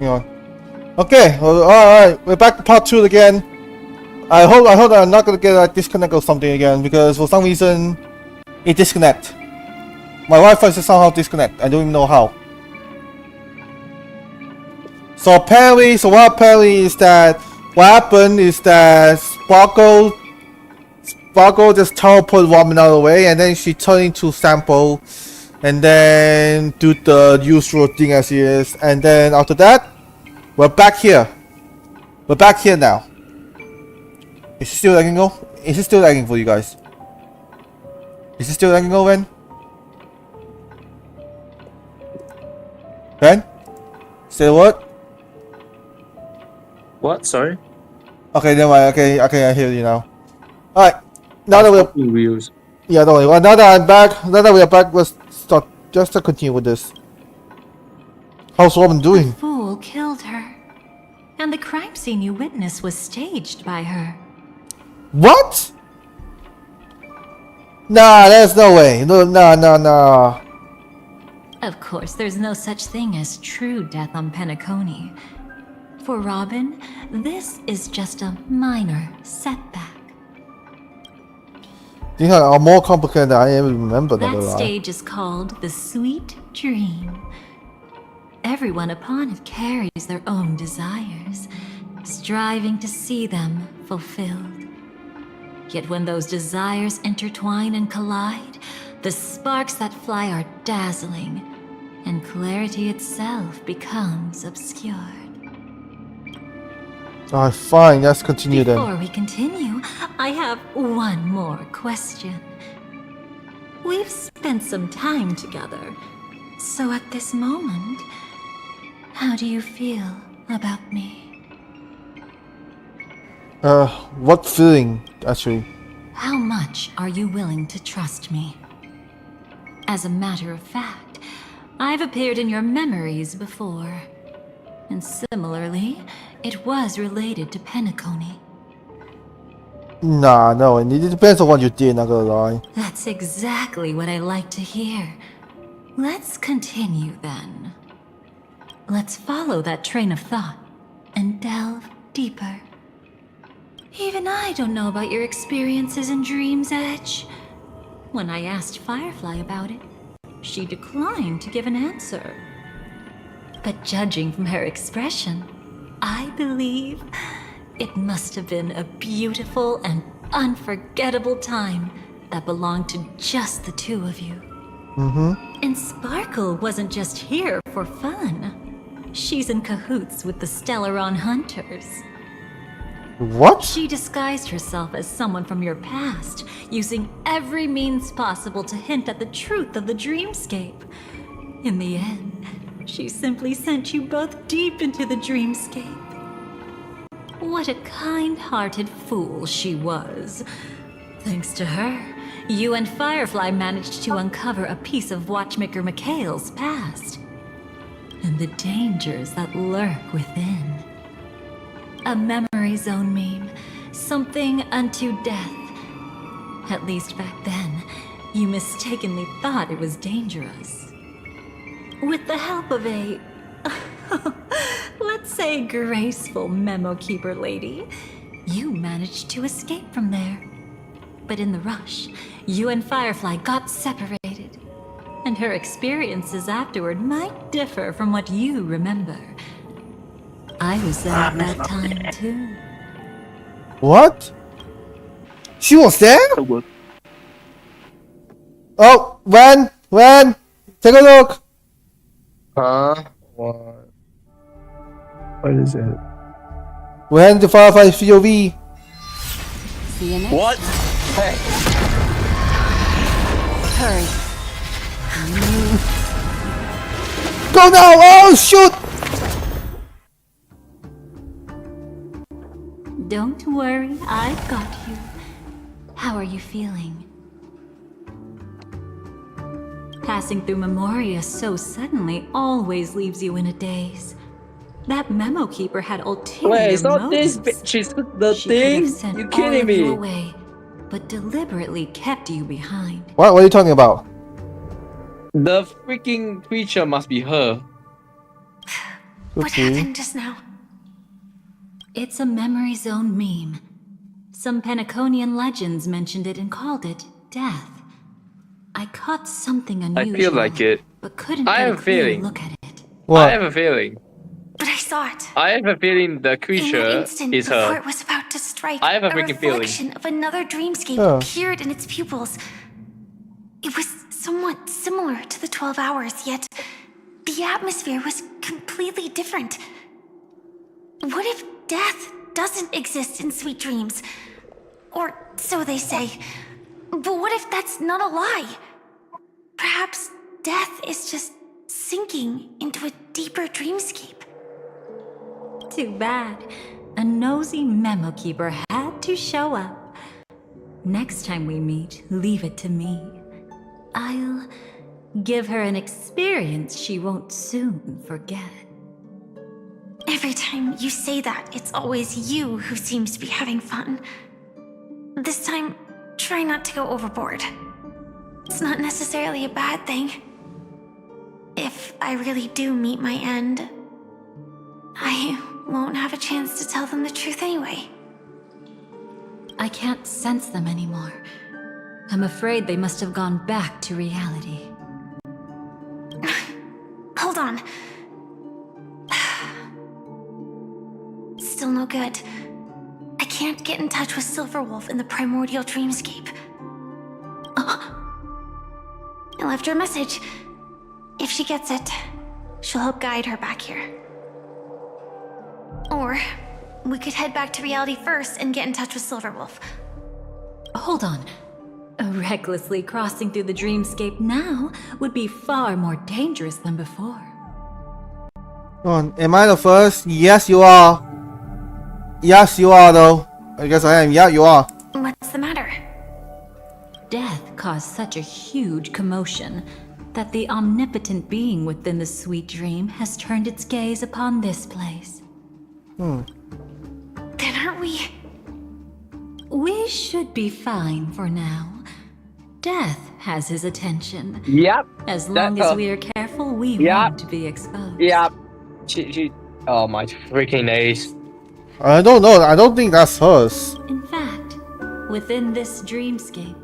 Hang on. Okay, alright, we're back to part 2 again. I hope I'm not gonna get a disconnect or something again, because for some reason it disconnect. My Wi-Fi is somehow disconnect. I don't even know how. So what apparently is that what happened is that Sparkle just teleport Robin out of the way, and then she turned into Sample, and then do the usual thing as he is, and then after that, we're back here. We're back here now. Is it still lagging go? Is it still lagging for you guys? Is it still lagging go, Ben? Ben? Say what? What? Sorry? Okay, never mind. Okay, I hear you now. Alright. Now that we're wheels. yeah, don't worry. Well, now that I'm back, now that we are back, let's start just to continue with this. How's Robin doing? The fool killed her, and the crime scene you witnessed was staged by her. What? Nah, there's no way. No. Of course, there's no such thing as true death on Penacony. For Robin, this is just a minor setback. These are more complicated than I even remember. That stage is called the Sweet Dream. Everyone upon it carries their own desires, striving to see them fulfilled. Yet when those desires intertwine and collide, the sparks that fly are dazzling, and clarity itself becomes obscured. Alright, fine, let's continue then. Before we continue, I have one more question. We've spent some time together, so at this moment, how do you feel about me? What feeling, actually? How much are you willing to trust me? As a matter of fact, I've appeared in your memories before. And similarly, it was related to Penacony. Nah, no, it depends on what you did, not gonna lie. That's exactly what I like to hear. Let's continue then. Let's follow that train of thought and delve deeper. Even I don't know about your experiences in Dream's Edge. When I asked Firefly about it, she declined to give an answer. But judging from her expression, I believe it must have been a beautiful and unforgettable time that belonged to just the two of you. And Sparkle wasn't just here for fun. She's in cahoots with the Stellaron Hunters. What? She disguised herself as someone from your past, using every means possible to hint at the truth of the dreamscape. In the end, she simply sent you both deep into the dreamscape. What a kind-hearted fool she was. Thanks to her, you and Firefly managed to uncover a piece of Watchmaker Mikhail's past, and the dangers that lurk within. A memory zone meme, something unto death. At least back then, you mistakenly thought it was dangerous. With the help of a, let's say, graceful memo keeper lady, you managed to escape from there. But in the rush, you and Firefly got separated, and her experiences afterward might differ from what you remember. I was there at that time too. What? She was there? Oh, when? Take a look. Huh? What? What is it? When the Firefly POV. See you next. What? Hey. Hurry. Go now! Oh shoot! Don't worry, I've got you. How are you feeling? Passing through Memoria so suddenly always leaves you in a daze. That memo keeper had ulterior Wait, it's not this motives. bitch. She's the She could thing? have sent You all kidding of you me? away, but deliberately kept you behind. What are you talking about? The freaking creature must be her. What happened just now? It's a memory zone meme. Some Penaconian legends mentioned it and called it death. I caught something unusual, I feel like it. but couldn't I get have a a clear feeling. look at it. I have What? a feeling. But I saw it. I have a feeling the In that creature instant, is before her. it was about to strike, I have a a freaking feeling. reflection of another dreamscape Oh. appeared in its pupils. It was somewhat similar to the 12 hours, yet the atmosphere was completely different. What if death doesn't exist in sweet dreams? Or so they say. But what if that's not a lie? Perhaps death is just sinking into a deeper dreamscape. Too bad. A nosy memo keeper had to show up. Next time we meet, leave it to me. I'll give her an experience she won't soon forget. Every time you say that, it's always you who seems to be having fun. This time, try not to go overboard. It's not necessarily a bad thing. If I really do meet my end, I won't have a chance to tell them the truth anyway. I can't sense them anymore. I'm afraid they must have gone back to reality. Hold on. Still no good. I can't get in touch with Silverwolf in the primordial dreamscape. I left her a message. If she gets it, she'll help guide her back here. Or we could head back to reality first and get in touch with Silverwolf. Hold on. Recklessly crossing through the dreamscape now would be far more dangerous than before. Come on, am I the first? Yes, you are. Yes, you are, though. I guess I am. Yeah, you are. What's the matter? Death caused such a huge commotion that the omnipotent being within the sweet dream has turned its gaze upon this place. Then aren't we... We should be fine for now. Death has his attention. Yep. As long as we are careful, we won't be exposed. Yep. She. Oh my freaking days. I don't know. I don't think that's hers. In fact, within this dreamscape,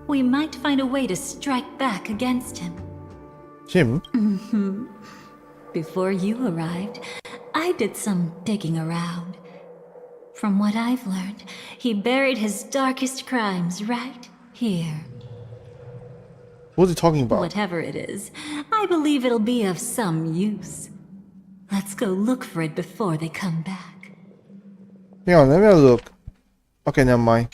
we might find a way to strike back against him. Him? Before you arrived, I did some digging around. From what I've learned, he buried his darkest crimes right here. What's he talking about? Whatever it is, I believe it'll be of some use. Let's go look for it before they come back. Hang on, let me have a look. Okay, never mind.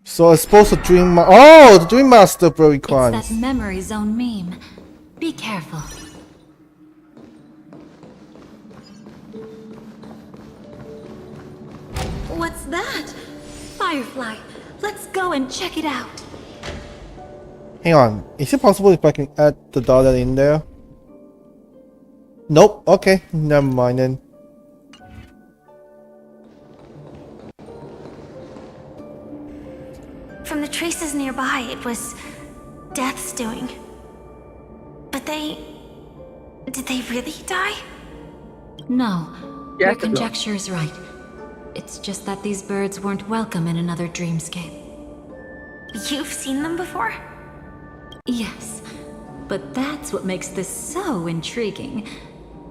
So it's supposed to dream. Oh, the Dream Master very It's crimes. that memory zone meme. Be careful. What's that? Firefly. Let's go and check it out. Hang on, is it possible if I can add the dollar in there? Nope. Okay, never mind then. From the traces nearby, it was Death's doing. But they... Did they really die? No, Yes, your no. conjecture is right. It's just that these birds weren't welcome in another dreamscape. You've seen them before? Yes, but that's what makes this so intriguing.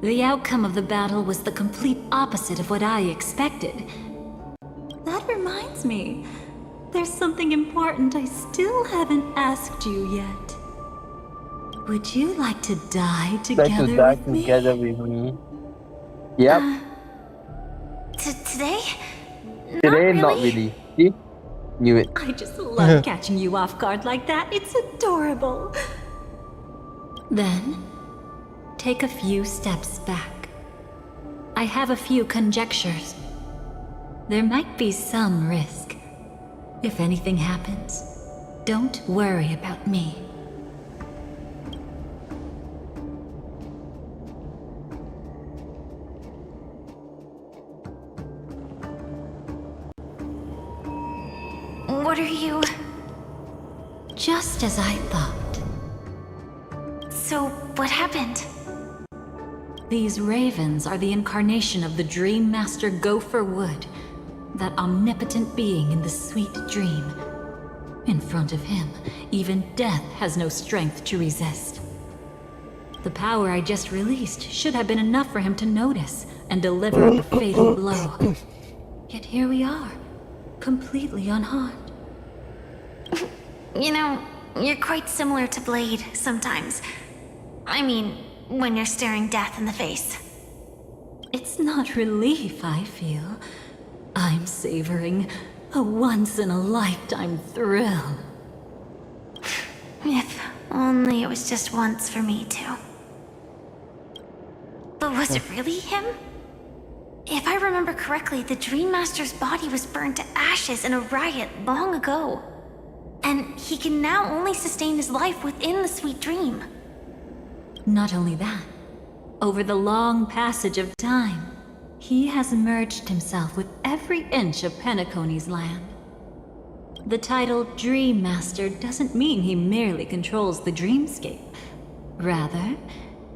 The outcome of the battle was the complete opposite of what I expected. That reminds me, there's something important I still haven't asked you yet. Would you like to die together with me? with me. Yep. Today? Today, not really. See? Knew it. I just love catching you off guard like that. It's adorable. Then, take a few steps back. I have a few conjectures. There might be some risk. If anything happens, don't worry about me. What are you... Just Just as I thought. So, what happened? These ravens are the incarnation of the Dream Master Gopher Wood, that omnipotent being in the sweet dream. In front of him, even death has no strength to resist. The power I just released should have been enough for him to notice and deliver the fatal blow. Yet here we are, completely unharmed. You know, you're quite similar to Blade sometimes. I mean, when you're staring death in the face. It's not relief I feel. I'm savoring a once-in-a-lifetime thrill. If only it was just once for me too. But was it really him? If I remember correctly, the Dream Master's body was burned to ashes in a riot long ago. And he can now only sustain his life within the sweet dream. Not only that, over the long passage of time, he has merged himself with every inch of Penacony's land. The title Dream Master doesn't mean he merely controls the dreamscape. Rather,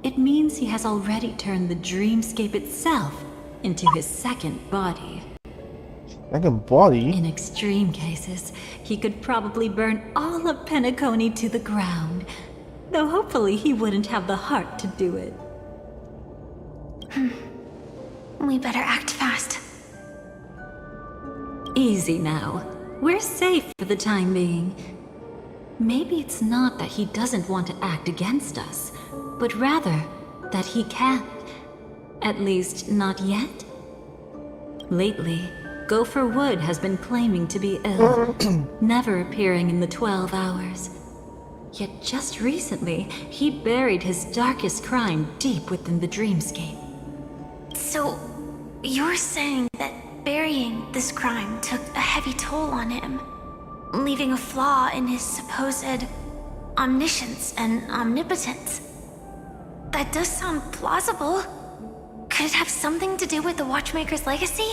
it means he has already turned the dreamscape itself into his second body. Second body? In extreme cases, he could probably burn all of Penacony to the ground, though hopefully he wouldn't have the heart to do it. We better act fast. Easy now. We're safe for the time being. Maybe it's not that he doesn't want to act against us, but rather that he can't. At least, not yet. Lately, Gopher Wood has been claiming to be ill, never appearing in the 12 hours. Yet just recently, he buried his darkest crime deep within the dreamscape. So, you're saying that burying this crime took a heavy toll on him, leaving a flaw in his supposed omniscience and omnipotence? That does sound plausible. Could it have something to do with the Watchmaker's legacy?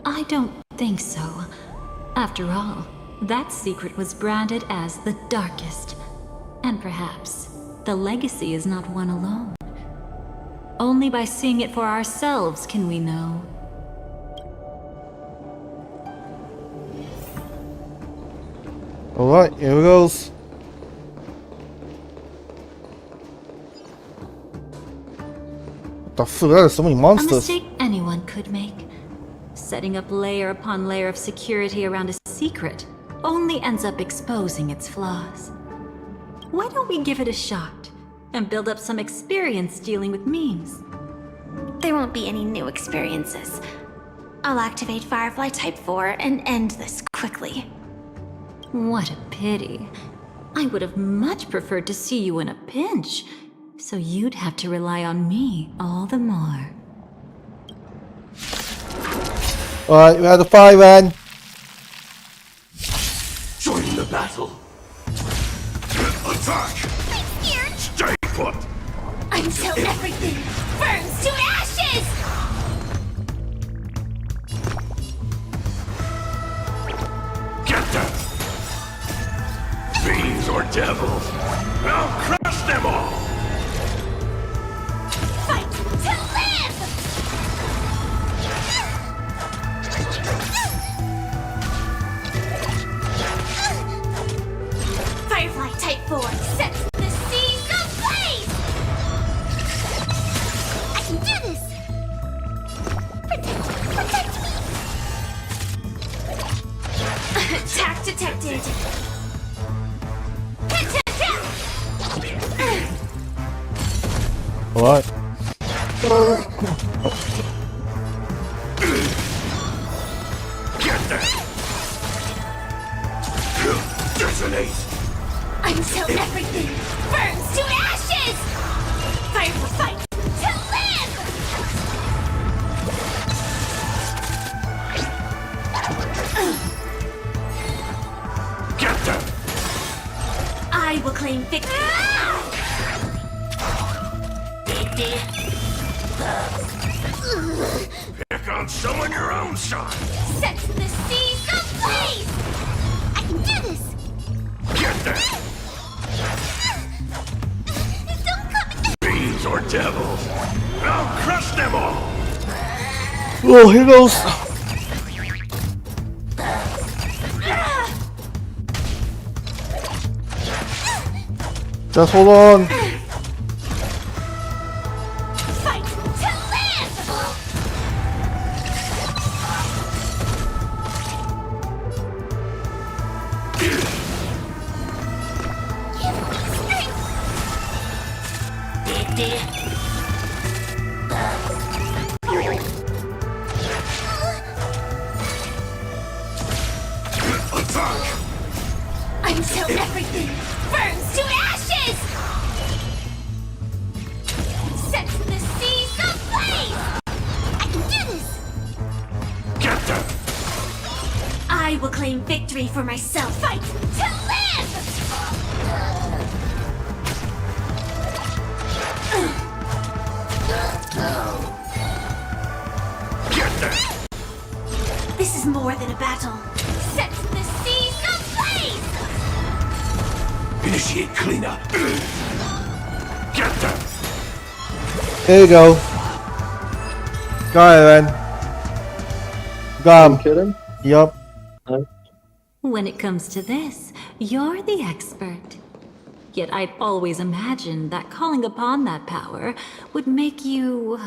I don't think so. After all, that secret was branded as the darkest. And perhaps the legacy is not one alone. Only by seeing it for ourselves can we know. Alright, here it goes. What the fuck? There's so many A monsters. mistake anyone could make. Setting up layer upon layer of security around a secret only ends up exposing its flaws. Why don't we give it a shot and build up some experience dealing with memes? There won't be any new experiences. I'll activate Firefly Type 4 and end this quickly. What a pity. I would have much preferred to see you in a pinch, so you'd have to rely on me all the more. Alright, we have the fire man. Join the battle. Attack! I'm scared Stay put! until everything burns to ashes! Get them! Fiends or devils! I'll crush them all! Fight to live! Firefly Type 4 sets the seas ablaze! I can do this! Protect me! Attack detected! Alright. Get them! Detonate! Until everything burns to ashes! Firefly fight to live! Get them! I will claim victory! Pick on someone your own size! Set the seas ablaze! I can do this! Get them! Don't come! Fiends or devils! I'll crush them all! Oh, here goes. Just hold on. Fight to live! Attack! Until everything burns to ashes! Set the seas ablaze! I can do this! Get them! I will claim victory for myself. Fight to live! Get them! This is more than a battle. Set the seas ablaze! Initiate cleanup! Get them! There you go. Got it, man. Got him. Kill him? Yup. When it comes to this, you're the expert. Yet I'd always imagined that calling upon that power would make you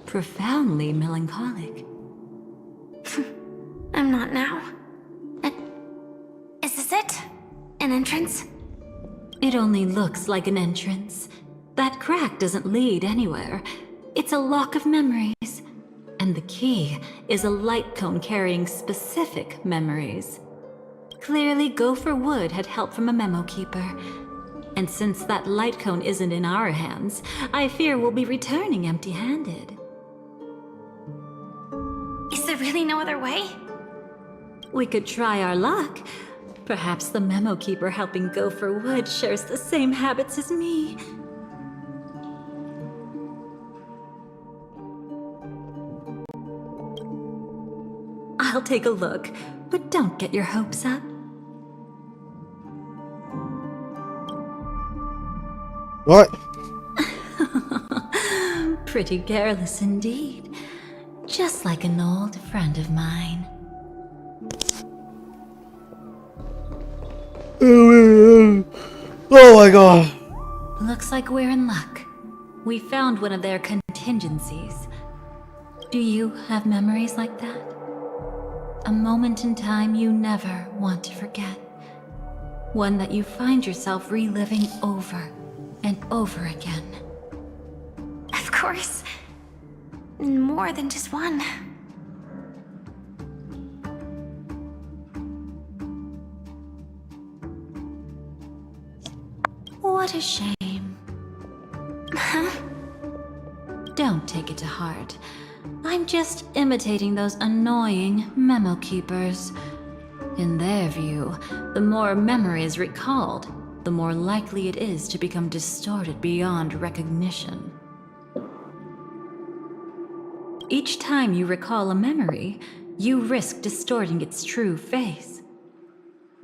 profoundly melancholic. I'm not now. Is this it? An entrance? It only looks like an entrance. That crack doesn't lead anywhere. It's a lock of memories. And the key is a light cone carrying specific memories. Clearly, Gopher Wood had help from a memo keeper. And since that light cone isn't in our hands, I fear we'll be returning empty-handed. Is there really no other way? We could try our luck. Perhaps the memo keeper helping Gopher Wood shares the same habits as me. I'll take a look, but don't get your hopes up. What? Pretty careless indeed. Just like an old friend of mine. Oh my god. Looks like we're in luck. We found one of their contingencies. Do you have memories like that? A moment in time you never want to forget. One that you find yourself reliving over and over again. Of course. More than just one. What a shame. Huh? Don't take it to heart. I'm just imitating those annoying memo keepers. In their view, the more memory is recalled, the more likely it is to become distorted beyond recognition. Each time you recall a memory, you risk distorting its true face.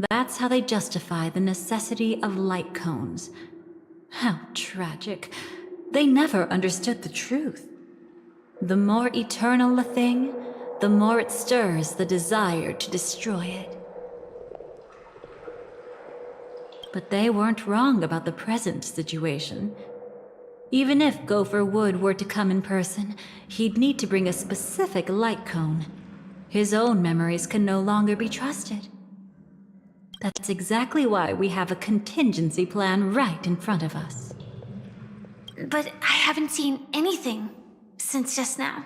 That's how they justify the necessity of light cones. How tragic. They never understood the truth. The more eternal a thing, the more it stirs the desire to destroy it. But they weren't wrong about the present situation. Even if Gopher Wood were to come in person, he'd need to bring a specific light cone. His own memories can no longer be trusted. That's exactly why we have a contingency plan right in front of us. But I haven't seen anything since just now.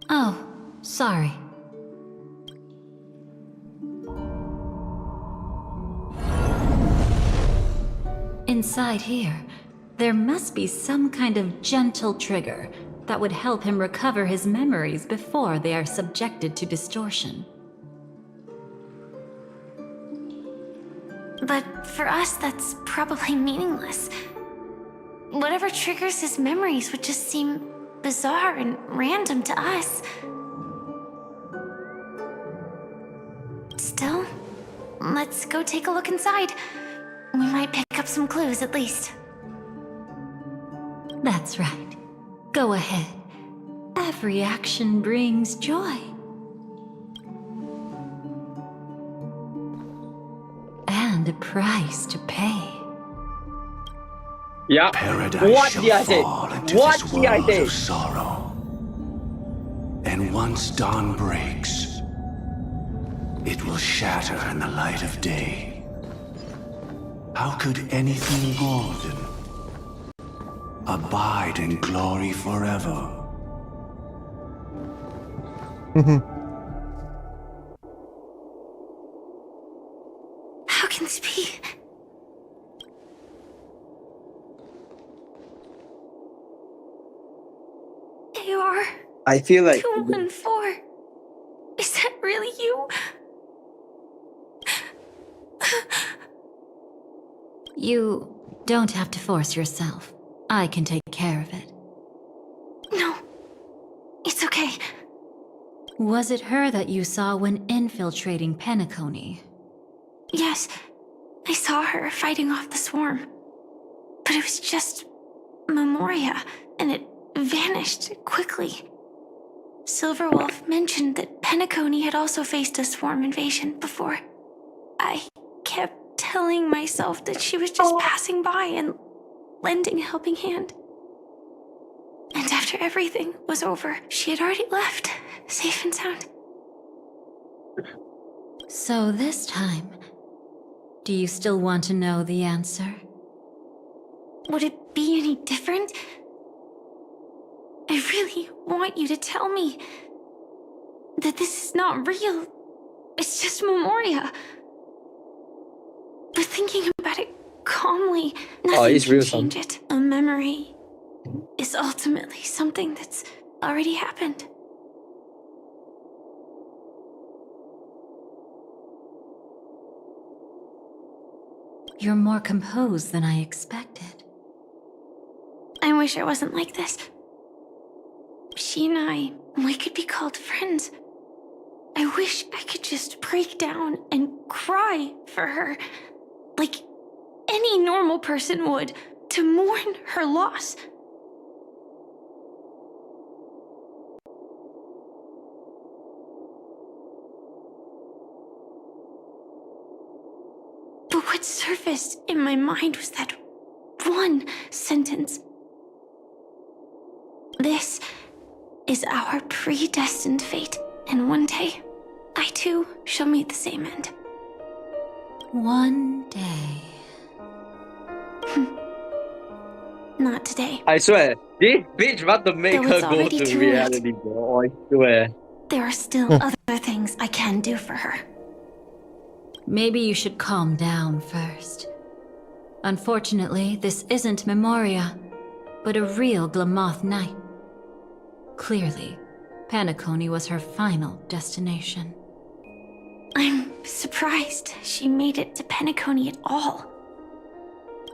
Oh, sorry. Inside here, there must be some kind of gentle trigger that would help him recover his memories before they are subjected to distortion. But for us, that's probably meaningless. Whatever triggers his memories would just seem bizarre and random to us. Still, let's go take a look inside. We might pick up some clues at least. That's right. Go ahead. Every action brings joy. And a price to pay. Yeah. Paradise What shall did I say? fall into What this did I world say? of sorrow. And once dawn breaks, it will shatter in the light of day. How could anything golden abide in glory forever? How can this be? AR I feel like 214. Is that really you? You don't have to force yourself. I can take care of it. No, it's okay. Was it her that you saw when infiltrating Penacony? Yes, I saw her fighting off the swarm. But it was just Memoria, and it vanished quickly. Silverwolf mentioned that Penacony had also faced a swarm invasion before. I kept telling myself that she was just passing by and lending a helping hand. And after everything was over, she had already left, safe and sound. So this time, do you still want to know the answer? Would it be any different? I really want you to tell me that this is not real. It's just Memoria. But thinking about it calmly, nothing it's can real, change it. A memory is ultimately something that's already happened. You're more composed than I expected. I wish I wasn't like this. She and we could be called friends. I wish I could just break down and cry for her, like any normal person would, to mourn her loss. But what surfaced in my mind was that one sentence. This is our predestined fate, and one day, I too shall meet the same end. One day. Not today. I swear, this bitch want to make Though her it's go already to too late. reality, bro. I swear. There are still other things I can do for her. Maybe you should calm down first. Unfortunately, this isn't Memoria, but a real Glamoth Knight. Clearly, Penacony was her final destination. I'm surprised she made it to Penacony at all.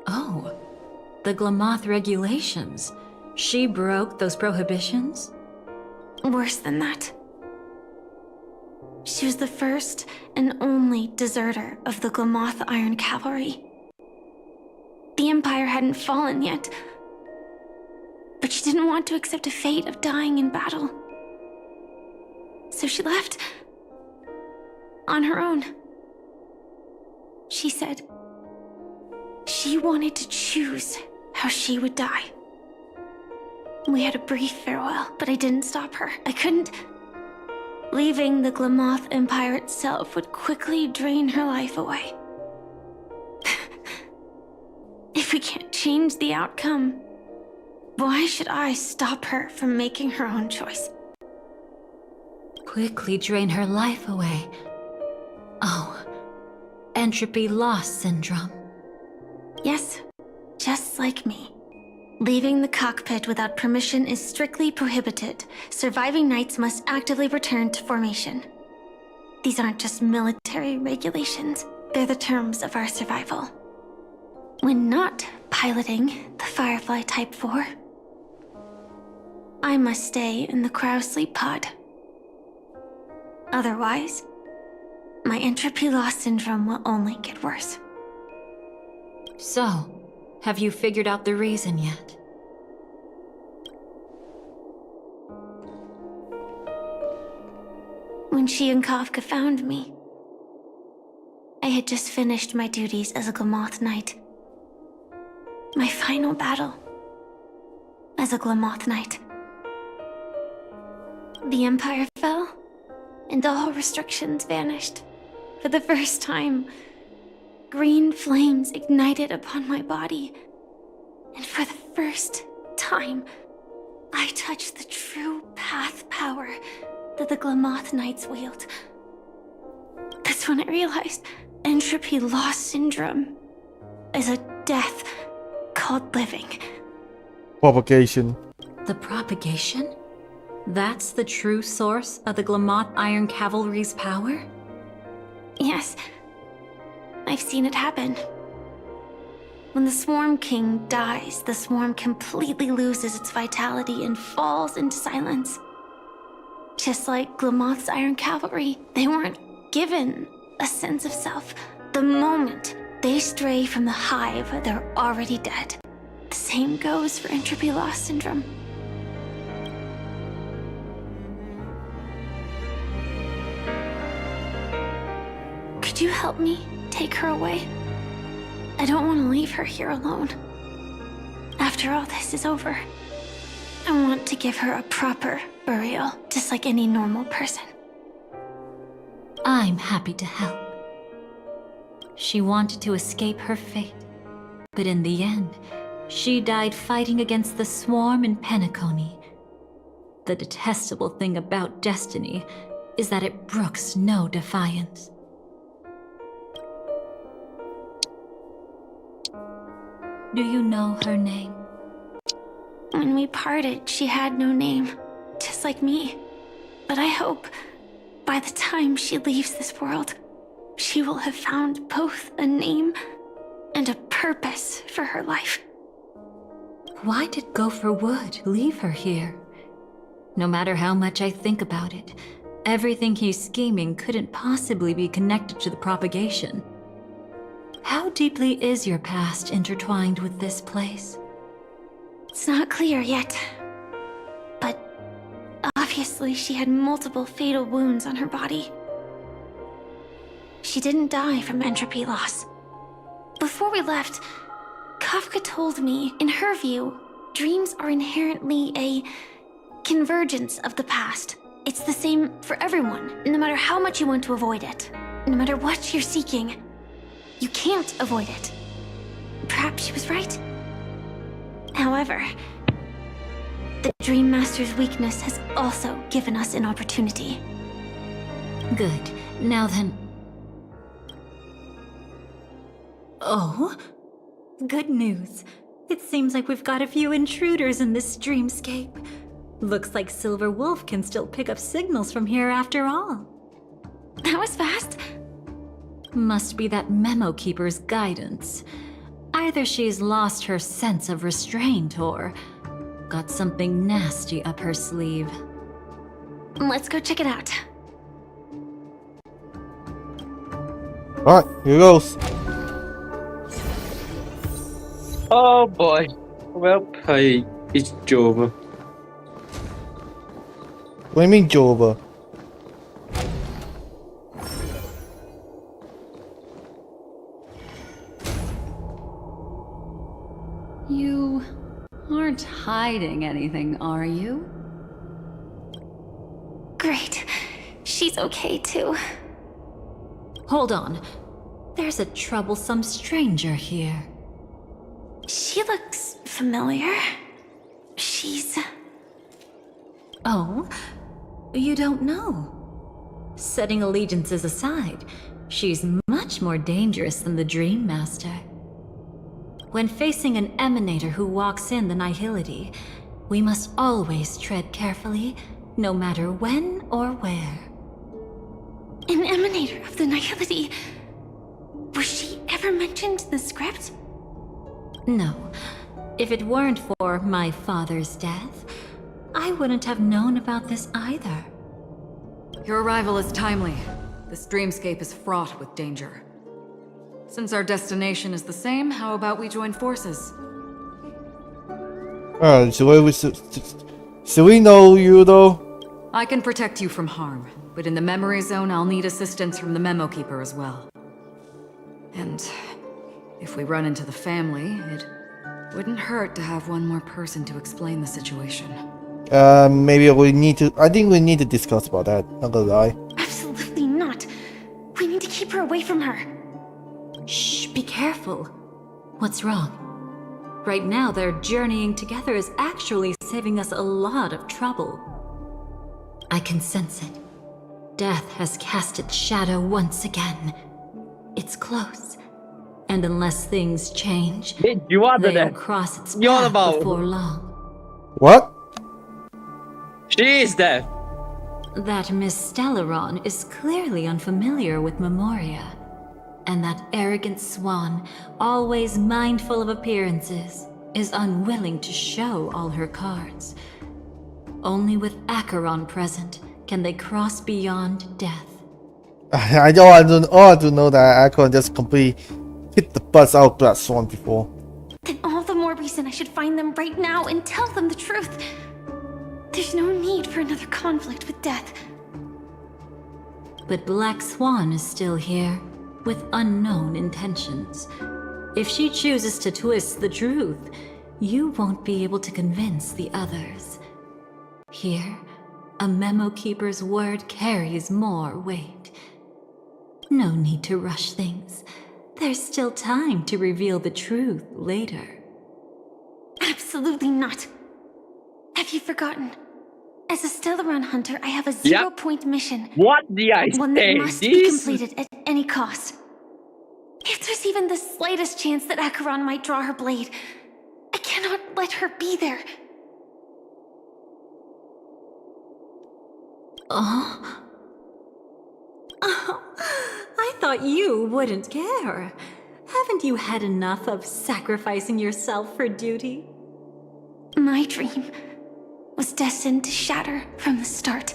Oh, the Glamoth regulations. She broke those prohibitions? Worse than that. She was the first and only deserter of the Glamoth Iron Cavalry. The Empire hadn't fallen yet, but she didn't want to accept a fate of dying in battle. So she left on her own. She said she wanted to choose how she would die. We had a brief farewell, but I didn't stop her. I couldn't. Leaving the Glamoth Empire itself would quickly drain her life away. If we can't change the outcome, why should I stop her from making her own choice? Quickly drain her life away. Oh, entropy loss syndrome. Yes, just like me. Leaving the cockpit without permission is strictly prohibited. Surviving knights must actively return to formation. These aren't just military regulations, they're the terms of our survival. When not piloting the Firefly Type 4, I must stay in the cryo sleep pod. Otherwise, my entropy loss syndrome will only get worse. So, have you figured out the reason yet? When she and Kafka found me, I had just finished my duties as a Glamoth Knight. My final battle as a Glamoth Knight. The Empire fell, and all restrictions vanished. For the first time, green flames ignited upon my body. And for the first time, I touched the true path power that the Glamoth Knights wield. That's when I realized entropy loss syndrome is a death called living. Propagation. The propagation? That's the true source of the Glamoth Iron Cavalry's power? Yes, I've seen it happen. When the Swarm King dies, the Swarm completely loses its vitality and falls into silence. Just like Glamoth's Iron Cavalry, they weren't given a sense of self. The moment they stray from the hive, they're already dead. The same goes for entropy loss syndrome. Could you help me take her away? I don't want to leave her here alone. After all this is over, I want to give her a proper burial, just like any normal person. I'm happy to help. She wanted to escape her fate, but in the end, she died fighting against the Swarm in Penacony. The detestable thing about destiny is that it brooks no defiance. Do you know her name? When we parted, she had no name, just like me. But I hope, by the time she leaves this world, she will have found both a name and a purpose for her life. Why did Gopher Wood leave her here? No matter how much I think about it, everything he's scheming couldn't possibly be connected to the propagation. How deeply is your past intertwined with this place? It's not clear yet, but obviously she had multiple fatal wounds on her body. She didn't die from entropy loss. Before we left, Kafka told me, in her view, dreams are inherently a convergence of the past. It's the same for everyone, no matter how much you want to avoid it. No matter what you're seeking, you can't avoid it. Perhaps she was right. However, the Dream Master's weakness has also given us an opportunity. Good. Now then... Oh? Good news. It seems like we've got a few intruders in this dreamscape. Looks like Silver Wolf can still pick up signals from here after all. That was fast. Must be that Memo Keeper's guidance. Either she's lost her sense of restraint or got something nasty up her sleeve. Let's go check it out. Alright, here goes. Oh boy. Well, hey, it's Jova. What do you mean, Jova? You aren't hiding anything, are you? Great. She's okay too. Hold on. There's a troublesome stranger here. She looks familiar. She's... Oh? You don't know? Setting allegiances aside, she's much more dangerous than the Dream Master. When facing an emanator who walks in the nihility, we must always tread carefully, no matter when or where. an emanator of the nihility. Was she ever mentioned in the script? No. If it weren't for my father's death, I wouldn't have known about this either. Your arrival is timely. This dreamscape is fraught with danger. Since our destination is the same, how about we join forces? Should we know you though? I can protect you from harm, but in the memory zone, I'll need assistance from the Memo Keeper as well. And if we run into the family, it wouldn't hurt to have one more person to explain the situation. Maybe we need to. I think we need to discuss about that. Not gonna lie. Absolutely not. We need to keep her away from her. Shh, be careful. What's wrong? Right now, their journeying together is actually saving us a lot of trouble. I can sense it. Death has cast its shadow once again. It's close. And unless things change, You are the they'll death. cross its You're path about. before long. What? She is death. That Miss Stellaron is clearly unfamiliar with Memoria. And that arrogant swan, always mindful of appearances, is unwilling to show all her cards. Only with Acheron present can they cross beyond death. I don't know that I could just completely hit the buzz out of that swan before. Then all the more reason I should find them right now and tell them the truth. There's no need for another conflict with death. But Black Swan is still here, with unknown intentions. If she chooses to twist the truth, you won't be able to convince the others. Here, a Memo Keeper's word carries more weight. No need to rush things. There's still time to reveal the truth later. Absolutely not. Have you forgotten? As a Stellaron hunter, I have a zero-point mission. What did I One that say? must be completed at any cost. If there's even the slightest chance that Acheron might draw her blade, I cannot let her be there. Oh, I thought you wouldn't care. Haven't you had enough of sacrificing yourself for duty? My dream was destined to shatter from the start.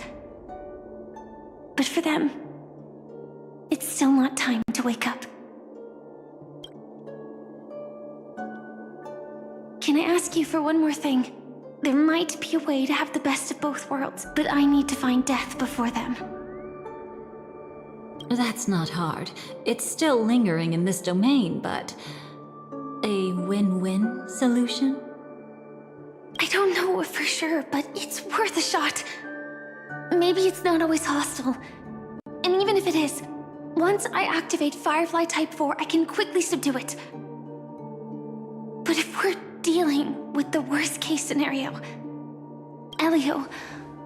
But for them, it's still not time to wake up. Can I ask you for one more thing? There might be a way to have the best of both worlds, but I need to find death before them. That's not hard. It's still lingering in this domain, but a win-win solution? I don't know for sure, but it's worth a shot. Maybe it's not always hostile. And even if it is, once I activate Firefly Type 4, I can quickly subdue it. But if we're dealing with the worst case scenario, Elio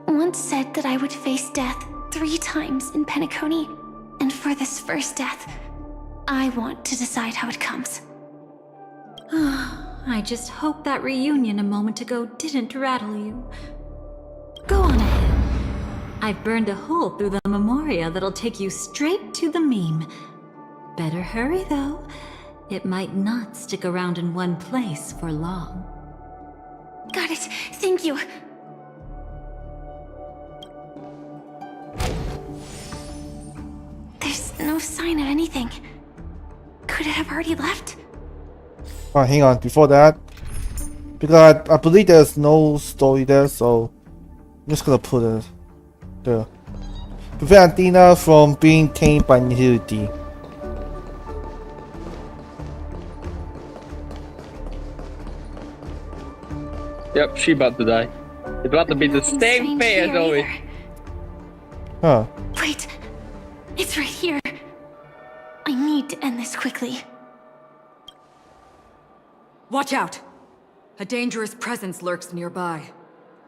once said that I would face death 3 times in Penacony, and for this first death, I want to decide how it comes. I just hope that reunion a moment ago didn't rattle you. Go on ahead. I've burned a hole through the Memoria that'll take you straight to the meme. Better hurry, though. It might not stick around in one place for long. Got it. Thank you. There's no sign of anything. Could it have already left? Oh, hang on. Before that, because I believe there's no story there, so I'm just gonna put it there. Prevent Athena from being tamed by nihility. Yep, she about to die. It's about to be the Nothing same strange fate as here always. either. Huh. Wait, it's right here. I need to end this quickly. Watch out! A dangerous presence lurks nearby.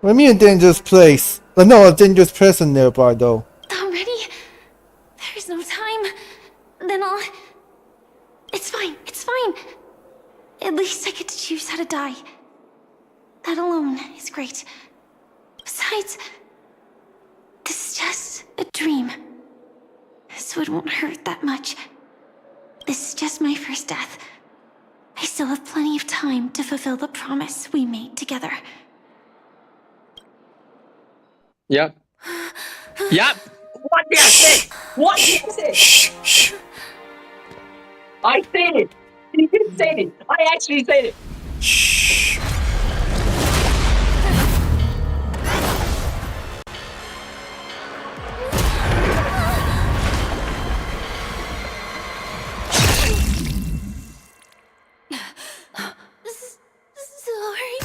What do you mean a dangerous place? No, a dangerous person nearby though. Already? There's no time. Then I'll... It's fine, it's fine. At least I get to choose how to die. That alone is great. Besides, this is just a dream. So it won't hurt that much. This is just my first death. I still have plenty of time to fulfill the promise we made together. Yep. Yep. What did I say? What did I say? Shh, shh. I said it. He didn't say it. I actually said it. Shh. Sorry.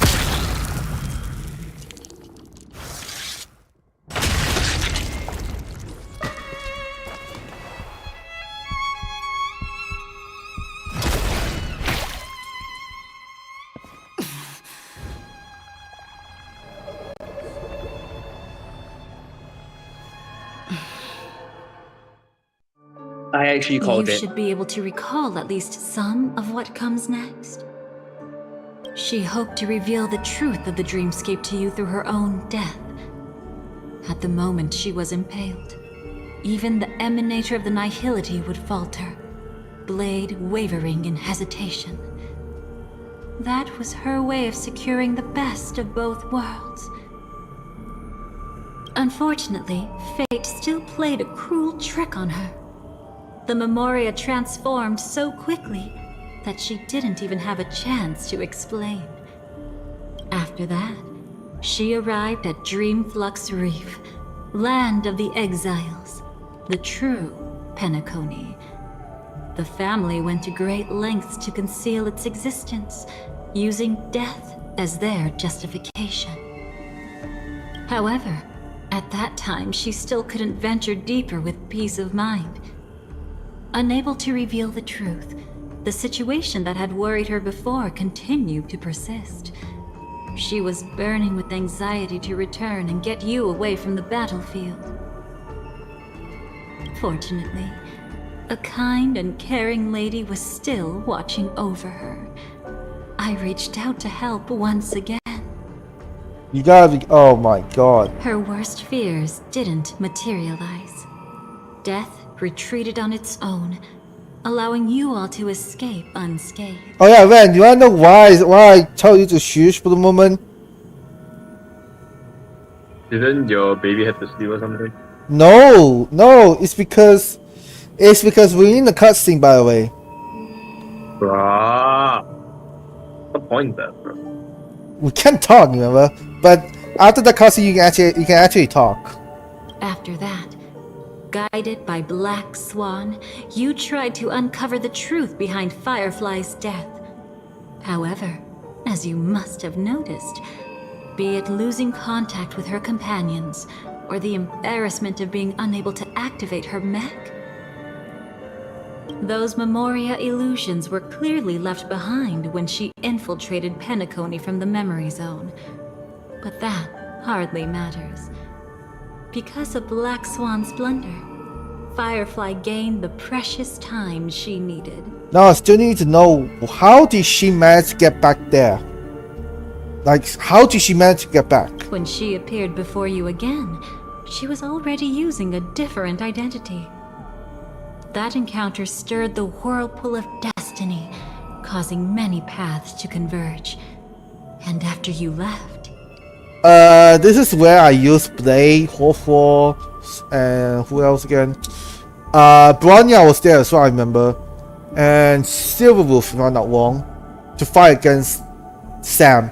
I actually called You it. should be able to recall at least some of what comes next. She hoped to reveal the truth of the dreamscape to you through her own death. At the moment she was impaled, even the emanator of the nihility would falter, blade wavering in hesitation. That was her way of securing the best of both worlds. Unfortunately, fate still played a cruel trick on her. The Memoria transformed so quickly that she didn't even have a chance to explain. After that, she arrived at Dreamflux Reef, land of the exiles, the true Penacony. The family went to great lengths to conceal its existence, using death as their justification. However, at that time she still couldn't venture deeper with peace of mind. Unable to reveal the truth, the situation that had worried her before continued to persist. She was burning with anxiety to return and get you away from the battlefield. Fortunately, a kind and caring lady was still watching over her. I reached out to help once again. You gotta be. Oh my god. Her worst fears didn't materialize. Death retreated on its own, allowing you all to escape unscathed. Oh yeah, Ren, you wanna know why I tell you to shush for the moment? Didn't your baby have to sleep or something? No, it's because we're in the cutscene, by the way. Bruh. What's the point there, bro? We can't talk, remember? But after the cutscene, you can actually talk. After that, guided by Black Swan, you tried to uncover the truth behind Firefly's death. However, as you must have noticed, be it losing contact with her companions, or the embarrassment of being unable to activate her mech, those Memoria illusions were clearly left behind when she infiltrated Penacony from the memory zone. But that hardly matters. Because of Black Swan's blunder, Firefly gained the precious time she needed. Now I still need to know, how did she manage to get back there? Like, how did she manage to get back? When she appeared before you again, she was already using a different identity. That encounter stirred the whirlpool of destiny, causing many paths to converge. And after you left, This is where I used Blade, Hawthorne, and who else again? Bronya was there as well, I remember. And Silverwolf, if I'm not wrong, to fight against Sam.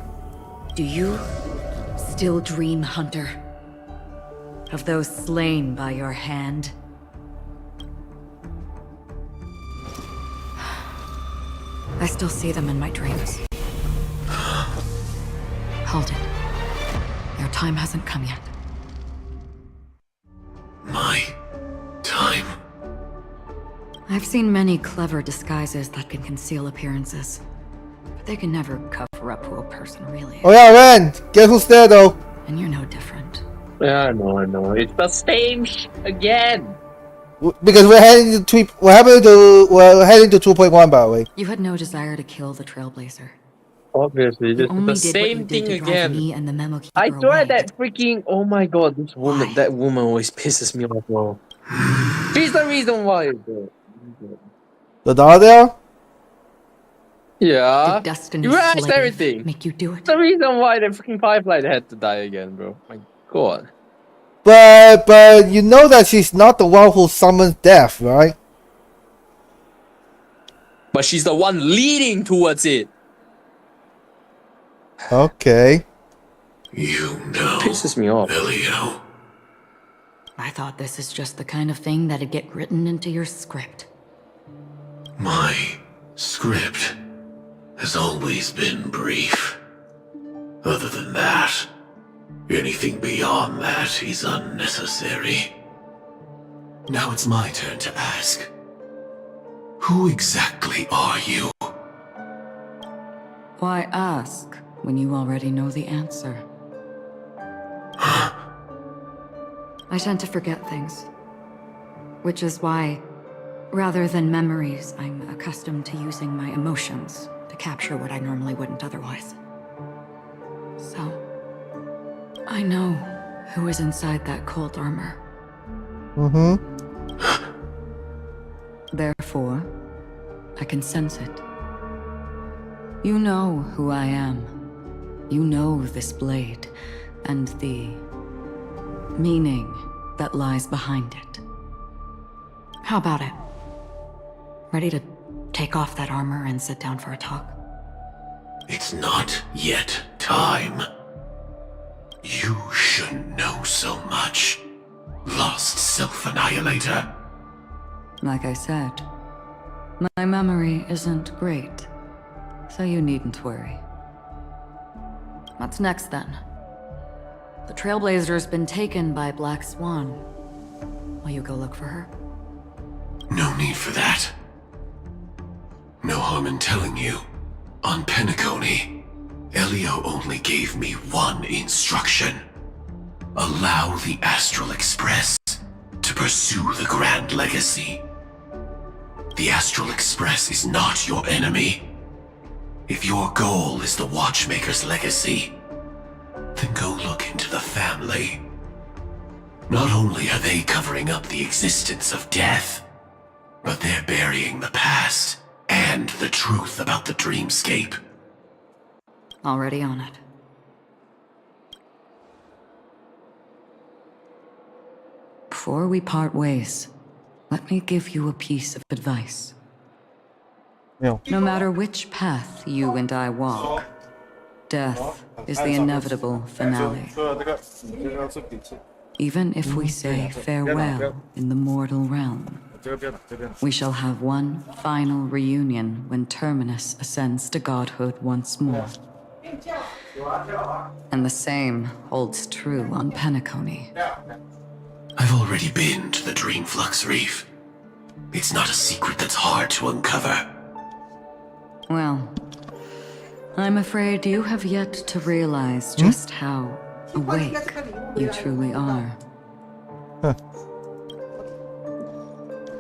Do you still dream, Hunter? Of those slain by your hand? I still see them in my dreams. Hold it. Your time hasn't come yet. My time. I've seen many clever disguises that can conceal appearances, but they can never cover up who a person really is. Oh yeah, Ren, guess who's there though? And you're no different. Yeah, I know. It's the same again. Because we're heading to 2.1, by the way. You had no desire to kill the Trailblazer. Obviously, this You is only the did what you same did thing to drive again. me and the Memo Keeper I swear away. that freaking. Oh my god, this woman. Why? That woman always pisses me off, bro. She's the reason why, bro. The daughter there? Yeah. Did Destiny You realized slave everything. make you do it? The reason why the freaking Firefly had to die again, bro. My god. But you know that she's not the one who summons death, right? But she's the one leading towards it. Okay. You know, Pisses me off. Elio. I thought this is just the kind of thing that'd get written into your script. My script has always been brief. Other than that, anything beyond that is unnecessary. Now it's my turn to ask. Who exactly are you? Why ask when you already know the answer? I tend to forget things. Which is why, rather than memories, I'm accustomed to using my emotions to capture what I normally wouldn't otherwise. So, I know who is inside that cold armor. Therefore, I can sense it. You know who I am. You know this blade, and the meaning that lies behind it. How about it? Ready to take off that armor and sit down for a talk? It's not yet time. You shouldn't know so much, lost self-annihilator. Like I said, my memory isn't great, so you needn't worry. What's next then? The Trailblazer's been taken by Black Swan. Will you go look for her? No need for that. No harm in telling you. On Penacony, Elio only gave me one instruction. Allow the Astral Express to pursue the Grand Legacy. The Astral Express is not your enemy. If your goal is the Watchmaker's legacy, then go look into the family. Not only are they covering up the existence of death, but they're burying the past and the truth about the dreamscape. Already on it. Before we part ways, let me give you a piece of advice. Yeah. No matter which path you and I walk, death is the inevitable finale. Even if we say farewell in the mortal realm, we shall have one final reunion when Terminus ascends to godhood once more. And the same holds true on Penacony. I've already been to the Dreamflux Reef. It's not a secret that's hard to uncover. Well, I'm afraid you have yet to realize just how awake you truly are.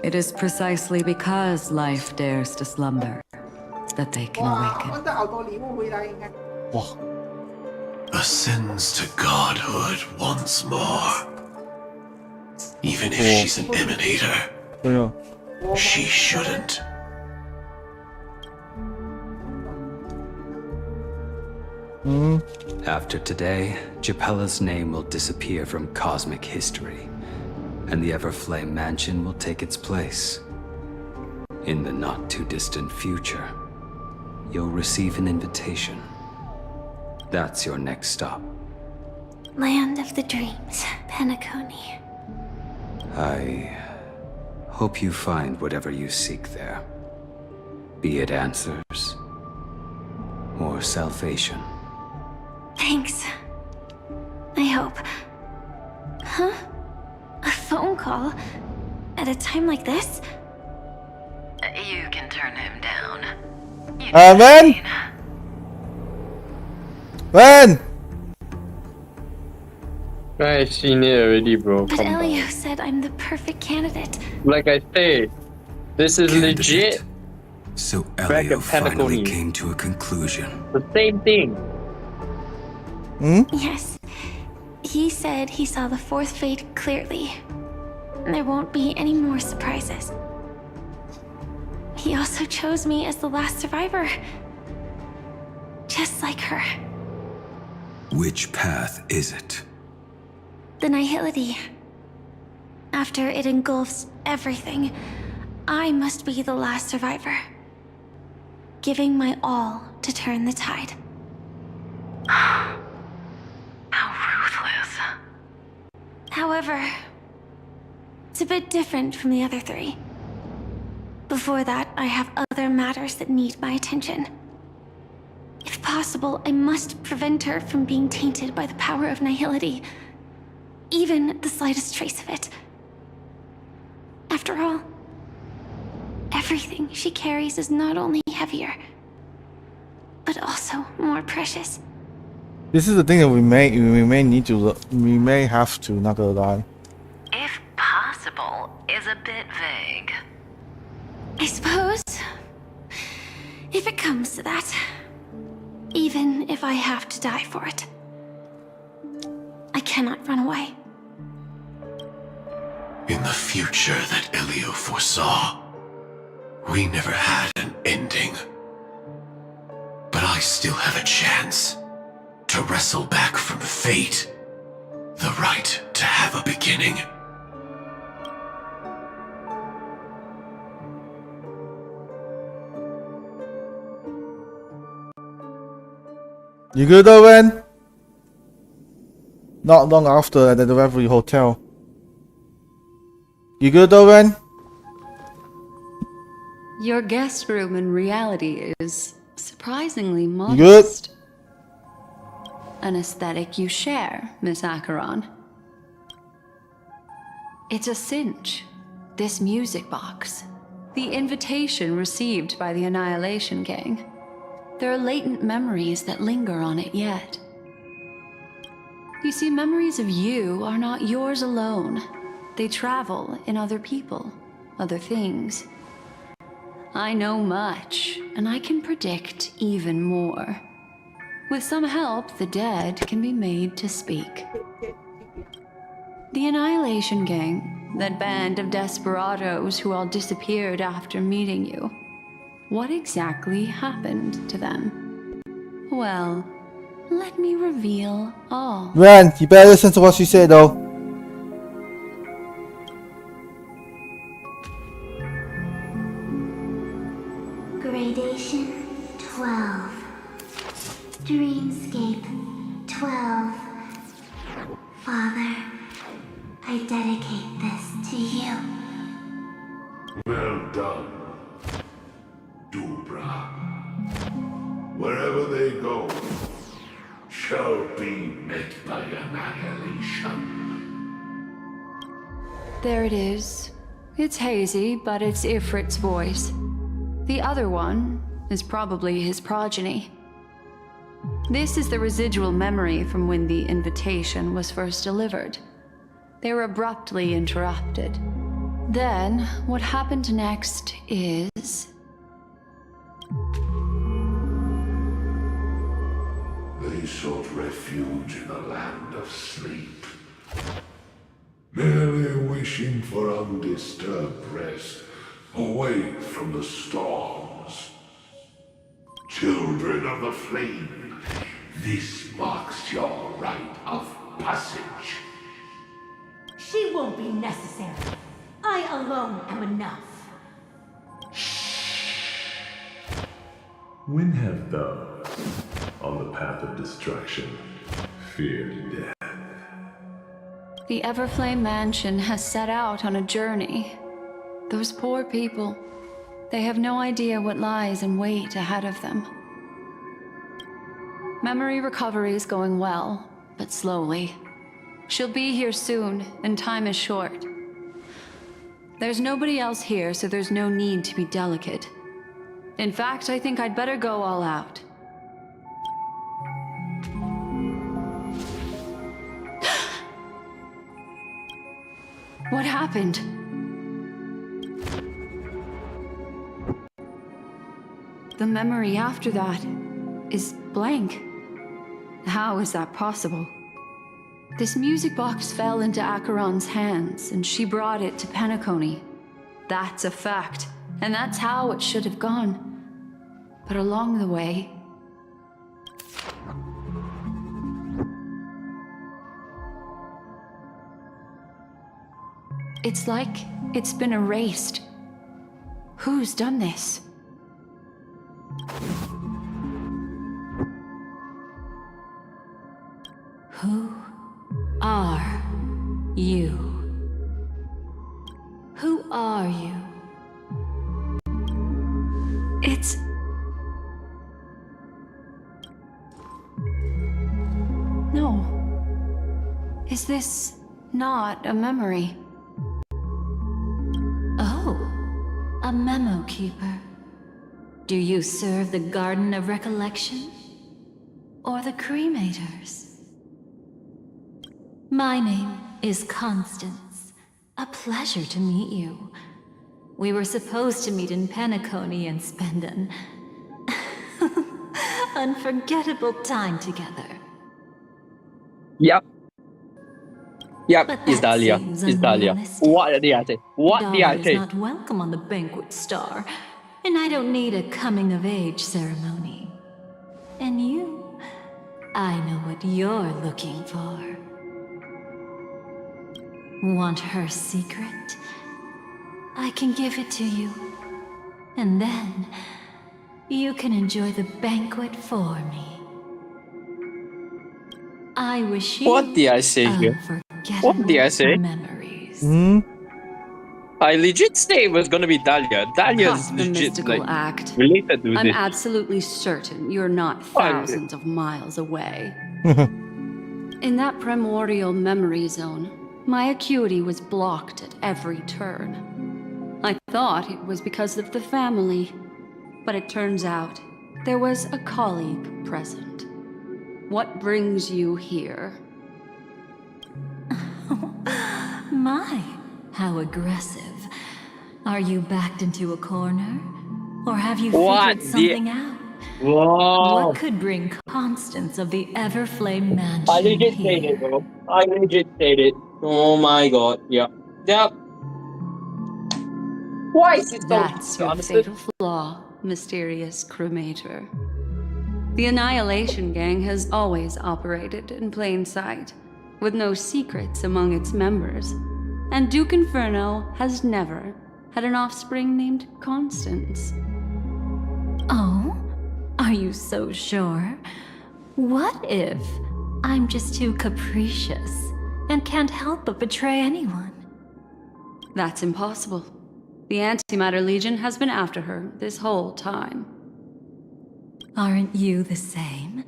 It is precisely because life dares to slumber that they can awaken. Ascends to godhood once more. Even if she's an emanator, she shouldn't. After today, Japella's name will disappear from cosmic history, and the Everflame Mansion will take its place. In the not-too-distant future, you'll receive an invitation. That's your next stop. Land of the Dreams, Penacony. I hope you find whatever you seek there. Be it answers or salvation. Thanks. I hope. Huh? A phone call? At a time like this? You can turn him down. When? I've seen it already, bro. But Come on. Elio said I'm the perfect candidate. Like I say, this is legit. So Back Elio at finally Penacony. came to a conclusion. The same thing. Yes. He said he saw the fourth fate clearly. There won't be any more surprises. He also chose me as the last survivor. Just like her. Which path is it? the nihility. After it engulfs everything, I must be the last survivor, giving my all to turn the tide. How ruthless. However, it's a bit different from the other three. Before that, I have other matters that need my attention. If possible, I must prevent her from being tainted by the power of nihility, even the slightest trace of it. After all, everything she carries is not only heavier, but also more precious. This is the thing that we may have to, not gonna lie. If possible is a bit vague. I suppose, if it comes to that, even if I have to die for it, I cannot run away. In the future that Elio foresaw, we never had an ending. But I still have a chance to wrestle back from fate the right to have a beginning. You good, Owen? Not long after, at the Reverie Hotel. You good, Owen? Your guest room in reality is surprisingly modest. You good? An aesthetic you share, Miss Acheron. It's a cinch. This music box. The invitation received by the Annihilation Gang. There are latent memories that linger on it yet. You see, memories of you are not yours alone. They travel in other people, other things. I know much, and I can predict even more. With some help, the dead can be made to speak. The Annihilation Gang, that band of desperados who all disappeared after meeting you. What exactly happened to them? Well, let me reveal all. Ren, you better listen to what she said, though. Gradation 12. Dreamscape 12. Father, I dedicate this to you. Well done, Dubra. Wherever they go, shall be met by annihilation. There it is. It's hazy, but it's Ifrit's voice. The other one is probably his progeny. This is the residual memory from when the invitation was first delivered. They were abruptly interrupted. Then, what happened next is... They sought refuge in the land of sleep, merely wishing for undisturbed rest away from the storms. Children of the flame, this marks your rite of passage. She won't be necessary. I alone am enough. When have those on the path of destruction feared death? The Everflame Mansion has set out on a journey. Those poor people, they have no idea what lies in wait ahead of them. Memory recovery is going well, but slowly. She'll be here soon, and time is short. There's nobody else here, so there's no need to be delicate. In fact, I think I'd better go all out. What happened? The memory after that is blank. How is that possible? This music box fell into Acheron's hands, and she brought it to Penacony. That's a fact, and that's how it should have gone. But along the way... It's like it's been erased. Who's done this? Who are you? Who are you? It's... No. Is this not a memory? Oh, a memo keeper. Do you serve the Garden of Recollection? Or the Cremators? My name is Constance. A pleasure to meet you. We were supposed to meet in Penacony and spend an unforgettable time together. Yep. Yep, But it's that Dahlia. seems It's Dahlia. unrealistic. What did I say? What did Dahlia I is say? not welcome on the Banquet Star, and I don't need a coming-of-age ceremony. And you, I know what you're looking for. Want her secret? I can give it to you. And then, you can enjoy the banquet for me. I wish you What did I say here? What did I say? memories. I legit say it was gonna be Dahlia. Dahlia is Cut the legit mystical like act. related to I'm this. absolutely certain you're not thousands of miles away. In that primordial memory zone, my acuity was blocked at every turn. I thought it was because of the family, but it turns out there was a colleague present. What brings you here? My, how aggressive. Are you backed into a corner? Or have you What figured something out? Whoa! What could bring Constance of the Everflame Mansion I legit said here? it, bro. I legit said it. Oh my god. Yep. Yep. Why is it so That's your understood? fatal flaw, mysterious cremator. The Annihilation Gang has always operated in plain sight, with no secrets among its members. And Duke Inferno has never had an offspring named Constance. Oh? Are you so sure? What if I'm just too capricious and can't help but betray anyone? That's impossible. The Antimatter Legion has been after her this whole time. Aren't you the same?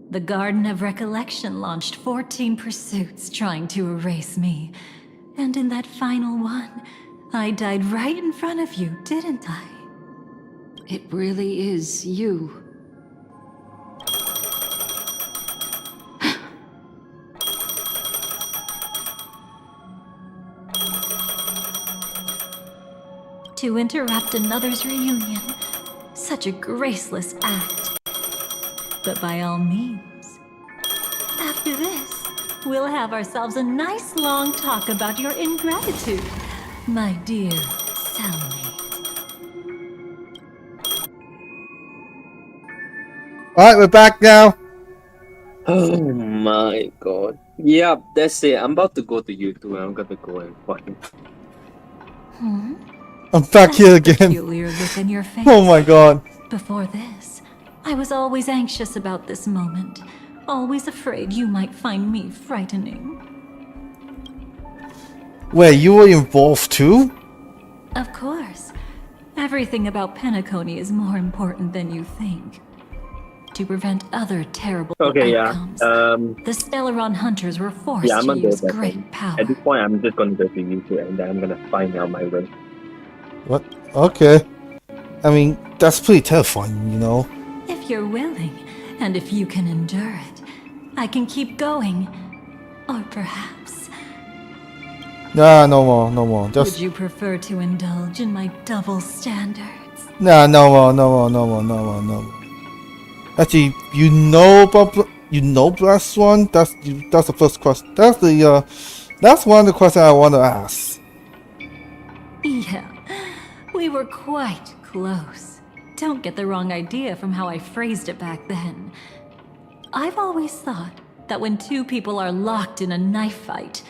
The Garden of Recollection launched 14 pursuits trying to erase me. And in that final one, I died right in front of you, didn't I? It really is you. To interrupt another's reunion. Such a graceless act. But by all means. After this, we'll have ourselves a nice long talk about your ingratitude, my dear cellmate. Alright, we're back now. Oh my god. Yep, that's it. I'm about to go to YouTube and I'm gonna go and fucking. I'm back here again. Peculiar look in your face. Oh my god. Before this, I was always anxious about this moment. Always afraid you might find me frightening. Wait, you were involved too? Of course. Everything about Penacony is more important than you think. To prevent other terrible outcomes, the Stellaron hunters were forced I'm to gonna go use back great home. power. At this point, I'm just gonna go to YouTube and then I'm gonna find out my way. What? Okay. I mean, that's pretty terrifying, you know? If you're willing, and if you can endure it, I can keep going. Or perhaps... Nah, no more, no more. Just... Would you prefer to indulge in my double standards? Nah, no more, no more, no more, no more, no more. Actually, you know about Black Swan? That's the first question. That's one of the questions I want to ask. Yeah, we were quite close. Don't get the wrong idea from how I phrased it back then. I've always thought that when two people are locked in a knife fight,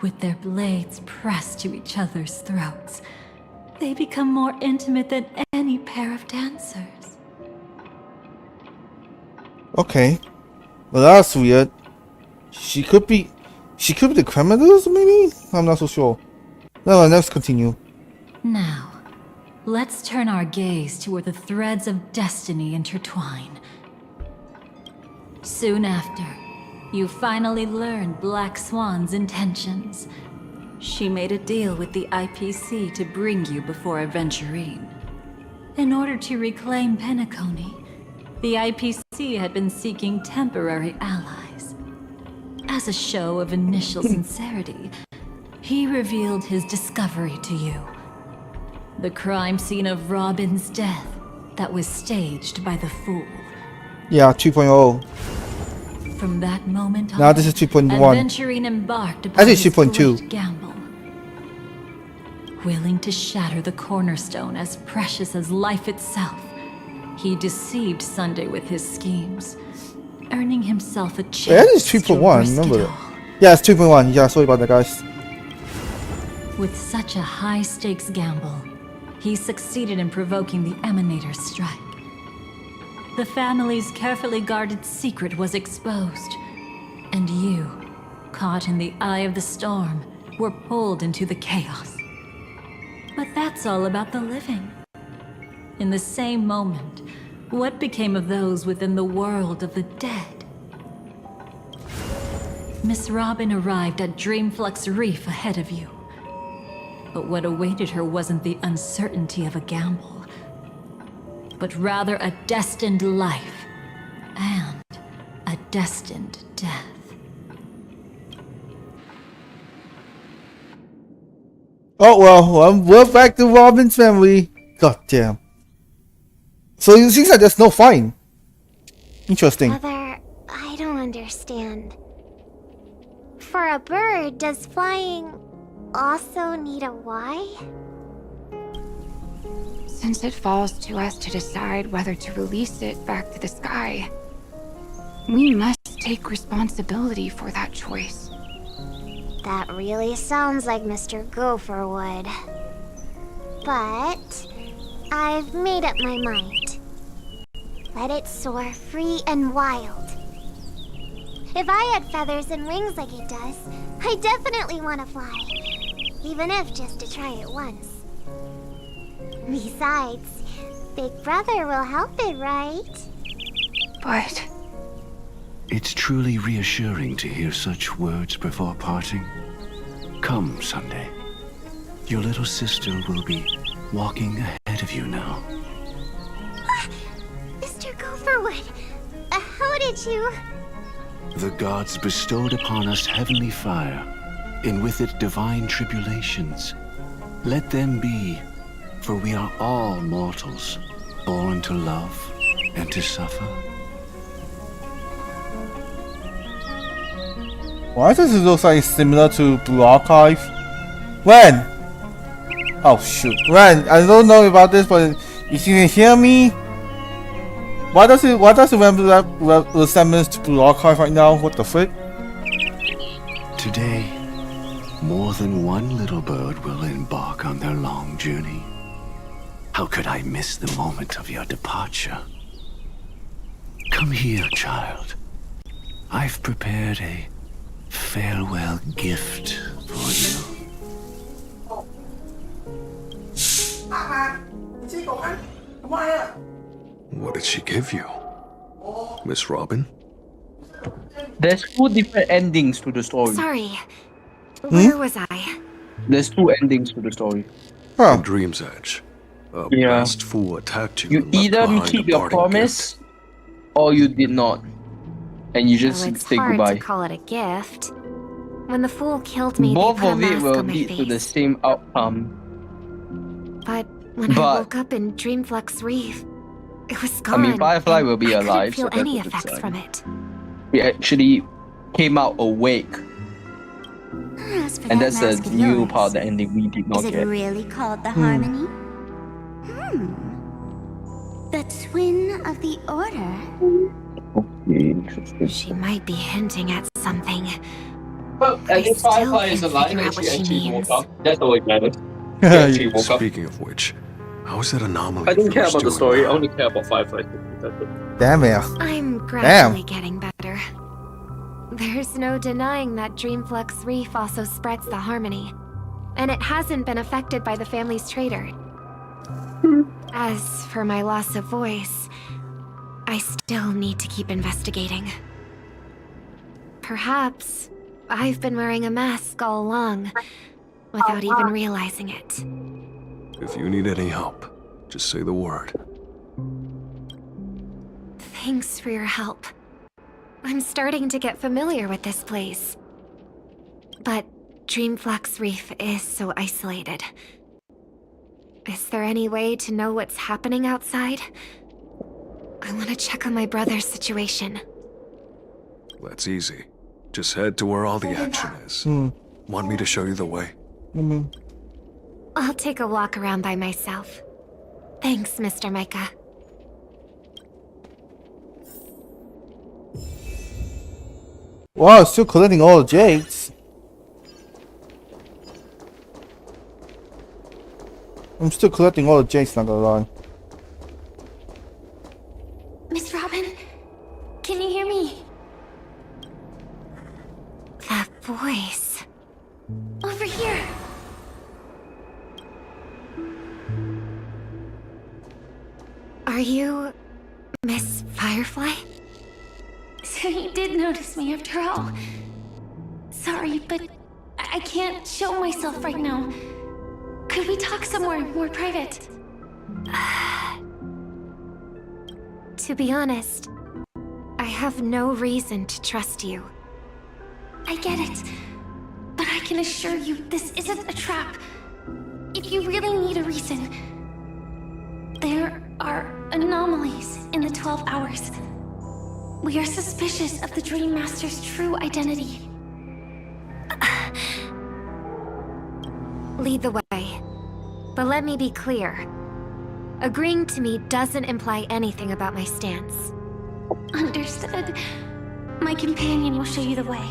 with their blades pressed to each other's throats. They become more intimate than any pair of dancers. Okay. Well, that's weird. She could be the criminals, maybe? I'm not so sure. No, let's continue. Now, let's turn our gaze to where the threads of destiny intertwine. Soon after, you finally learn Black Swan's intentions. She made a deal with the IPC to bring you before Aventurine. In order to reclaim Penacony, the IPC had been seeking temporary allies. As a show of initial sincerity, he revealed his discovery to you. The crime scene of Robin's death that was staged by the Fool. Yeah, 2.0. From that moment on, Now this is 2.1. Aventurine embarked upon Actually, his 2.2. great gamble. Willing to shatter the cornerstone as precious as life itself, he deceived Sunday with his schemes, earning himself a chance. Yeah, that is 2.1, remember that? Yeah, it's 2.1. Yeah, sorry about that, guys. With such a high-stakes gamble, he succeeded in provoking the Emanator's strike. The family's carefully guarded secret was exposed, and you, caught in the eye of the storm, were pulled into the chaos. But that's all about the living. In the same moment, what became of those within the world of the dead? Miss Robin arrived at Dreamflux Reef ahead of you. But what awaited her wasn't the uncertainty of a gamble, but rather a destined life and a destined death. Oh well, we're back to Robin's family. God damn. So it seems like there's no fine. Interesting. Mother, I don't understand. For a bird, does flying also need a why? Since it falls to us to decide whether to release it back to the sky, we must take responsibility for that choice. That really sounds like Mr. Gopher would. But I've made up my mind. Let it soar free and wild. If I had feathers and wings like it does, I definitely want to fly. Even if just to try it once. Besides, Big Brother will help it, right? But It's truly reassuring to hear such words before parting. Come, Sunday. Your little sister will be walking ahead of you now. Mr. Gopherwood, how did you... The gods bestowed upon us heavenly fire, and with it divine tribulations. Let them be, for we are all mortals, born to love and to suffer. Why does it look like similar to Blue Archive? Ren! Oh shoot. Ren, I don't know about this, but if you can hear me, why does it resemblance to Blue Archive right now? What the frick? Today, more than one little bird will embark on their long journey. How could I miss the moment of your departure? Come here, child. I've prepared a farewell gift for you. What did she give you? Miss Robin? There's two different endings to the story. Sorry. Where was I? There's two endings to the story. In Dream's Edge, a masked fool attacked you. You either keep your promise, or you did not, and you just Well, it's say hard goodbye. to call it a gift. When the fool killed me, Both they put a of it mask will on my lead face. to the same outcome. But when I woke up in Dreamflux Reef, it was gone. I mean, Firefly will be I alive, couldn't feel so any that's a good effects sign. from it. We actually came out awake, As for and that that's mask a of new yours, part of the ending we did not is it get. really called the Harmony? The Twin of the Order? Okay, interesting. She might be hinting at something. Well, at least Firefly is alive and she actually woke up. That's all it matters. She actually woke up. Speaking of which, how is that anomaly I of didn't care yours about the doing story. I now? only care about Firefly. That's it. Damn it. I'm gradually getting better. There's no denying that Dreamflux Reef also spreads the harmony, and it hasn't been affected by the family's traitor. As for my loss of voice, I still need to keep investigating. Perhaps I've been wearing a mask all along, without even realizing it. If you need any help, just say the word. Thanks for your help. I'm starting to get familiar with this place. But Dreamflux Reef is so isolated. Is there any way to know what's happening outside? I want to check on my brother's situation. That's easy. Just head to where all the action is. Want me to show you the way? I'll take a walk around by myself. Thanks, Mr. Micah. Wow, still collecting all the jades. I'm still collecting all the jades, not gonna lie. Miss Robin, can you hear me? That voice. Over here. Are you Miss Firefly? So you did notice me after all. Sorry, but I can't show myself right now. Could we talk somewhere more private? To be honest, I have no reason to trust you. I get it, but I can assure you this isn't a trap. If you really need a reason, there are anomalies in the 12 hours. We are suspicious of the Dream Master's true identity. Lead the way. But let me be clear. Agreeing to me doesn't imply anything about my stance. Understood. My companion will show you the way.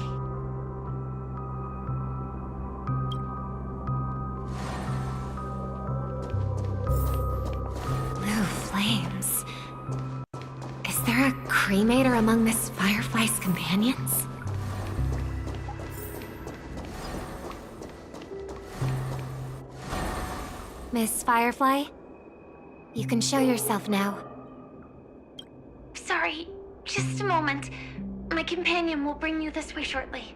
Blue flames. Is there a cremator among Miss Firefly's companions? Miss Firefly? You can show yourself now. Sorry, just a moment. My companion will bring you this way shortly.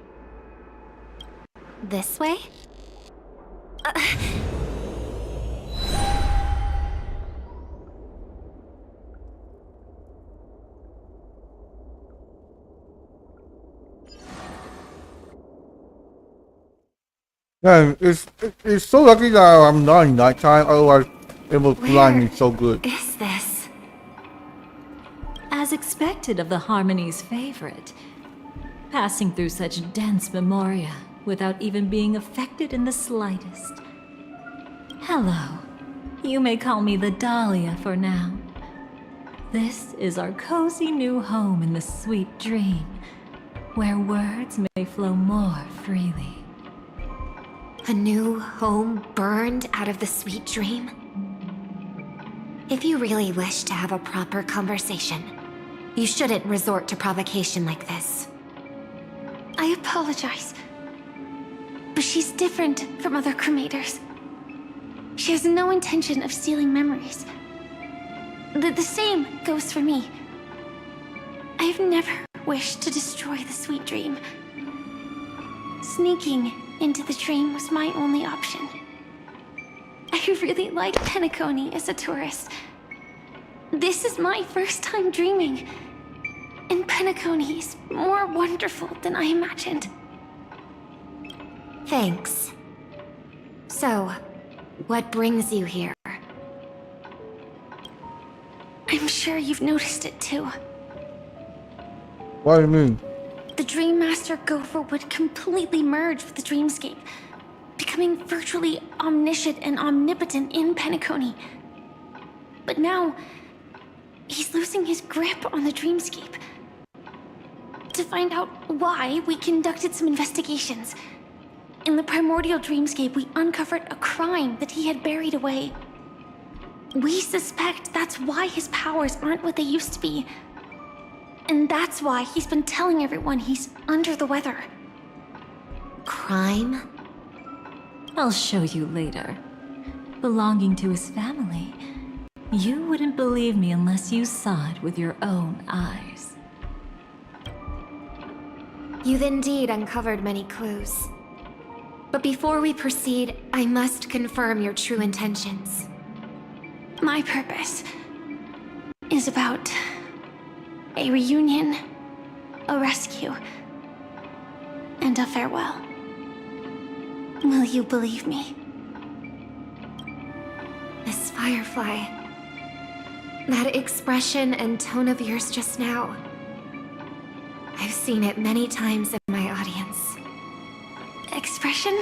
This way? Yeah, it's so lucky that I'm not in nighttime, otherwise it will blind me so good. Is this? As expected of the Harmony's favorite, passing through such dense memoria without even being affected in the slightest. Hello. You may call me the Dahlia for now. This is our cozy new home in the sweet dream, where words may flow more freely. A new home burned out of the sweet dream? If you really wish to have a proper conversation, you shouldn't resort to provocation like this. I apologize, but she's different from other cremators. She has no intention of stealing memories. The same goes for me. I have never wished to destroy the sweet dream. Sneaking into the dream was my only option. I really like Penacony as a tourist. This is my first time dreaming, and Penacony is more wonderful than I imagined. Thanks. So, what brings you here? I'm sure you've noticed it too. What do you mean? The Dream Master Gopher would completely merge with the dreamscape, becoming virtually omniscient and omnipotent in Penacony. But now, he's losing his grip on the dreamscape. to find out why, we conducted some investigations. In the primordial dreamscape, we uncovered a crime that he had buried away. We suspect that's why his powers aren't what they used to be. And that's why he's been telling everyone he's under the weather. Crime? I'll show you later. Belonging to his family. You wouldn't believe me unless you saw it with your own eyes. You've indeed uncovered many clues. But before we proceed, I must confirm your true intentions. My purpose is about a reunion, a rescue, and a farewell. Will you believe me? Miss Firefly, that expression and tone of yours just now, I've seen it many times in my audience. Expression?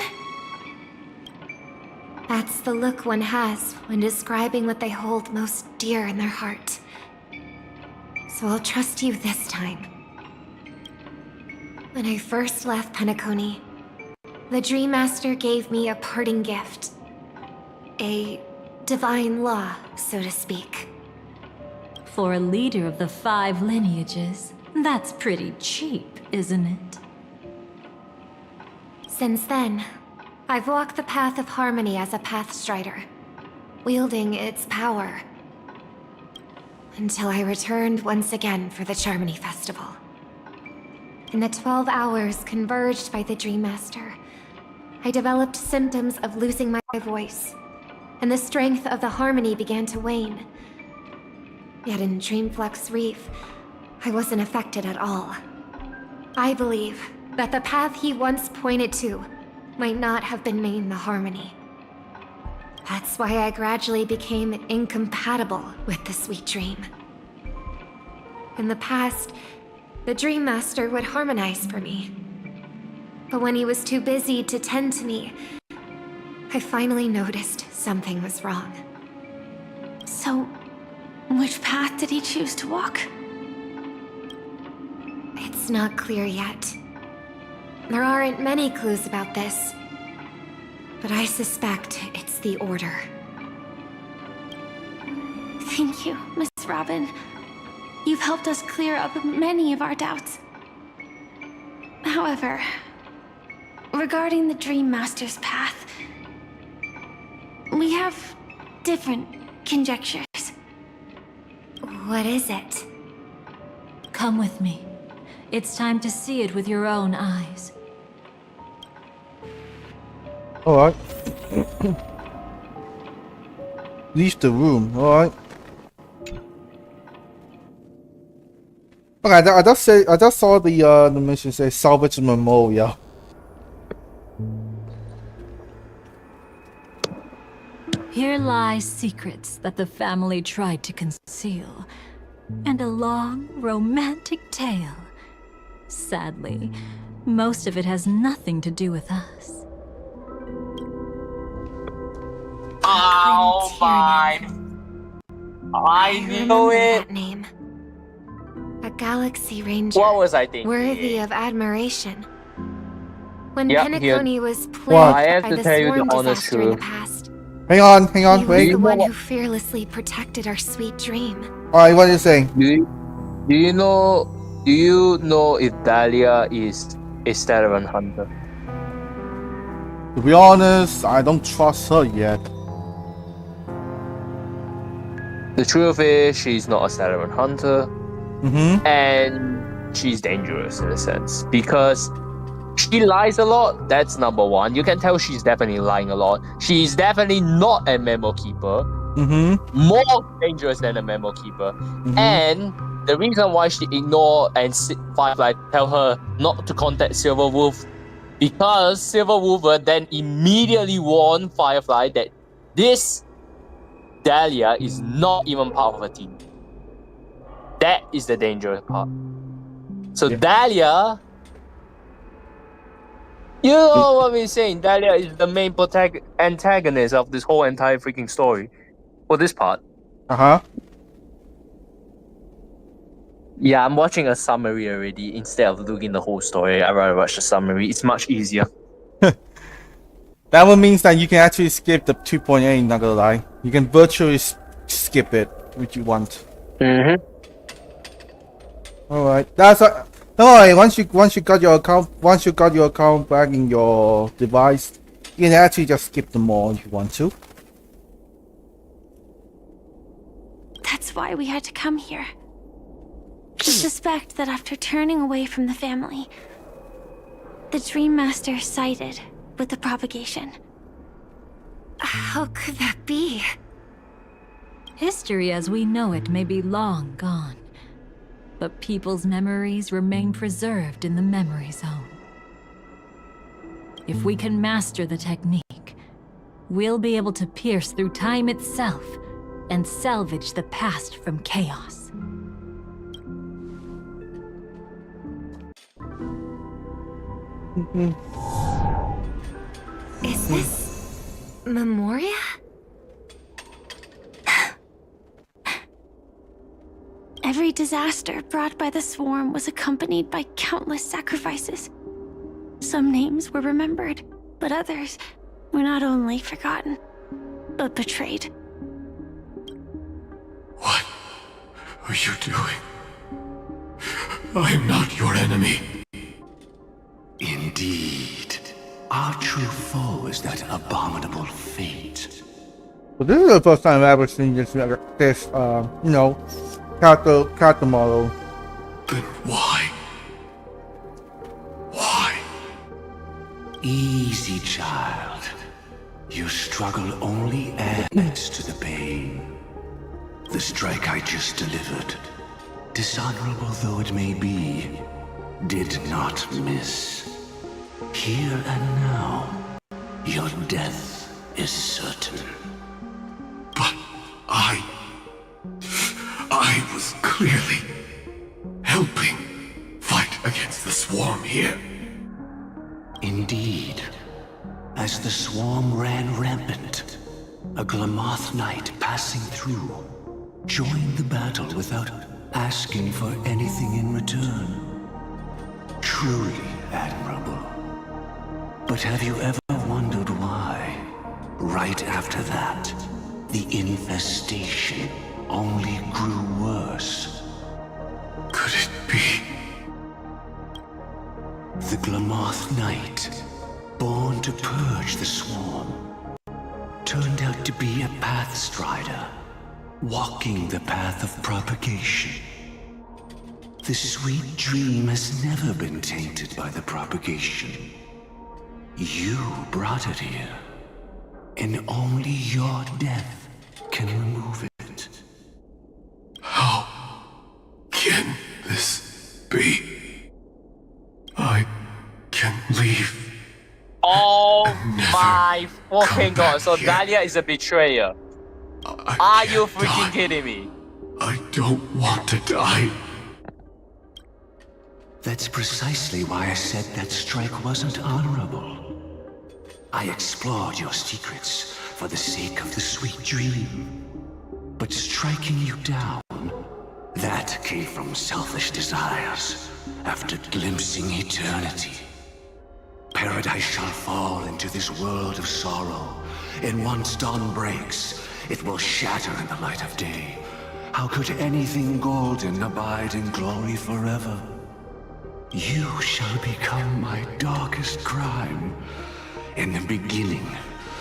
That's the look one has when describing what they hold most dear in their heart. So I'll trust you this time. When I first left Penacony, the Dream Master gave me a parting gift. A divine law, so to speak. For a leader of the 5 lineages, that's pretty cheap, isn't it? Since then, I've walked the path of harmony as a Pathstrider, wielding its power. Until I returned once again for the Charmony Festival. In the 12 hours converged by the Dream Master, I developed symptoms of losing my voice, and the strength of the harmony began to wane. Yet in Dreamflux Reef, I wasn't affected at all. I believe that the path he once pointed to might not have been named the Harmony. That's why I gradually became incompatible with the sweet dream. In the past, the Dream Master would harmonize for me. But when he was too busy to tend to me, I finally noticed something was wrong. So, which path did he choose to walk? It's not clear yet. There aren't many clues about this, but I suspect it's the Order. Thank you, Miss Robin. You've helped us clear up many of our doubts. However, regarding the Dream Master's path, we have different conjectures. What is it? Come with me. It's time to see it with your own eyes. Alright. Leave the room, alright. Okay, I just saw the mission say salvage memorial. Here lie secrets that the family tried to conceal, and a long, romantic tale. Sadly, most of it has nothing to do with us. Oh my! I knew it! That name. A Galaxy Ranger. What was I thinking? Worthy of admiration. When Yep, Penacony was What? I have plagued by to the tell you the swarm honest disaster in the truth. past, Hang on, he was wait. the one who fearlessly protected our sweet dream. Alright, what are you saying? Do you know if Dahlia is a Staravan hunter? To be honest, I don't trust her yet. The truth is, she's not a Staravan hunter. Mm-hmm. And she's dangerous in a sense because she lies a lot. That's number one. You can tell she's definitely lying a lot. She's definitely not a memo keeper. Mm-hmm. More dangerous than a memo keeper. And the reason why she ignored and Firefly tell her not to contact Silverwolf, because Silverwolf then immediately warned Firefly that this Dahlia is not even part of a team. That is the dangerous part. So Dahlia, you know what we're saying. Dahlia is the main antagonist of this whole entire freaking story. For this part. Uh-huh. Yeah, I'm watching a summary already. Instead of looking the whole story, I'd rather watch the summary. It's much easier. That one means that you can actually skip the 2.8, not gonna lie. You can virtually skip it if you want. Mm-hmm. Alright. That's don't worry, once you got your account back in your device, you can actually just skip them all if you want to. That's why we had to come here. I suspect that after turning away from the family, the Dream Master sided with the propagation. How could that be? History as we know it may be long gone, but people's memories remain preserved in the memory zone. If we can master the technique, we'll be able to pierce through time itself and salvage the past from chaos. Is this Memoria? Every disaster brought by the swarm was accompanied by countless sacrifices. Some names were remembered, but others were not only forgotten, but betrayed. What are you doing? I am not your enemy. Indeed. Our true foe is that abominable fate. But this is the first time I've ever seen this character model. Then why? Why? Easy, child. Your struggle only adds to the pain. The strike I just delivered, dishonorable though it may be, did not miss. Here and now, your death is certain. But I was clearly helping fight against the swarm here. Indeed. As the swarm ran rampant, a Glamoth knight passing through joined the battle without asking for anything in return. Truly admirable. But have you ever wondered why, right after that, the infestation only grew worse? Could it be? The Glamoth Knight, born to purge the swarm, turned out to be a pathstrider, walking the path of propagation. The sweet dream has never been tainted by the propagation. You brought it here, and only your death can remove it. How can this be? I can leave. Oh my fucking god, so Dahlia is a betrayer. Are you freaking kidding me? I don't want to die. That's precisely why I said that strike wasn't honorable. I explored your secrets for the sake of the sweet dream. But striking you down, that came from selfish desires after glimpsing eternity. Paradise shall fall into this world of sorrow, and once dawn breaks, it will shatter in the light of day. How could anything golden abide in glory forever? You shall become my darkest crime, in the beginning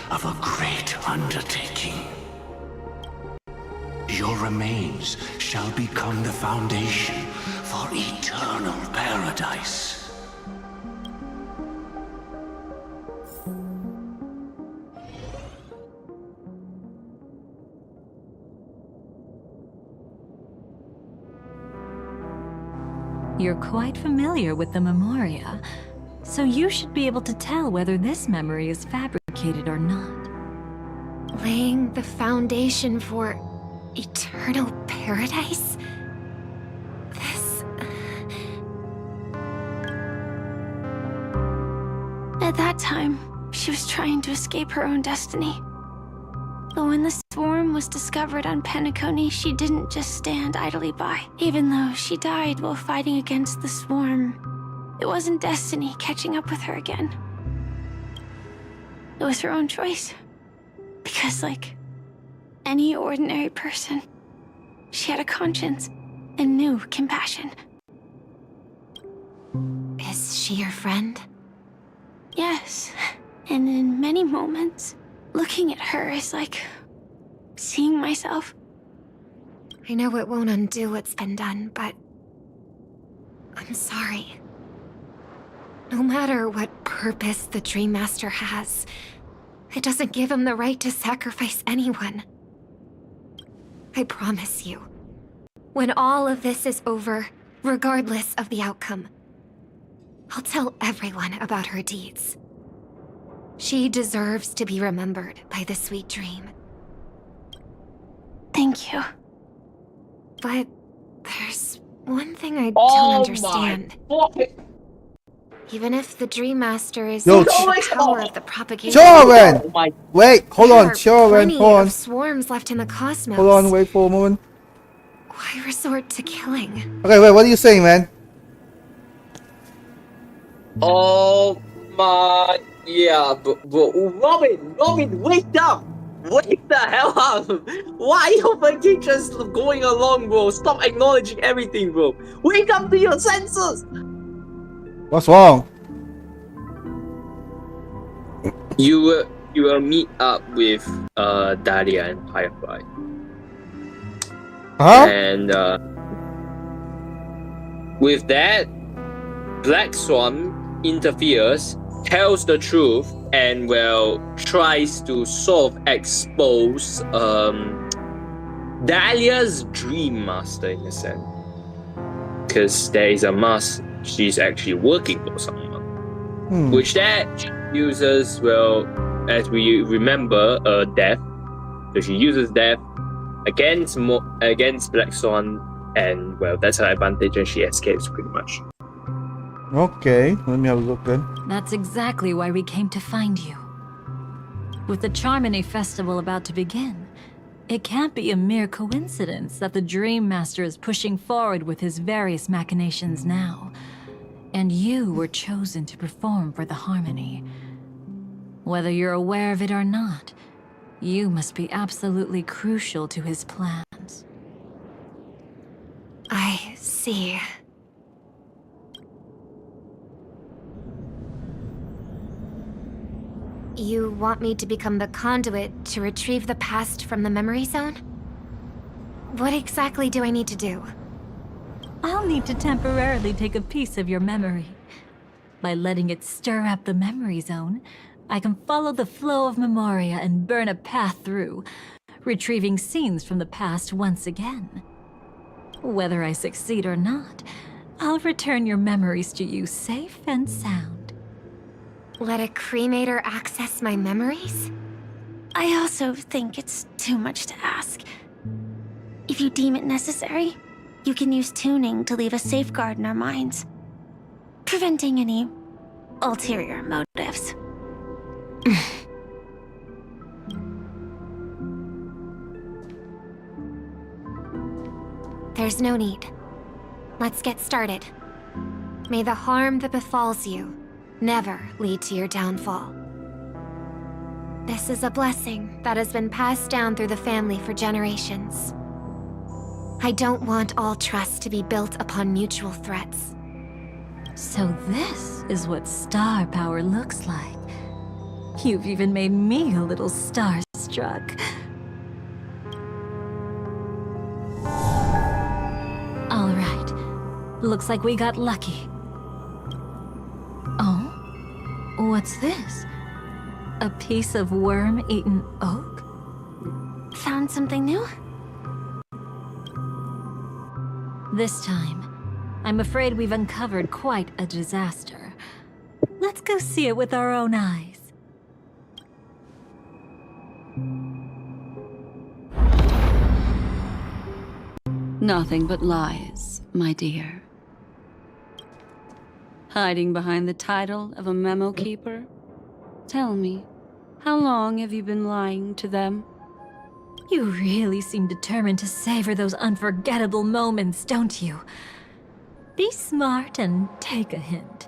of a great undertaking. Your remains shall become the foundation for eternal paradise. You're quite familiar with the Memoria, so you should be able to tell whether this memory is fabricated or not. Laying the foundation for eternal paradise? This... At that time, she was trying to escape her own destiny. But when the swarm was discovered on Penacony, she didn't just stand idly by. Even though she died while fighting against the swarm, it wasn't destiny catching up with her again. It was her own choice. Because, like any ordinary person, she had a conscience and knew compassion. Is she your friend? Yes, and in many moments, looking at her is like seeing myself. I know it won't undo what's been done, but I'm sorry. No matter what purpose the Dream Master has, it doesn't give him the right to sacrifice anyone. I promise you, when all of this is over, regardless of the outcome, I'll tell everyone about her deeds. She deserves to be remembered by the sweet dream. Thank you. But there's one thing I don't understand. Even if the Dream Master is Yo, the power of the propagation, Children! Wait, hold on, there are children, plenty hold on. of swarms left in the cosmos. Hold on, wait for a moment. Why resort to killing? Okay, wait, what are you saying, man? Oh my, yeah, but Robin, wake up! Wake the hell up! Why are you fucking just going along, bro? Stop acknowledging everything, bro. Wake up to your senses! What's wrong? You will meet up with Dahlia and Firefly. Huh? And with that, Black Swan interferes, tells the truth, and tries to expose Dahlia's Dream Master in a sense. Because there is a mask, she's actually working for someone. Which that uses, as we remember, death. So she uses death against Black Swan, and that's her advantage, and she escapes pretty much. Okay, let me have a look then. That's exactly why we came to find you. With the Charmony Festival about to begin, it can't be a mere coincidence that the Dream Master is pushing forward with his various machinations now. And you were chosen to perform for the Harmony. Whether you're aware of it or not, you must be absolutely crucial to his plans. I see. You want me to become the conduit to retrieve the past from the memory zone? What exactly do I need to do? I'll need to temporarily take a piece of your memory. By letting it stir up the memory zone, I can follow the flow of memoria and burn a path through, retrieving scenes from the past once again. Whether I succeed or not, I'll return your memories to you safe and sound. Let a cremator access my memories? I also think it's too much to ask. If you deem it necessary, you can use tuning to leave a safeguard in our minds, preventing any ulterior motives. There's no need. Let's get started. May the harm that befalls you never lead to your downfall. This is a blessing that has been passed down through the family for generations. I don't want all trust to be built upon mutual threats. So this is what star power looks like. You've even made me a little starstruck. All right. Looks like we got lucky. Oh? What's this? A piece of worm-eaten oak? Found something new? This time, I'm afraid we've uncovered quite a disaster. Let's go see it with our own eyes. Nothing but lies, my dear. Hiding behind the title of a memo keeper? Tell me, how long have you been lying to them? You really seem determined to savor those unforgettable moments, don't you? Be smart and take a hint.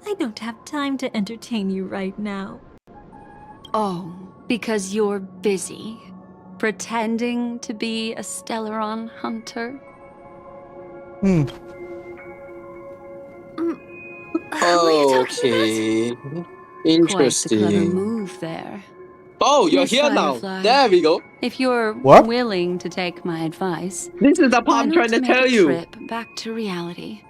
I don't have time to entertain you right now. Oh, because you're busy pretending to be a Stellaron hunter? Okay. Interesting. Quite the clever move there. Oh, you're Miss here now. Firefly, There we go. If you're What? willing to take my advice, This is the part why I'm not trying to make tell a you. trip back to reality?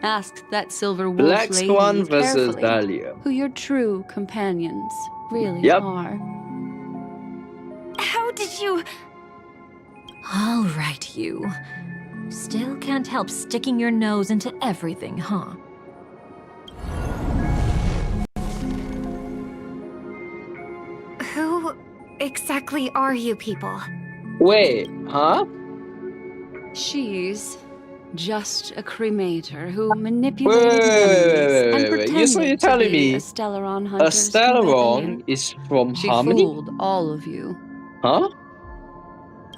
Ask that silver wolf Black lady Swan versus carefully Dahlia. who your true companions really Yep. are. How did you... All right, you. Still can't help sticking your nose into everything, huh? Who exactly are you people? Wait, huh? She's just a cremator who manipulated memories and Wait. pretended So you're to telling be me a Stellaron a hunter's Stellaron companion. is from She Harmony? fooled all of you. Huh?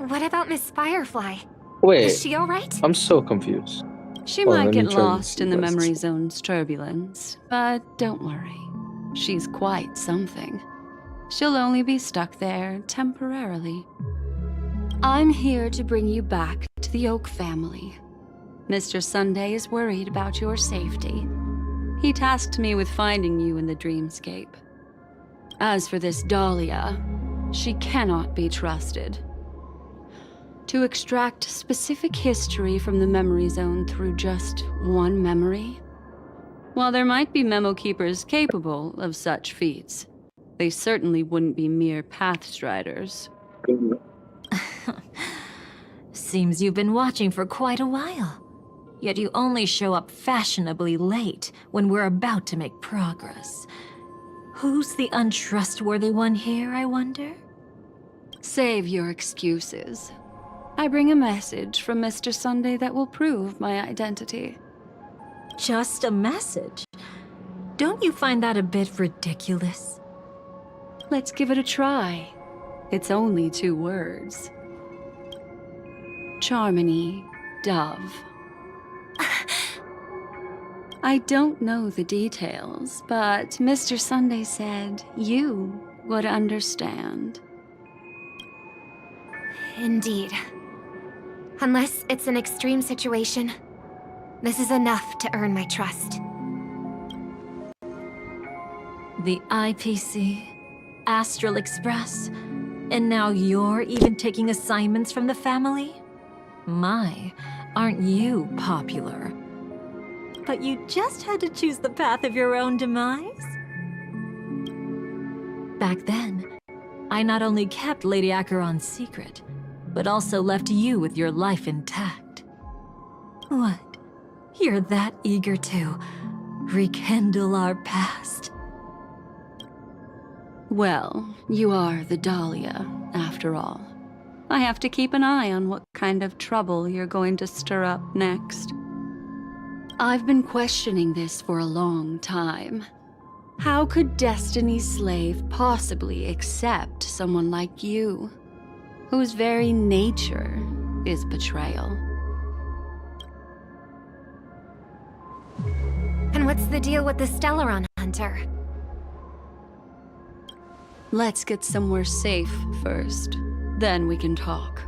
What about Miss Firefly? Wait. Is she alright? I'm so confused. She Hold on, might let me get try to lost see in the what's- memory zone's turbulence, but don't worry. She's quite something. She'll only be stuck there temporarily. I'm here to bring you back to the Oak family. Mr. Sunday is worried about your safety. He tasked me with finding you in the dreamscape. As for this Dahlia, she cannot be trusted. To extract specific history from the memory zone through just one memory? While there might be memo keepers capable of such feats, they certainly wouldn't be mere pathstriders. Seems you've been watching for quite a while. Yet you only show up fashionably late when we're about to make progress. Who's the untrustworthy one here, I wonder? Save your excuses. I bring a message from Mr. Sunday that will prove my identity. Just a message? Don't you find that a bit ridiculous? Let's give it a try. It's only 2 words. Charmony, Dove. I don't know the details, but Mr. Sunday said you would understand. Indeed. Unless it's an extreme situation, this is enough to earn my trust. The IPC, Astral Express, and now you're even taking assignments from the family? My, aren't you popular? But you just had to choose the path of your own demise? Back then, I not only kept Lady Acheron's secret, but also left you with your life intact. What? You're that eager to rekindle our past? Well, you are the Dahlia, after all. I have to keep an eye on what kind of trouble you're going to stir up next. I've been questioning this for a long time. How could Destiny's slave possibly accept someone like you, whose very nature is betrayal? And what's the deal with the Stellaron hunter? Let's get somewhere safe first. Then we can talk.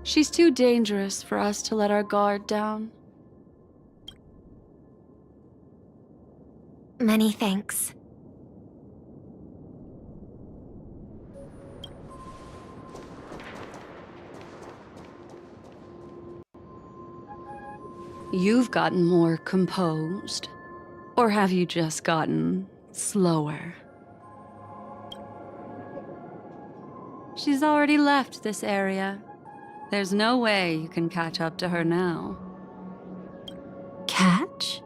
She's too dangerous for us to let our guard down. Many thanks. You've gotten more composed. Or have you just gotten slower? She's already left this area. There's no way you can catch up to her now. Catch?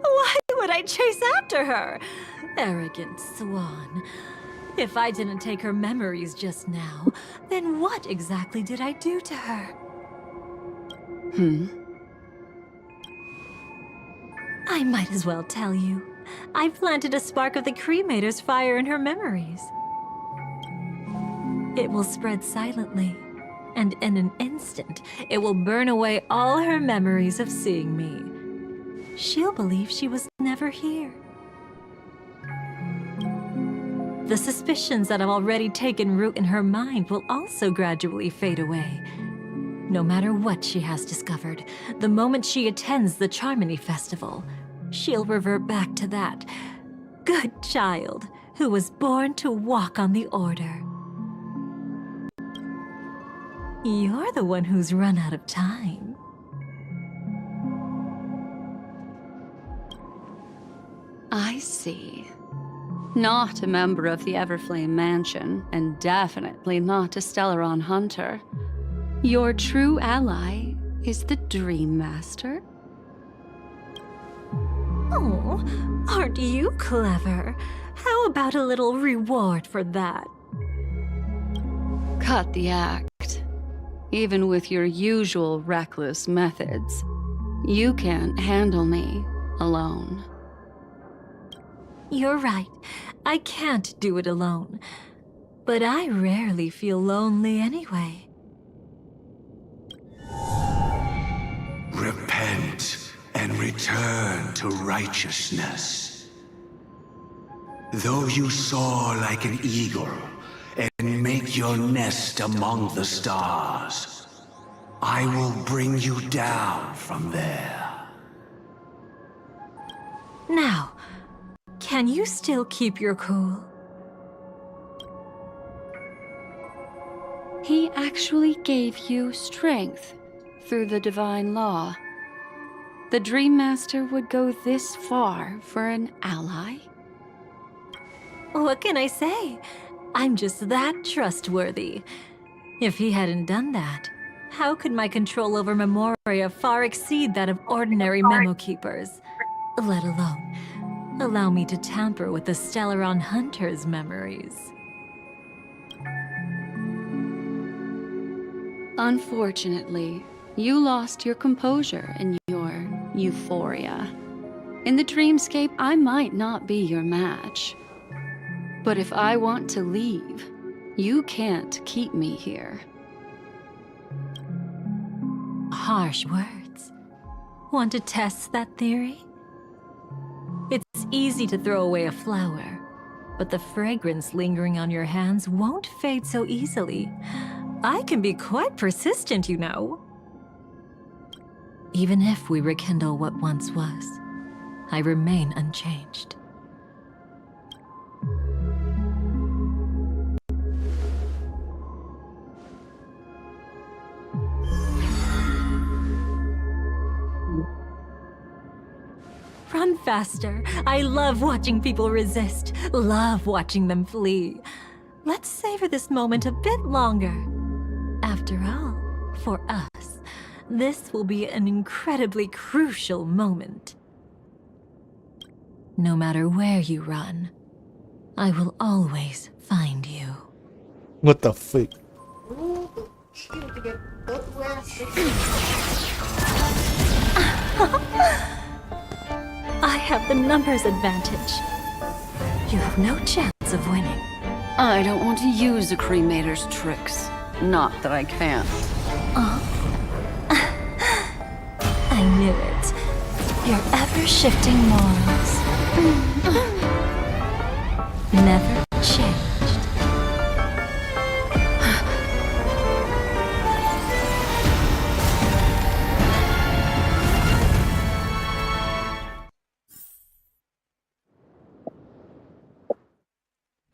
Why would I chase after her? Arrogant swan. If I didn't take her memories just now, then what exactly did I do to her? I might as well tell you. I planted a spark of the cremator's fire in her memories. It will spread silently, and in an instant, it will burn away all her memories of seeing me. She'll believe she was never here. The suspicions that have already taken root in her mind will also gradually fade away. No matter what she has discovered, the moment she attends the Charmony Festival, she'll revert back to that good child who was born to walk on the Order. You're the one who's run out of time. I see. Not a member of the Everflame Mansion, and definitely not a Stellaron hunter. Your true ally is the Dream Master? Oh, aren't you clever? How about a little reward for that? Cut the act. Even with your usual reckless methods, you can't handle me alone. You're right. I can't do it alone. But I rarely feel lonely anyway. Repent and return to righteousness. Though you soar like an eagle and make your nest among the stars, I will bring you down from there. Now, can you still keep your cool? He actually gave you strength through the divine law. The Dream Master would go this far for an ally? What can I say? I'm just that trustworthy. If he hadn't done that, how could my control over Memoria far exceed that of ordinary memo keepers? Let alone allow me to tamper with the Stellaron Hunter's memories. Unfortunately, you lost your composure in your euphoria. In the dreamscape, I might not be your match. But if I want to leave, you can't keep me here. Harsh words. Want to test that theory? It's easy to throw away a flower, but the fragrance lingering on your hands won't fade so easily. I can be quite persistent, you know. Even if we rekindle what once was, I remain unchanged. Run faster. I love watching people resist, love watching them flee. Let's savor this moment a bit longer. After all, for us, this will be an incredibly crucial moment. No matter where you run, I will always find you. What the fuck? I have the numbers advantage. You have no chance of winning. I don't want to use the cremator's tricks. Not that I can't. I knew it. Your ever-shifting morals. Never changed.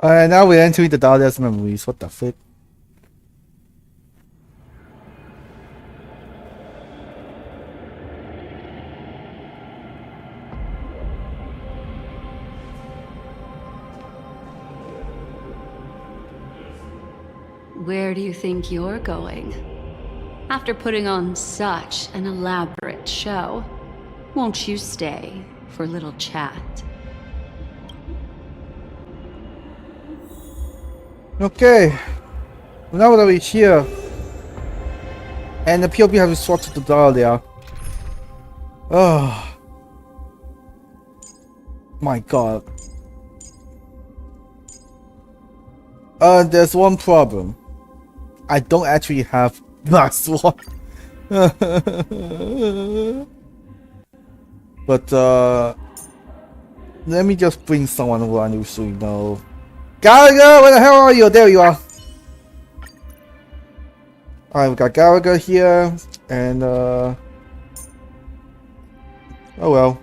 Alright, now we're entering the Dahlia's memories. What the fuck? Where do you think you're going? After putting on such an elaborate show, won't you stay for a little chat? Okay. Now that we're here. And the POP have sorted the Dahlia. Oh. My god. There's one problem. I don't actually have last one. But let me just bring someone around so you know. Gallagher, where the hell are you? There you are. Alright, we got Gallagher here, and oh well.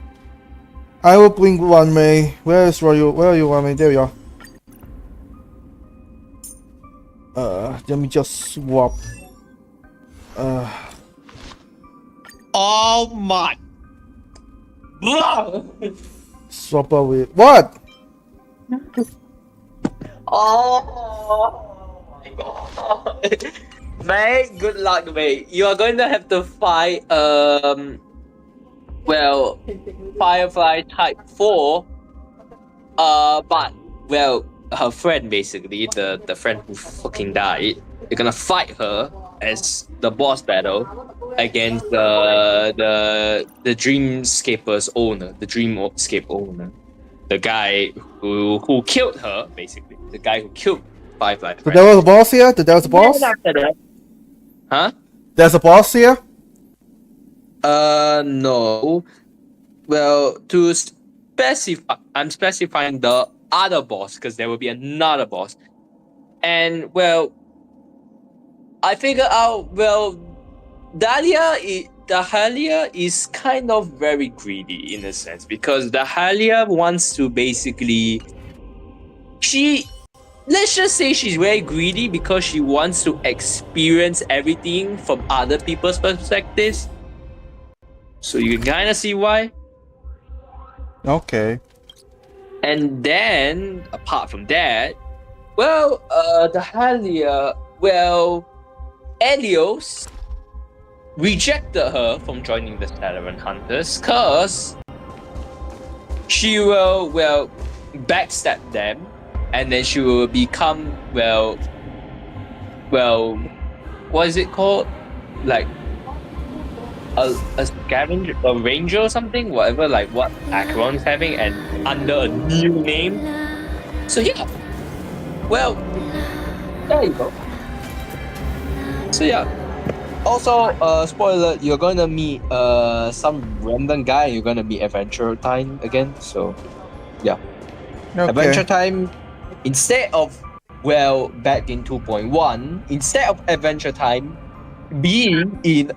I will bring Wanmei. Where is Royal? Where are you, Wanmei? There you are. Let me just swap. Oh my. Swap out with what? Oh my god. Mate, good luck, mate. You are going to have to fight well, Firefly Type 4. But well, her friend basically, the friend who fucking died. You're gonna fight her as the boss battle against the Dreamscaper's owner, the Dreamscape owner, the guy who killed her, basically, the guy who killed Firefly. So there was a boss here. There was a boss. Huh? There's a boss here. No. Well, to specify, I'm specifying the other boss because there will be another boss, and well, I figured out Dahlia is kind of very greedy in a sense because Dahlia wants to basically let's just say she's very greedy because she wants to experience everything from other people's perspectives. So you can kind of see why. Okay. And then, apart from that, well, Dahlia, well, Elios rejected her from joining the Shadowrun Hunters because she will, well, backstab them, and then she will become, well, what is it called? Like, a scavenger, a ranger or something, whatever, like what Acheron is having, and under a new name. So yeah, well, there you go. So yeah. Also, spoiler, you're gonna meet some random guy. You're gonna meet Adventure Time again. So yeah, okay. Adventure Time instead of back in 2.1, instead of Adventure Time being in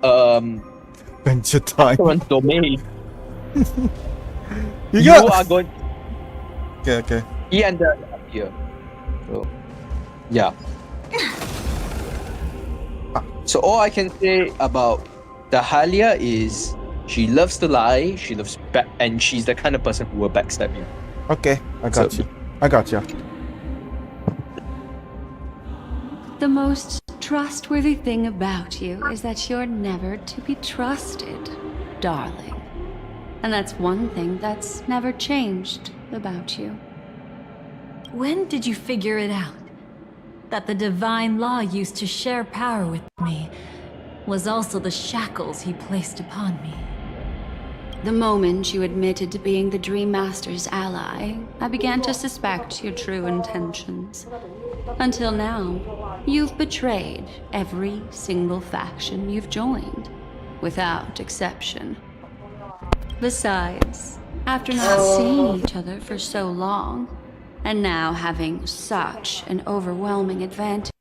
Adventure Time domain, you are going. Okay. He ended up here. So yeah. So all I can say about Dahlia is she loves to lie, she loves and she's the kind of person who will backstab you. Okay, I got you. I got you. The most trustworthy thing about you is that you're never to be trusted, darling. And that's one thing that's never changed about you. When did you figure it out? That the divine law used to share power with me was also the shackles he placed upon me. The moment you admitted to being the Dream Master's ally, I began to suspect your true intentions. Until now, you've betrayed every single faction you've joined, without exception. Besides, after not seeing each other for so long, and now having such an overwhelming advantage,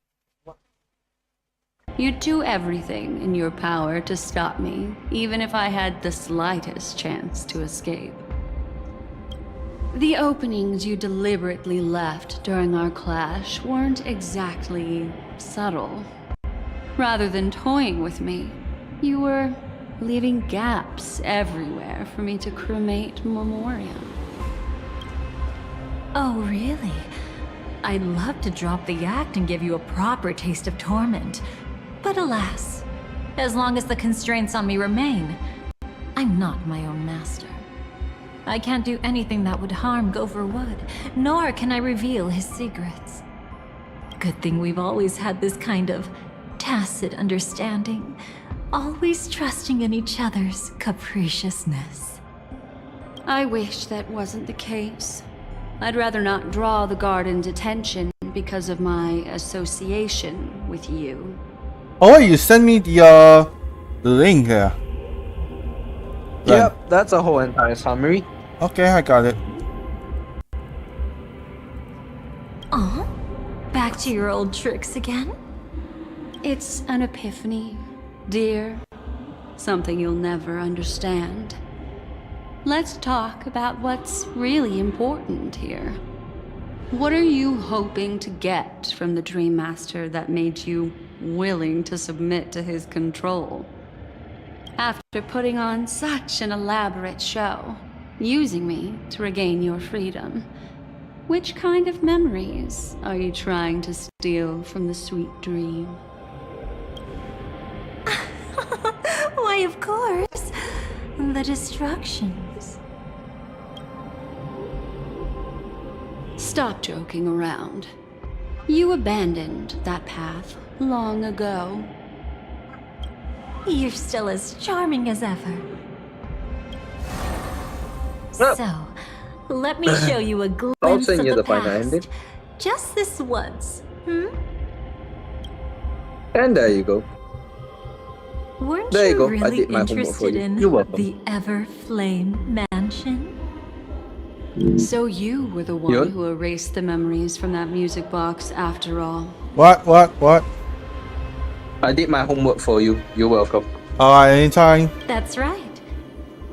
you'd do everything in your power to stop me, even if I had the slightest chance to escape. The openings you deliberately left during our clash weren't exactly subtle. Rather than toying with me, you were leaving gaps everywhere for me to cremate memoriam. Oh, really? I'd love to drop the act and give you a proper taste of torment. But alas, as long as the constraints on me remain, I'm not my own master. I can't do anything that would harm Gopher Wood, nor can I reveal his secrets. Good thing we've always had this kind of tacit understanding, always trusting in each other's capriciousness. I wish that wasn't the case. I'd rather not draw the garden's attention because of my association with you. Oh, you send me the link here. Yep, that's a whole entire summary. Okay, I got it. Aw, back to your old tricks again? It's an epiphany, dear. Something you'll never understand. Let's talk about what's really important here. What are you hoping to get from the Dream Master that made you willing to submit to his control? After putting on such an elaborate show, using me to regain your freedom, which kind of memories are you trying to steal from the sweet dream? Why, of course. The destructions. Stop joking around. You abandoned that path long ago. You're still as charming as ever. So, let me show you a glimpse of the past. Just this once, And there you go. Weren't There you you go. I really did my homework for interested you. in You're welcome. the Everflame Mansion? So you were the one who erased the memories from that music box after all. What? I did my homework for you. You're welcome. Alright, anytime. That's right.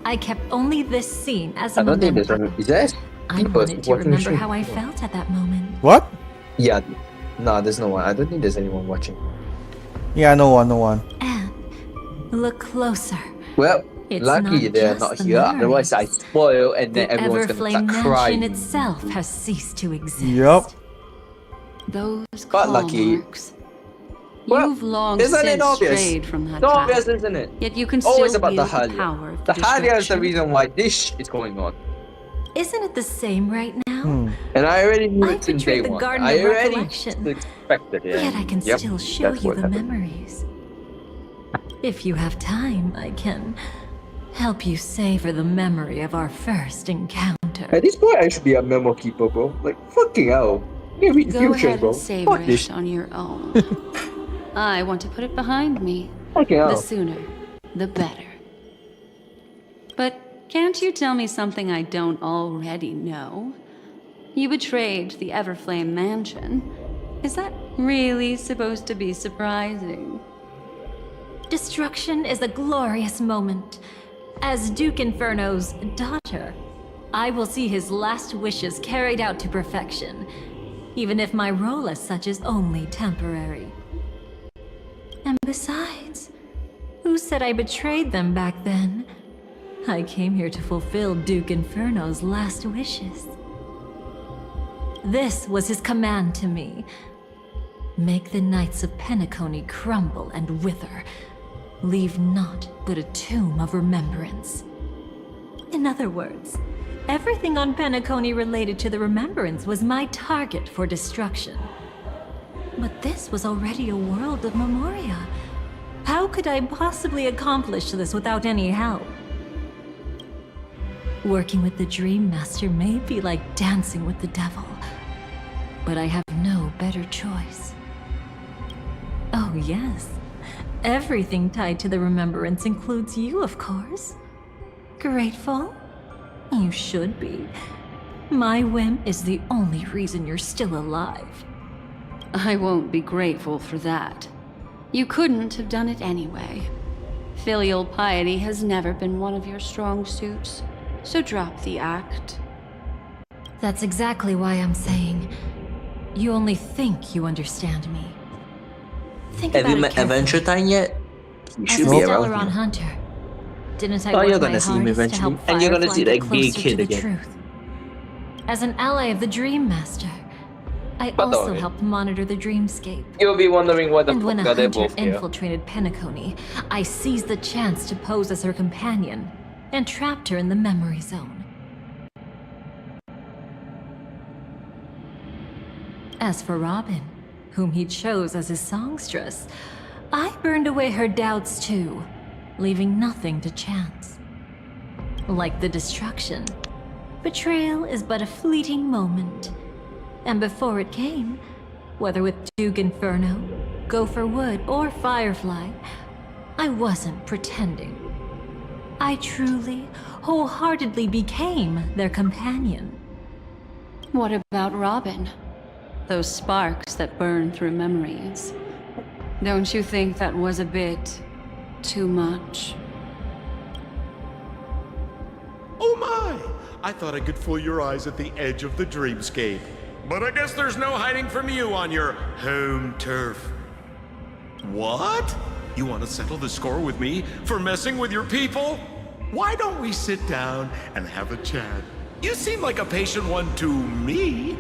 I kept only this scene as a I don't think memento. there's any. Is there? I wanted to remember how I felt at that moment. What? Yeah. No, there's no one. I don't think there's anyone watching. Yeah, no one. And look closer. Well, It's lucky not they're just not the here. memories. Otherwise, I spoil and then The everyone's gonna Everflame start Mansion crying. itself has ceased to exist. Yup. Those But claw lucky. marks. Well, You've long isn't it since obvious? strayed from that No path. obvious, isn't it? Yet you can Always still about the wield the Halia. power of The Halia is the destruction. reason why this is going on. Isn't it the same right now? And I already knew I it since day betrayed the one. Garden I of already Recollection. expected it. Yet I can Yep, still show that's you what the happened. memories. If you have time, I can help you savor the memory of our first encounter. At this point, I should be a memo keeper, bro. Like, fucking hell. You read the Go future, ahead bro. and savor Fuck this. it on your own. I want to put it behind me. Fucking hell. The sooner, the better. But can't you tell me something I don't already know? You betrayed the Everflame Mansion. Is that really supposed to be surprising? Destruction is a glorious moment. As Duke Inferno's daughter, I will see his last wishes carried out to perfection, even if my role as such is only temporary. And besides, who said I betrayed them back then? I came here to fulfill Duke Inferno's last wishes. This was his command to me. Make the Knights of Penacony crumble and wither. Leave naught but a tomb of remembrance. In other words, everything on Penacony related to the remembrance was my target for destruction. But this was already a world of Memoria. How could I possibly accomplish this without any help? Working with the Dream Master may be like dancing with the devil, but I have no better choice. Oh yes, everything tied to the remembrance includes you, of course. Grateful? You should be. My whim is the only reason you're still alive. I won't be grateful for that. You couldn't have done it anyway. Filial piety has never been one of your strong suits, so drop the act. That's exactly why I'm saying you only think you understand me. Think Have about you it met carefully. Adventure Time yet? You As should a be Stellaron around here. hunter, didn't I Oh, work you're my gonna see him hardest to eventually, help and you're gonna Firefly see get that gay closer kid to the again. truth? As an ally of the Dream Master, I But also okay. helped monitor the dreamscape. You'll be wondering why the And when fuck a are they hunter both here. infiltrated Penacony, I seized the chance to pose as her companion and trapped her in the memory zone. As for Robin, whom he chose as his songstress, I burned away her doubts too, leaving nothing to chance. Like the destruction, betrayal is but a fleeting moment. And before it came, whether with Duke Inferno, Gopher Wood, or Firefly, I wasn't pretending. I truly, wholeheartedly became their companion. What about Robin? Those sparks that burn through memories. Don't you think that was a bit too much? Oh my! I thought I could fool your eyes at the edge of the dreamscape. But I guess there's no hiding from you on your home turf. What? You want to settle the score with me for messing with your people? Why don't we sit down and have a chat? You seem like a patient one to me.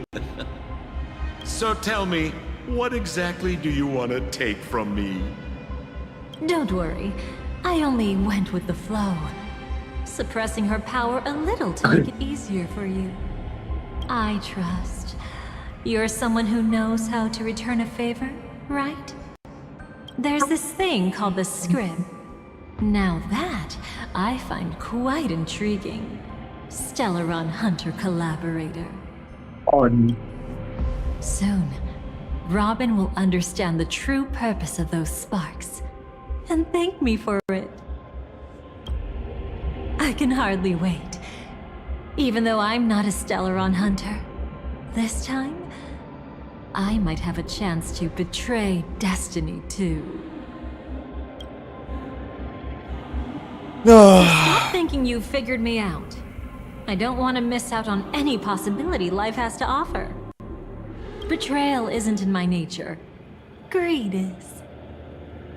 So tell me, what exactly do you want to take from me? Don't worry, I only went with the flow, suppressing her power a little to make it easier for you. I trust. You're someone who knows how to return a favor, right? There's this thing called the scrib. Now that, I find quite intriguing. Stellaron Hunter collaborator. Soon, Robin will understand the true purpose of those sparks, and thank me for it. I can hardly wait. Even though I'm not a Stellaron Hunter, this time, I might have a chance to betray destiny too. Stop thinking you've figured me out. I don't want to miss out on any possibility life has to offer. Betrayal isn't in my nature. Greed is.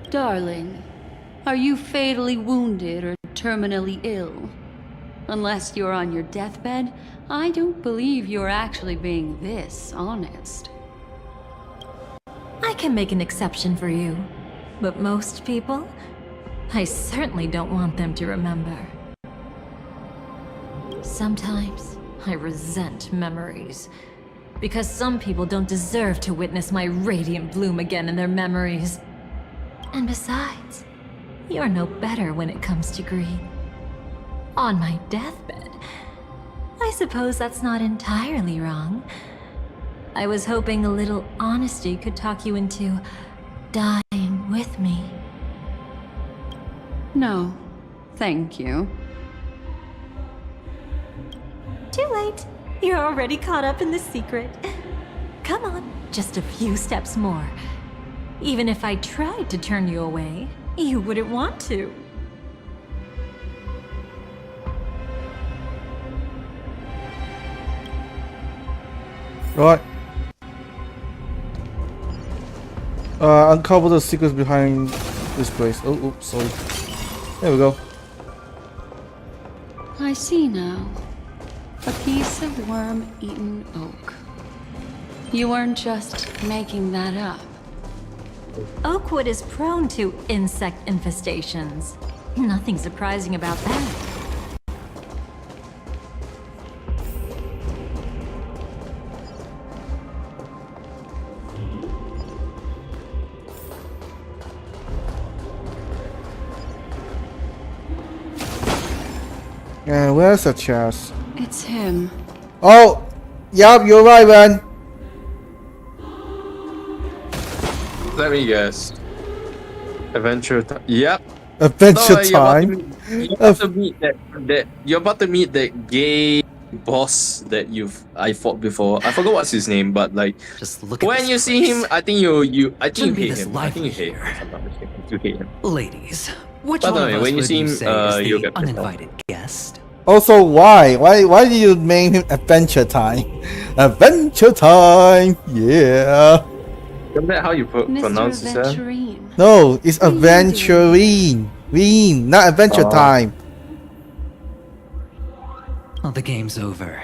Darling, are you fatally wounded or terminally ill? Unless you're on your deathbed, I don't believe you're actually being this honest. I can make an exception for you, but most people, I certainly don't want them to remember. Sometimes I resent memories, because some people don't deserve to witness my radiant bloom again in their memories. And besides, you're no better when it comes to greed. On my deathbed, I suppose that's not entirely wrong. I was hoping a little honesty could talk you into dying with me. No, thank you. Too late. You're already caught up in the secret. Come on, just a few steps more. Even if I tried to turn you away, you wouldn't want to. Right. Uncover the secrets behind this place. Oh, oops, sorry. There we go. I see now. A piece of worm-eaten oak. You weren't just making that up. Oakwood is prone to insect infestations. Nothing surprising about that. And where's the chest? It's him. Oh! Yup, you're right, man. Let me guess. Adventure time. Yep. Adventure time? You're about to meet that gay boss that I fought before. I forgot what's his name, but like just look at when you see him, I think you hate him. I think you hate him. You hate him. Ladies, which but one of no, us when you would see you him, say is you'll the get uninvited guest? Also, why? Why do you name him Adventure Time? Adventure Time! Yeah! Isn't that how you pronounce it, sir? No, it's Adventurine! Reen, not Adventure Time! Well, the game's over.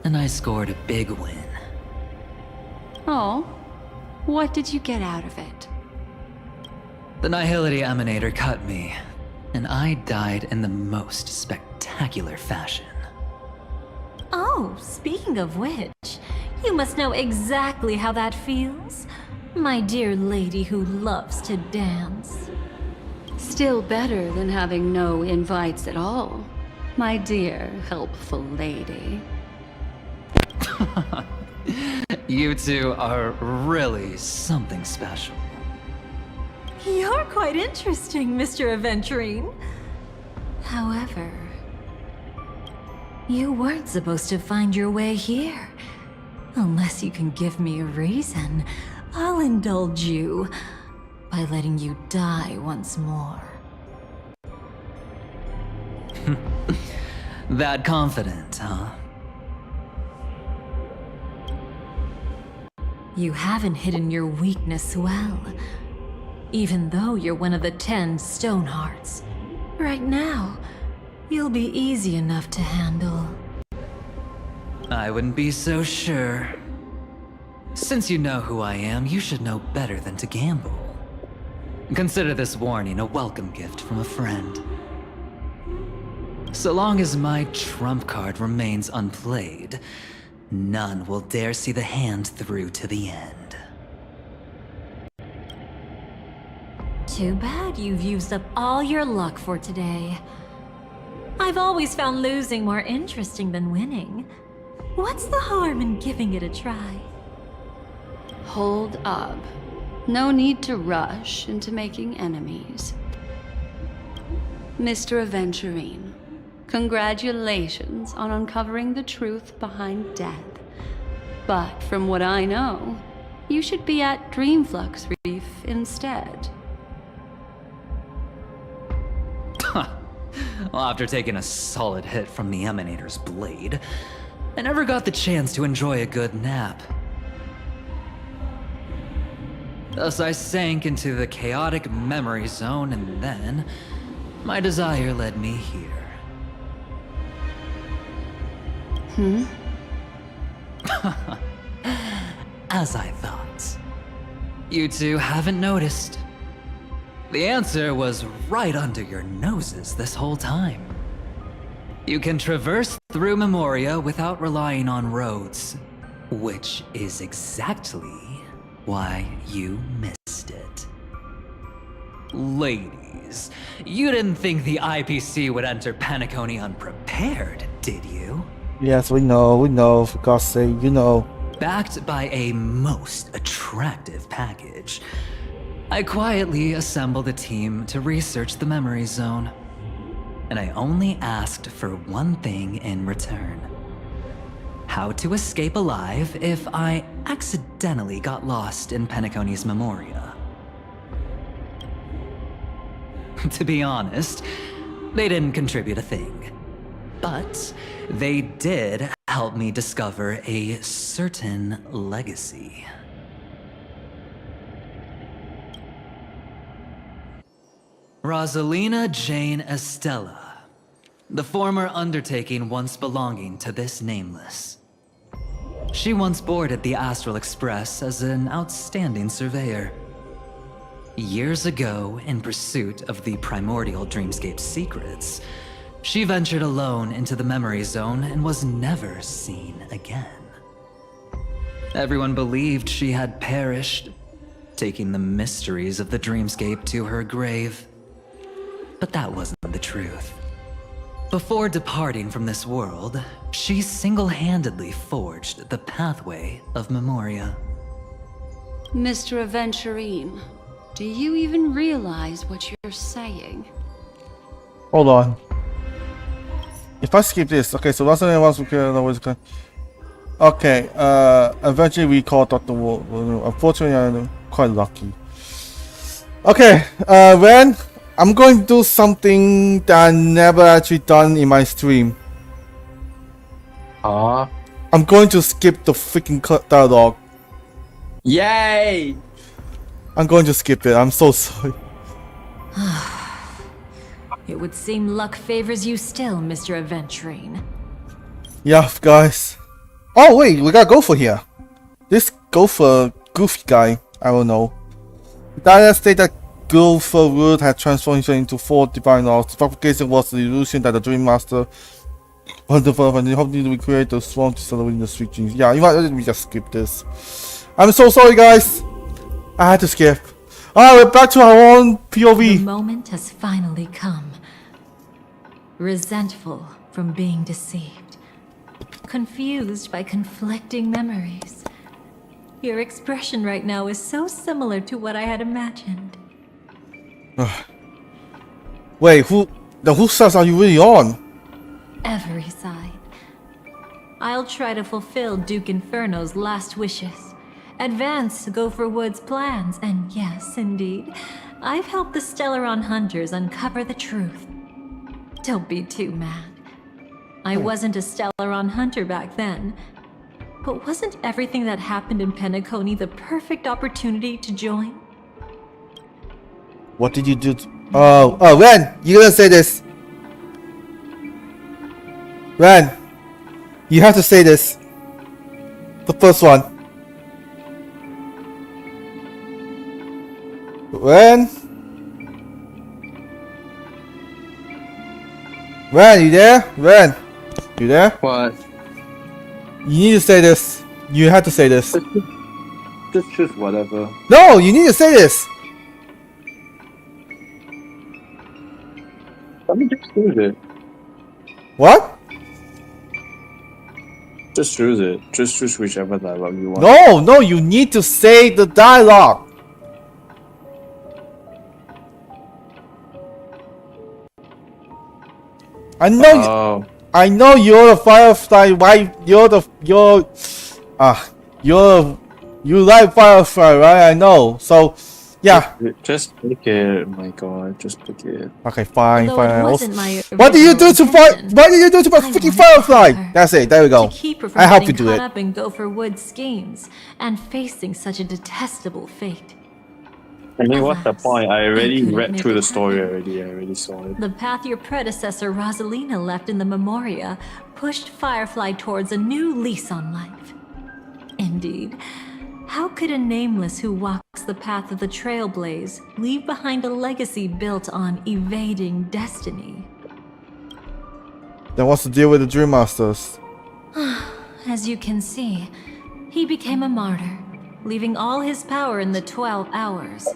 And I scored a big win. Oh, what did you get out of it? The Nihility Emanator cut me, and I died in the most spectacular fashion. Oh, speaking of which, you must know exactly how that feels. My dear lady who loves to dance. Still better than having no invites at all, my dear helpful lady. You two are really something special. You're quite interesting, Mr. Aventurine. However, you weren't supposed to find your way here. Unless you can give me a reason, I'll indulge you by letting you die once more. That confident, huh? You haven't hidden your weakness well, even though you're one of the 10 Stonehearts. Right now, you'll be easy enough to handle. I wouldn't be so sure. Since you know who I am, you should know better than to gamble. Consider this warning a welcome gift from a friend. So long as my trump card remains unplayed, none will dare see the hand through to the end. Too bad you've used up all your luck for today. I've always found losing more interesting than winning. What's the harm in giving it a try? Hold up. No need to rush into making enemies. Mr. Aventurine, congratulations on uncovering the truth behind death. But from what I know, you should be at Dreamflux Reef instead. Well, after taking a solid hit from the Emanator's blade, I never got the chance to enjoy a good nap. Thus I sank into the chaotic memory zone, and then my desire led me here. As I thought. You two haven't noticed. The answer was right under your noses this whole time. You can traverse through Memoria without relying on roads, which is exactly why you missed it. Ladies, you didn't think the IPC would enter Penacony unprepared, did you? Yes, we know, for God's sake, you know. Backed by a most attractive package, I quietly assembled a team to research the memory zone. And I only asked for one thing in return. How to escape alive if I accidentally got lost in Penacony's Memoria. To be honest, they didn't contribute a thing. But they did help me discover a certain legacy. Rosalina Jane Estella, the former undertaking once belonging to this nameless. She once boarded the Astral Express as an outstanding surveyor. Years ago, in pursuit of the primordial dreamscape secrets, she ventured alone into the memory zone and was never seen again. Everyone believed she had perished, taking the mysteries of the dreamscape to her grave. But that wasn't the truth. Before departing from this world, she single-handedly forged the pathway of Memoria. Mr. Aventurine, do you even realize what you're saying? Hold on. If I skip this, okay, so last time was okay. Okay, eventually we called Dr. Wu. Unfortunately, I'm quite lucky. Okay, Ren, I'm going to do something that I never actually done in my stream. I'm going to skip the freaking dialogue. Yay! I'm going to skip it. I'm so sorry. It would seem luck favors you still, Mr. Aventurine. Yeah, guys. Oh wait, we got Gopher here. This Gopher goofy guy, I don't know. Data state that Gopher Wood had transformed into 4 divine laws. The propagation was the illusion that the Dream Master wonderful and hope to recreate the swarm to celebrate the sweet dreams. Yeah, you might let me just skip this. I'm so sorry, guys. I had to skip. Alright, we're back to our own POV. The moment has finally come. Resentful from being deceived. Confused by conflicting memories. Your expression right now is so similar to what I had imagined. Wait, whose side are you really on? Every side. I'll try to fulfill Duke Inferno's last wishes. Advance Gopher Wood's plans, and yes, indeed, I've helped the Stellaron hunters uncover the truth. Don't be too mad. I wasn't a Stellaron hunter back then. But wasn't everything that happened in Penacony the perfect opportunity to join? What did you do? Oh, Ren, you're gonna say this. Ren, you have to say this. The first one. Ren? Ren, you there? Ren, you there? What? You need to say this. You have to say this. Just choose whatever. No, you need to say this. Let me just choose it. What? Just choose it. Just choose whichever dialogue you want. No, you need to say the dialogue. I know you're the Firefly. Why you like Firefly, right? I know. So, yeah. Just pick it. My God, just pick it. Okay, fine. What did you do to my freaking Firefly? That's it. There we go. To keep her from I helped you getting do caught it. up in Gopher Wood's schemes and facing such a detestable fate. I mean, what's the point? I already couldn't read make through it the story happen. already. I already saw it. The path your predecessor Rosalina left in the Memoria pushed Firefly towards a new lease on life. Indeed, how could a nameless who walks the path of the Trailblaze leave behind a legacy built on evading destiny? Then what's the deal with the Dream Masters? As you can see, he became a martyr, leaving all his power in the 12 hours,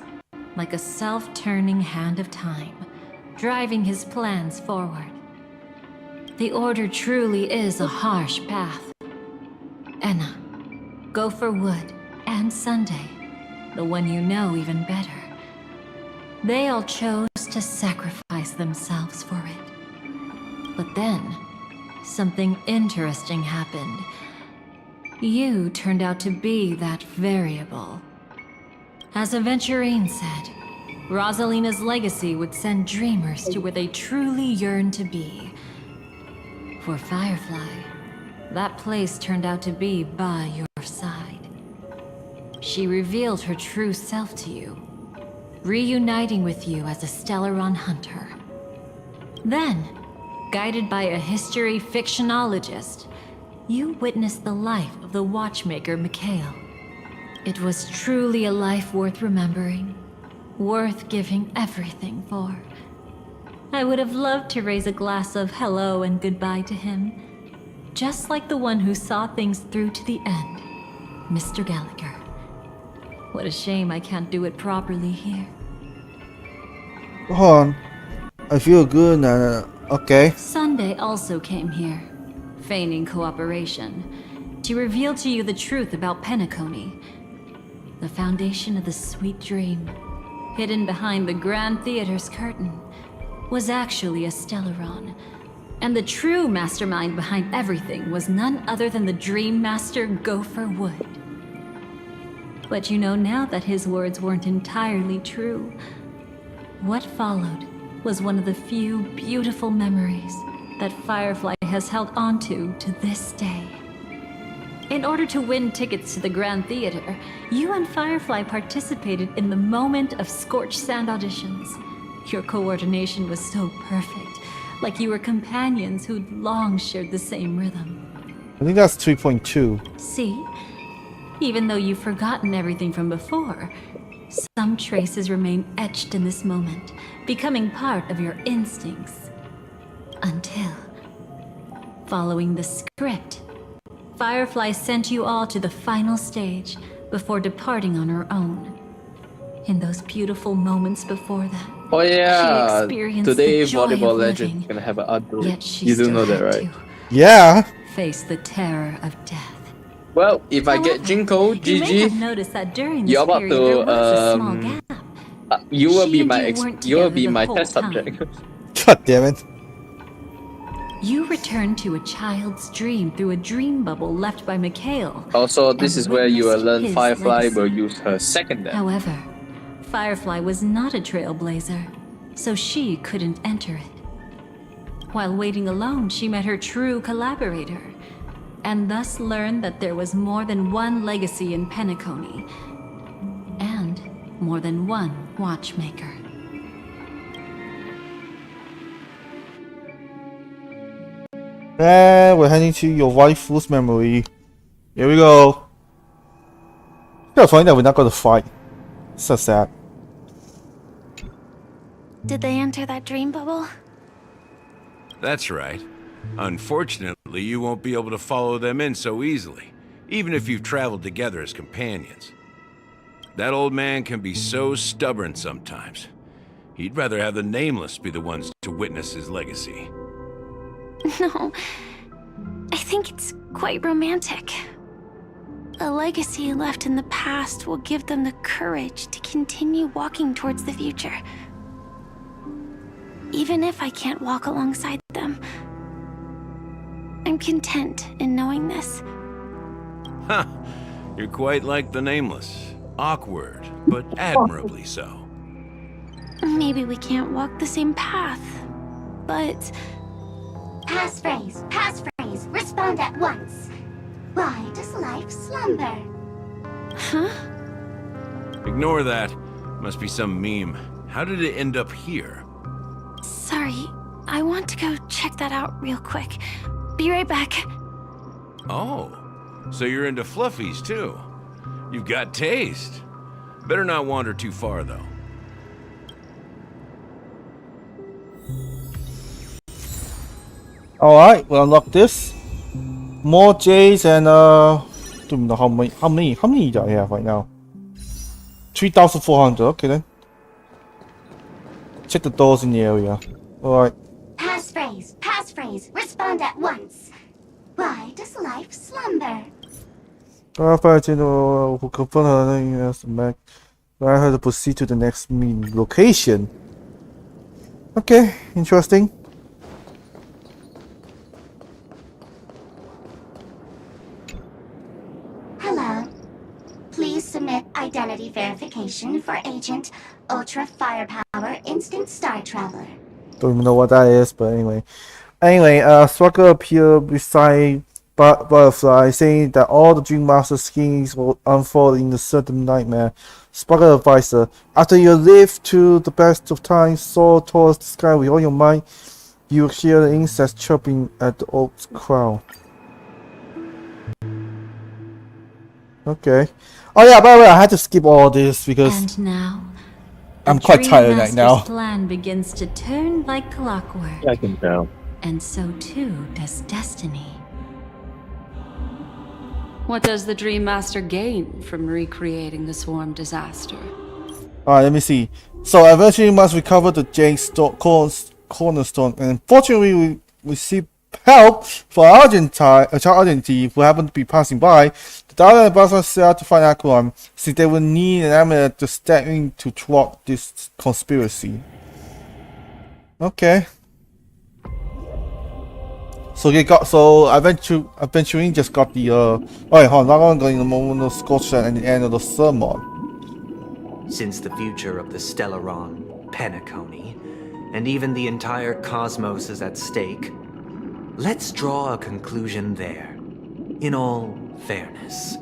like a self-turning hand of time, driving his plans forward. The Order truly is a harsh path. Enna, Gopher Wood, and Sunday, the one you know even better. They all chose to sacrifice themselves for it. But then, something interesting happened. You turned out to be that variable. As Aventurine said, Rosalina's legacy would send dreamers to where they truly yearn to be. For Firefly, that place turned out to be by your side. She revealed her true self to you, reuniting with you as a Stellaron hunter. Then, guided by a history fictionologist, you witnessed the life of the watchmaker Mikhail. It was truly a life worth remembering, worth giving everything for. I would have loved to raise a glass of hello and goodbye to him, just like the one who saw things through to the end, Mr. Gallagher. What a shame I can't do it properly here. Hold on. I feel good now. Okay. Sunday also came here, feigning cooperation, to reveal to you the truth about Penacony, the foundation of the sweet dream, hidden behind the Grand Theater's curtain, was actually a Stellaron. And the true mastermind behind everything was none other than the Dream Master Gopher Wood. But you know now that his words weren't entirely true. What followed was one of the few beautiful memories that Firefly has held onto to this day. In order to win tickets to the Grand Theater, you and Firefly participated in the Moment of Scorched Sand auditions. Your coordination was so perfect, like you were companions who'd long shared the same rhythm. I think that's 3.2. See? Even though you've forgotten everything from before, some traces remain etched in this moment, becoming part of your instincts. Until, following the script, Firefly sent you all to the final stage before departing on her own. In those beautiful moments before that, Oh yeah, experienced today the joy Volleyball of Legend living, is gonna have an outdoor. yet she You do still know that, had right? Yeah. face the terror of death. Well, if I get However, Jinko, you may have GG, noticed that during this you're about period there to was a small gap. you will She be and my you weren't you will together be the my whole test time. subject. God damn it. You returned to a child's dream through a dream bubble left by Mikhail. Also, this and is where you will witnessed learn his Firefly legacy. will use her second death. However, Firefly was not a trailblazer, so she couldn't enter it. While waiting alone, she met her true collaborator, and thus learned that there was more than one legacy in Penacony, and more than one watchmaker. And we're heading to your waifu's memory. Here we go. It's funny that we're not gonna fight. So sad. Did they enter that dream bubble? That's right. Unfortunately, you won't be able to follow them in so easily, even if you've traveled together as companions. That old man can be so stubborn sometimes. He'd rather have the Nameless be the ones to witness his legacy. No. I think it's quite romantic. A legacy left in the past will give them the courage to continue walking towards the future. Even if I can't walk alongside them, I'm content in knowing this. Huh. You're quite like the Nameless. Awkward, but admirably so. Maybe we can't walk the same path, but... Passphrase, respond at once. Why does life slumber? Huh? Ignore that. Must be some meme. How did it end up here? Sorry, I want to go check that out real quick. Be right back. Oh, so you're into fluffies too. You've got taste. Better not wander too far though. Alright, we'll unlock this. More J's and don't know how many do I have right now? 3,400, okay then. Check the doors in the area. Alright. Passphrase, respond at once. Why does life slumber? Who confirmed her as the Mac. I had to proceed to the next meeting location. Okay, interesting. Hello. Please submit identity verification for Agent Ultra Firepower Instant Star Traveler. Don't even know what that is, but anyway. Swagger appeared beside Butterfly, saying that all the Dream Master schemes will unfold in a certain nightmare. Swagger advised her, after you live to the best of times, soar towards the sky with all your might, you will hear the insects chirping at the oak's crown. Okay. Oh yeah, by the way, I had to skip all this because And now, I'm quite tired right now. Dream Master's plan begins to turn like clockwork. I can tell. And so too does destiny. What does the Dream Master gain from recreating the swarm disaster? Alright, let me see. So eventually we must recover the Jade Cornerstone, and unfortunately we receive help for Argentine who happen to be passing by. The Dalai and Basra set out to find Aquilon, since they will need an amulet to step in to thwart this conspiracy. Okay. So Aventuring just got the alright, hold on, now I'm going to the moment of sculpture and the end of the sermon. Since the future of the Stellaron, Penacony, and even the entire cosmos is at stake, let's draw a conclusion there, in all fairness.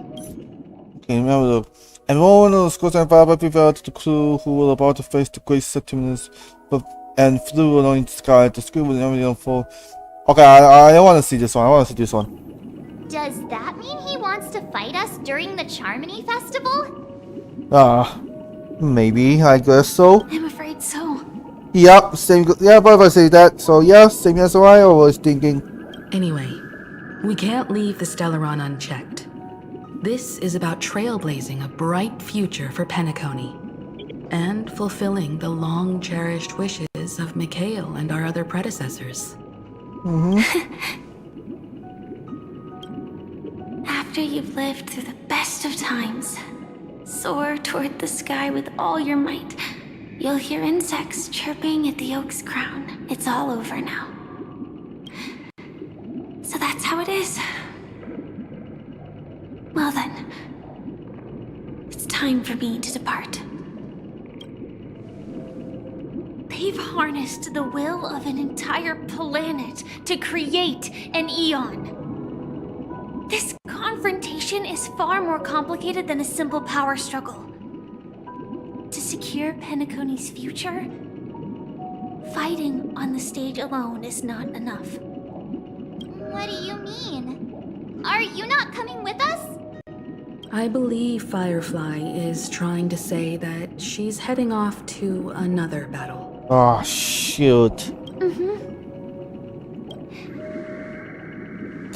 Okay, remember and one of the scouts and fire prevailed to the crew who were about to face the great settlements and flew along in the sky. The scream was nearly unfold. Okay, I want to see this one. Does that mean he wants to fight us during the Charmony Festival? Maybe, I guess so. I'm afraid so. Yep, same. Yeah, but if I say that, so yeah, same as I was thinking. Anyway, we can't leave the Stellaron unchecked. This is about trailblazing a bright future for Penacony. and fulfilling the long-cherished wishes of Mikhail and our other predecessors. After you've lived through the best of times, soar toward the sky with all your might. You'll hear insects chirping at the oak's crown. It's all over now. So that's how it is. Well then, it's time for me to depart. They've harnessed the will of an entire planet to create an Eon. This confrontation is far more complicated than a simple power struggle. To secure Penacony's future, fighting on the stage alone is not enough. What do you mean? Are you not coming with us? I believe Firefly is trying to say that she's heading off to another battle. Oh, shoot.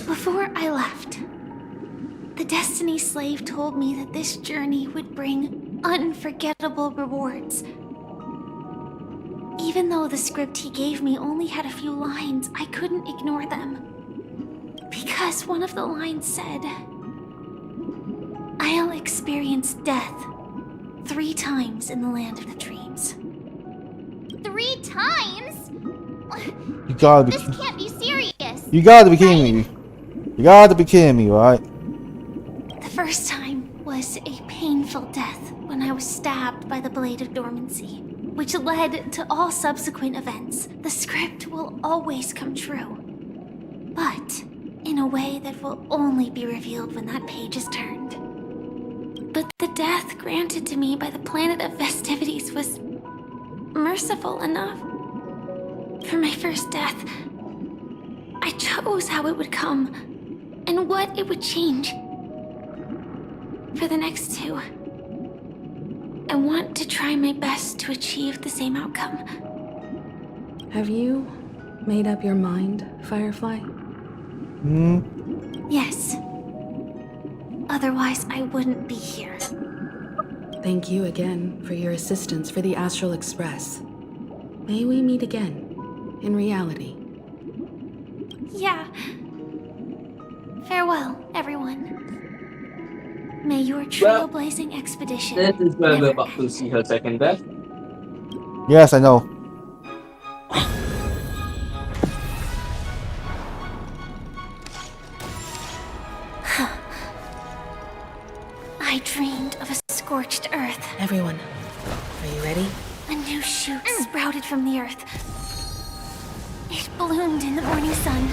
Before I left, the Destiny Slave told me that this journey would bring unforgettable rewards. Even though the script he gave me only had a few lines, I couldn't ignore them. Because one of the lines said, "I'll experience death 3 times in the land of the dreams." 3 times? You gotta be. This can't be serious. You gotta be kidding me. You gotta be kidding me, right? The first time was a painful death when I was stabbed by the Blade of Dormancy, which led to all subsequent events. The script will always come true, but in a way that will only be revealed when that page is turned. But the death granted to me by the planet of festivities was merciful enough. For my first death, I chose how it would come and what it would change. For the next 2, I want to try my best to achieve the same outcome. Have you made up your mind, Firefly? Yes. Otherwise, I wouldn't be here. Thank you again for your assistance for the Astral Express. May we meet again, in reality. Yeah. Farewell, everyone. May your trailblazing expedition. This is where we're about to see her second death. Yes, I know. I dreamed of a scorched earth. Everyone, are you ready? A new shoot sprouted from the earth. It bloomed in the morning sun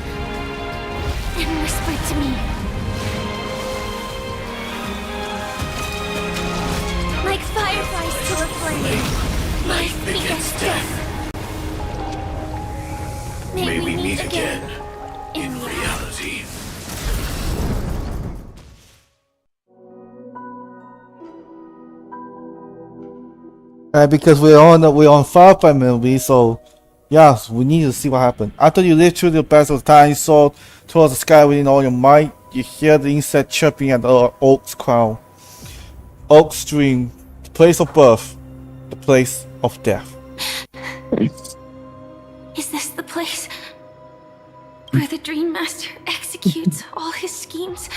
and whispered to me. Like fireflies to a flame, life begets death. May we meet again in reality. Because we're on Firefly movie, so yes, we need to see what happened. After you live through the best of time, soar towards the sky within all your might, you hear the insect chirping at the oak's crown. Oak's dream, the place of birth, the place of death. Is this the place where the Dream Master executes all his schemes?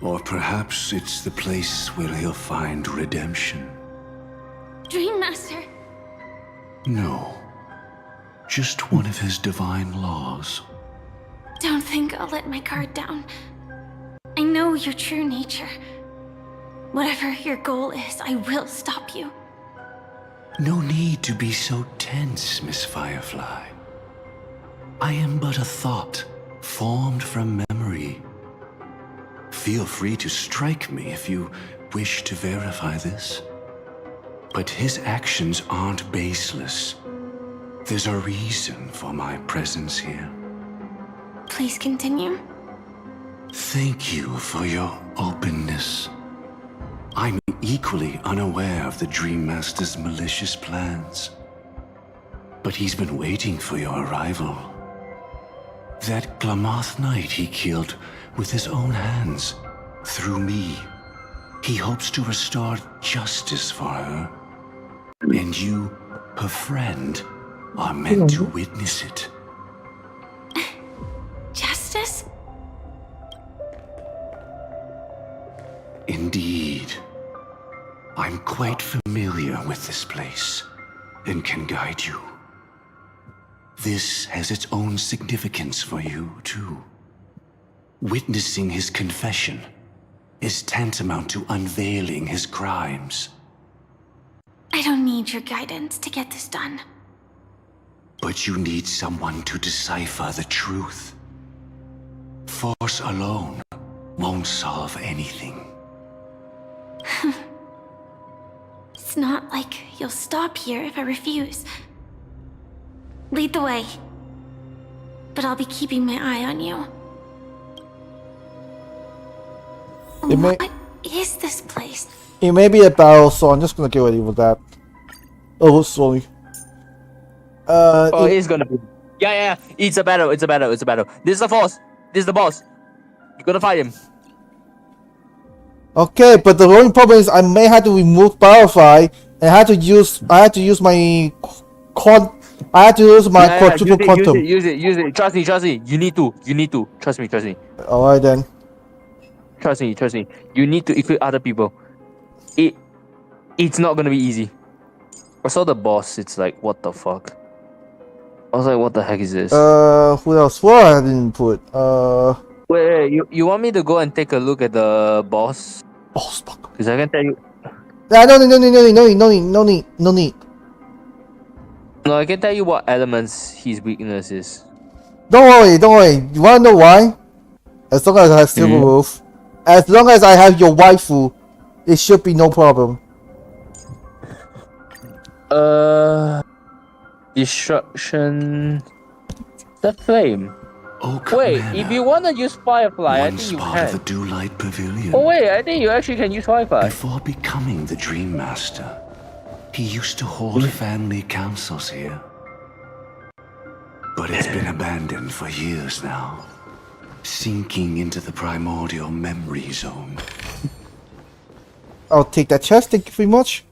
Or perhaps it's the place where he'll find redemption. Dream Master? No. Just one of his divine laws. Don't think I'll let my guard down. I know your true nature. Whatever your goal is, I will stop you. No need to be so tense, Miss Firefly. I am but a thought, formed from memory. Feel free to strike me if you wish to verify this. But his actions aren't baseless. There's a reason for my presence here. Please continue. Thank you for your openness. I'm equally unaware of the Dream Master's malicious plans. But he's been waiting for your arrival. That Glamoth Knight he killed with his own hands, through me. He hopes to restore justice for her. And you, her friend, are meant to witness it. Justice? Indeed. I'm quite familiar with this place and can guide you. This has its own significance for you, too. Witnessing his confession is tantamount to unveiling his crimes. I don't need your guidance to get this done. But you need someone to decipher the truth. Force alone won't solve anything. It's not like you'll stop here if I refuse. Lead the way. But I'll be keeping my eye on you. What is this place? It may be a battle, so I'm just gonna get ready with that. Oh, sorry. It's gonna be. Yeah. It's a battle. It's a battle. This is the boss. This is the boss. You're gonna fight him. Okay, but the only problem is I may have to remove Firefly and I had to use my quadruple quantum. Use it. Trust me. You need to. Trust me. Alright then. Trust me. You need to equip other people. It's not gonna be easy. I saw the boss. It's like, what the fuck? I was like, what the heck is this? Who else? What I didn't put? Wait, you want me to go and take a look at the boss? Boss, fuck. Because I can tell you. No need. No, I can tell you what elements his weakness is. Don't worry. You wanna know why? As long as I have Silver Roof, as long as I have your waifu, it should be no problem. Destruction. The flame. Wait, if you want to use Firefly, I think you Part can. of the Dewlight Pavilion. Oh wait, I think you actually can use Firefly. Before becoming the Dream Master, he used to hold family councils here. But it's been abandoned for years now, sinking into the primordial memory zone. I'll take that chest, thank you very much.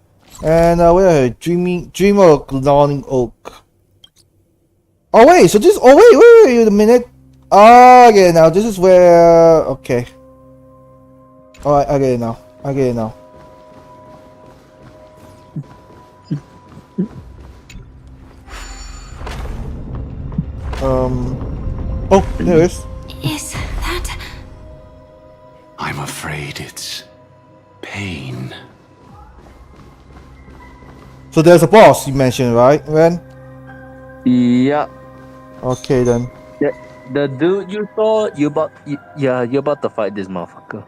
And where are you? Dreamer of Lawning Oak. Oh wait, so this. Oh wait a minute. Okay, now this is where. Okay. Alright, I get it now. Oh, there it is. Is that... I'm afraid it's pain. So there's a boss you mentioned, right, Ren? Yeah. Okay then. The dude you saw, you're about to fight this motherfucker.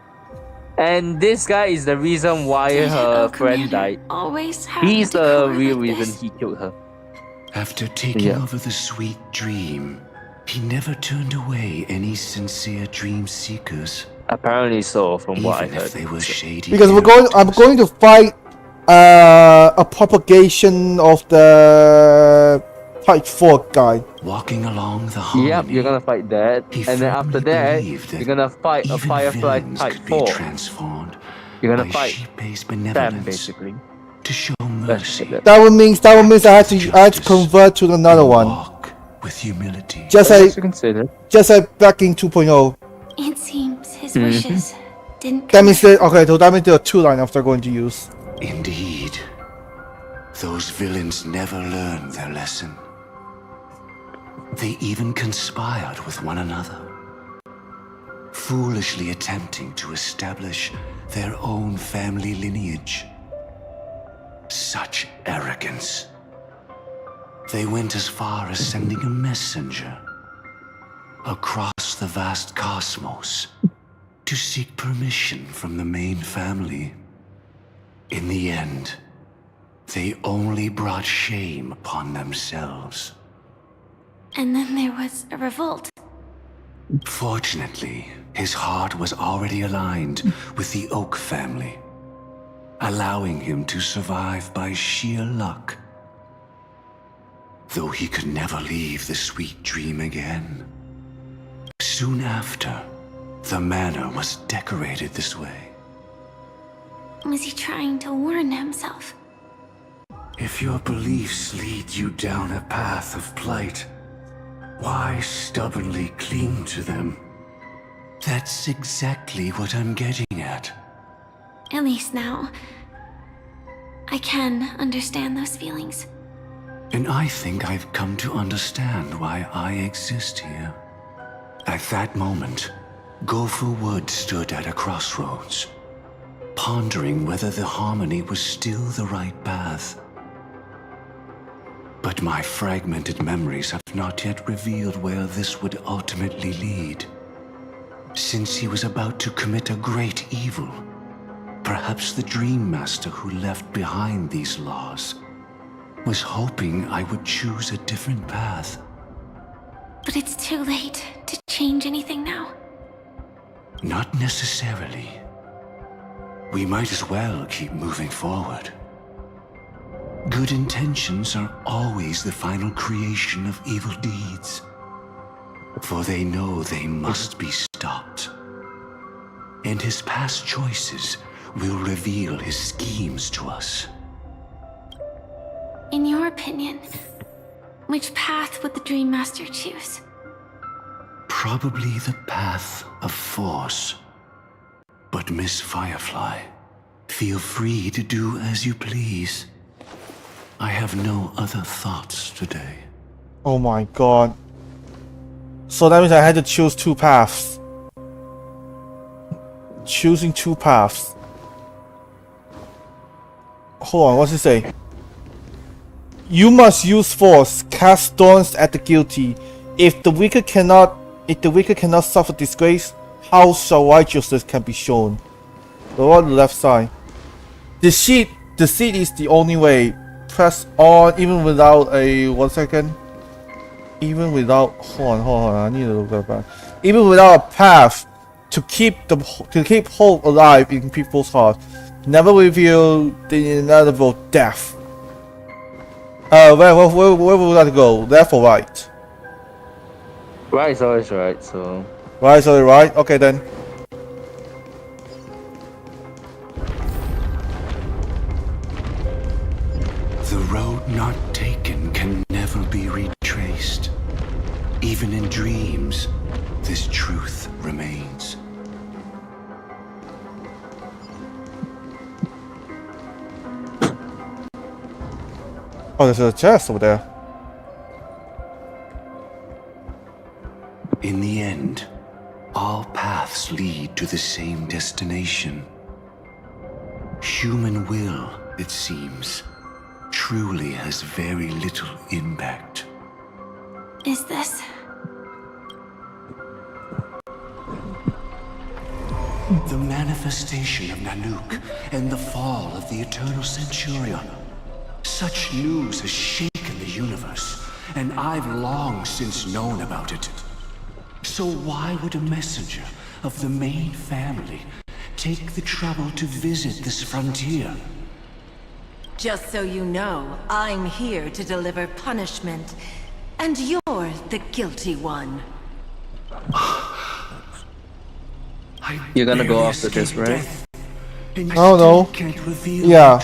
And this guy is the reason why her friend died. He's the real reason he killed her. After taking over the sweet dream, he never turned away any sincere dream seekers. Apparently so, from what I Even if heard. they were shady. Because I'm going to fight a propagation of the Type 4 guy. Walking along the harmony. Yep, you're gonna fight that, and then after that, you're gonna fight a Firefly Type 4. You're gonna fight them, basically. To show mercy. That would mean I had to convert to another one. With humility. Just like back in 2.0. It seems his wishes didn't. That means there are two lineups they're going to use. Indeed. Those villains never learned their lesson. They even conspired with one another, foolishly attempting to establish their own family lineage. Such arrogance. They went as far as sending a messenger across the vast cosmos to seek permission from the main family. In the end, they only brought shame upon themselves. And then there was a revolt. Fortunately, his heart was already aligned with the Oak family, allowing him to survive by sheer luck. Though he could never leave the sweet dream again. Soon after, the manor was decorated this way. Was he trying to warn himself? If your beliefs lead you down a path of plight, why stubbornly cling to them? That's exactly what I'm getting at. At least now, I can understand those feelings. And I think I've come to understand why I exist here. At that moment, Gopher Wood stood at a crossroads, pondering whether the harmony was still the right path. But my fragmented memories have not yet revealed where this would ultimately lead. Since he was about to commit a great evil, perhaps the Dream Master who left behind these laws was hoping I would choose a different path. But it's too late to change anything now. Not necessarily. We might as well keep moving forward. Good intentions are always the final creation of evil deeds, for they know they must be stopped. And his past choices will reveal his schemes to us. In your opinion, which path would the Dream Master choose? Probably the path of force. But Miss Firefly, feel free to do as you please. I have no other thoughts today. Oh my god. So that means I had to choose two paths. Choosing two paths. Hold on, what's it say? You must use force, cast stones at the guilty. If the wicked cannot suffer disgrace, how shall righteousness can be shown? The one on the left side. Deceit is the only way. Press on even without a 1 second. Even without hold on, I need to look that back. Even without a path to keep hope alive in people's hearts. Never reveal the inevitable death. Where would we like to go? Left or right? Right is always right, so. Right is always right? Okay then. The road not taken can never be retraced. Even in dreams, this truth remains. Oh, there's a chest over there. In the end, all paths lead to the same destination. Human will, it seems, truly has very little impact. Is this? The manifestation of Nanook and the fall of the Eternal Centurion. Such news has shaken the universe, and I've long since known about it. So why would a messenger of the main family take the trouble to visit this frontier? Just so you know, I'm here to deliver punishment, and you're the guilty one. You're gonna go after this, right? I don't know. Yeah.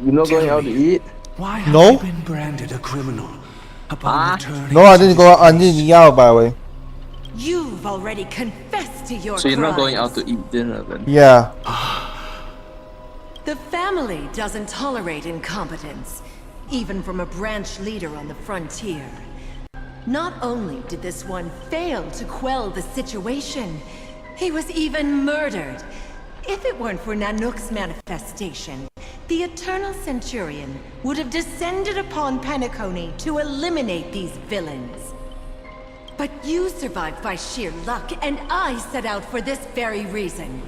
You're not going out to eat? Why No. have I been branded a criminal upon returning? No, I didn't go out. I didn't eat out, by the way. You've already confessed to your So you're not going crimes. out to eat dinner then? Yeah. The family doesn't tolerate incompetence, even from a branch leader on the frontier. Not only did this one fail to quell the situation, he was even murdered. If it weren't for Nanook's manifestation, the Eternal Centurion would have descended upon Penacony to eliminate these villains. But you survived by sheer luck, and I set out for this very reason.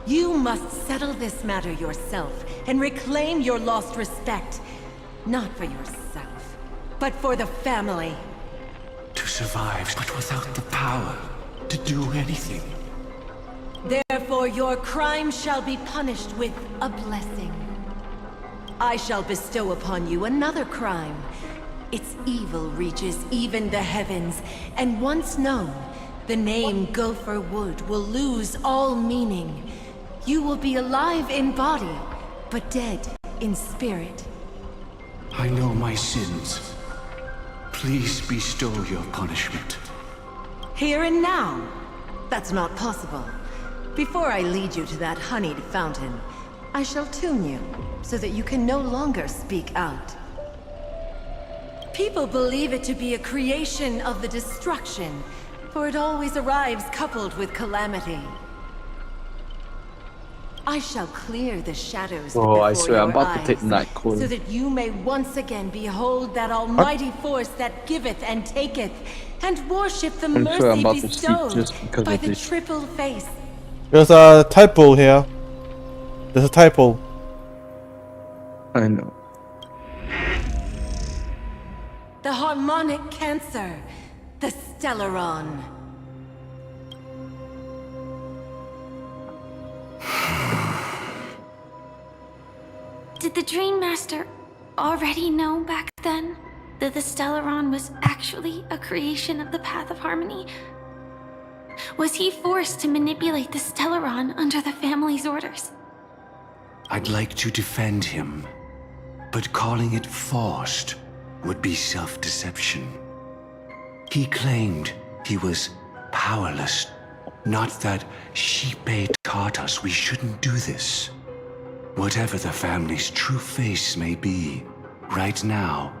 You must settle this matter yourself and reclaim your lost respect. Not for yourself, but for the family. To survive, but without the power to do anything. Therefore, your crime shall be punished with a blessing. I shall bestow upon you another crime. Its evil reaches even the heavens, and once known, the name Gopher Wood will lose all meaning. You will be alive in body, but dead in spirit. I know my sins. Please bestow your punishment. Here and now? That's not possible. Before I lead you to that honeyed fountain, I shall tune you so that you can no longer speak out. People believe it to be a creation of the destruction, for it always arrives coupled with calamity. I shall clear the shadows Oh, I before swear, I'm your about to take eyes, night call. so that you may once again behold that almighty force that giveth and taketh, and worship the I'm sure I'm mercy about to sleep bestowed just because by of the this. triple face. There's a typo here. There's a typo. I know. The harmonic cancer, the Stellaron. Did the Dream Master already know back then that the Stellaron was actually a creation of the Path of Harmony? Was he forced to manipulate the Stellaron under the family's orders? I'd like to defend him, but calling it forced would be self-deception. He claimed he was powerless, not that Shipe taught us we shouldn't do this. Whatever the family's true face may be, right now,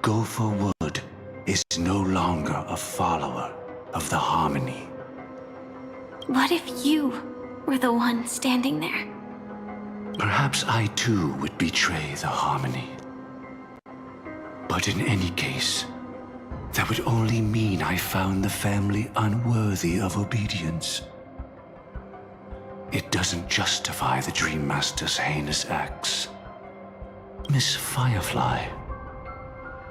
Go for Wood is no longer a follower of the Harmony. What if you were the one standing there? Perhaps I too would betray the Harmony. But in any case, that would only mean I found the family unworthy of obedience. It doesn't justify the Dream Master's heinous acts. Miss Firefly,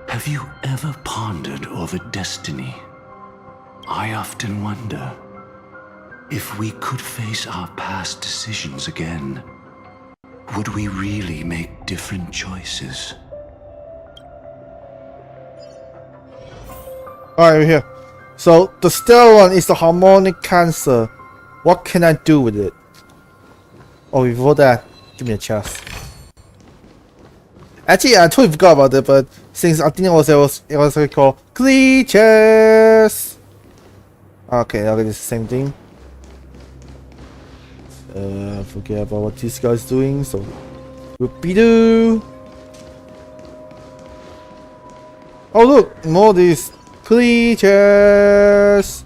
have you ever pondered over destiny? I often wonder if we could face our past decisions again, would we really make different choices? Alright, we're here. So, the Stellaron is the harmonic cancer. What can I do with it? Oh, before that, give me a chest. Actually, I totally forgot about it, but since I think it was called Glitches. Okay, okay, it's the same thing. Forget about what this guy's doing, so whoopie-doo. Oh look, more of these creatures.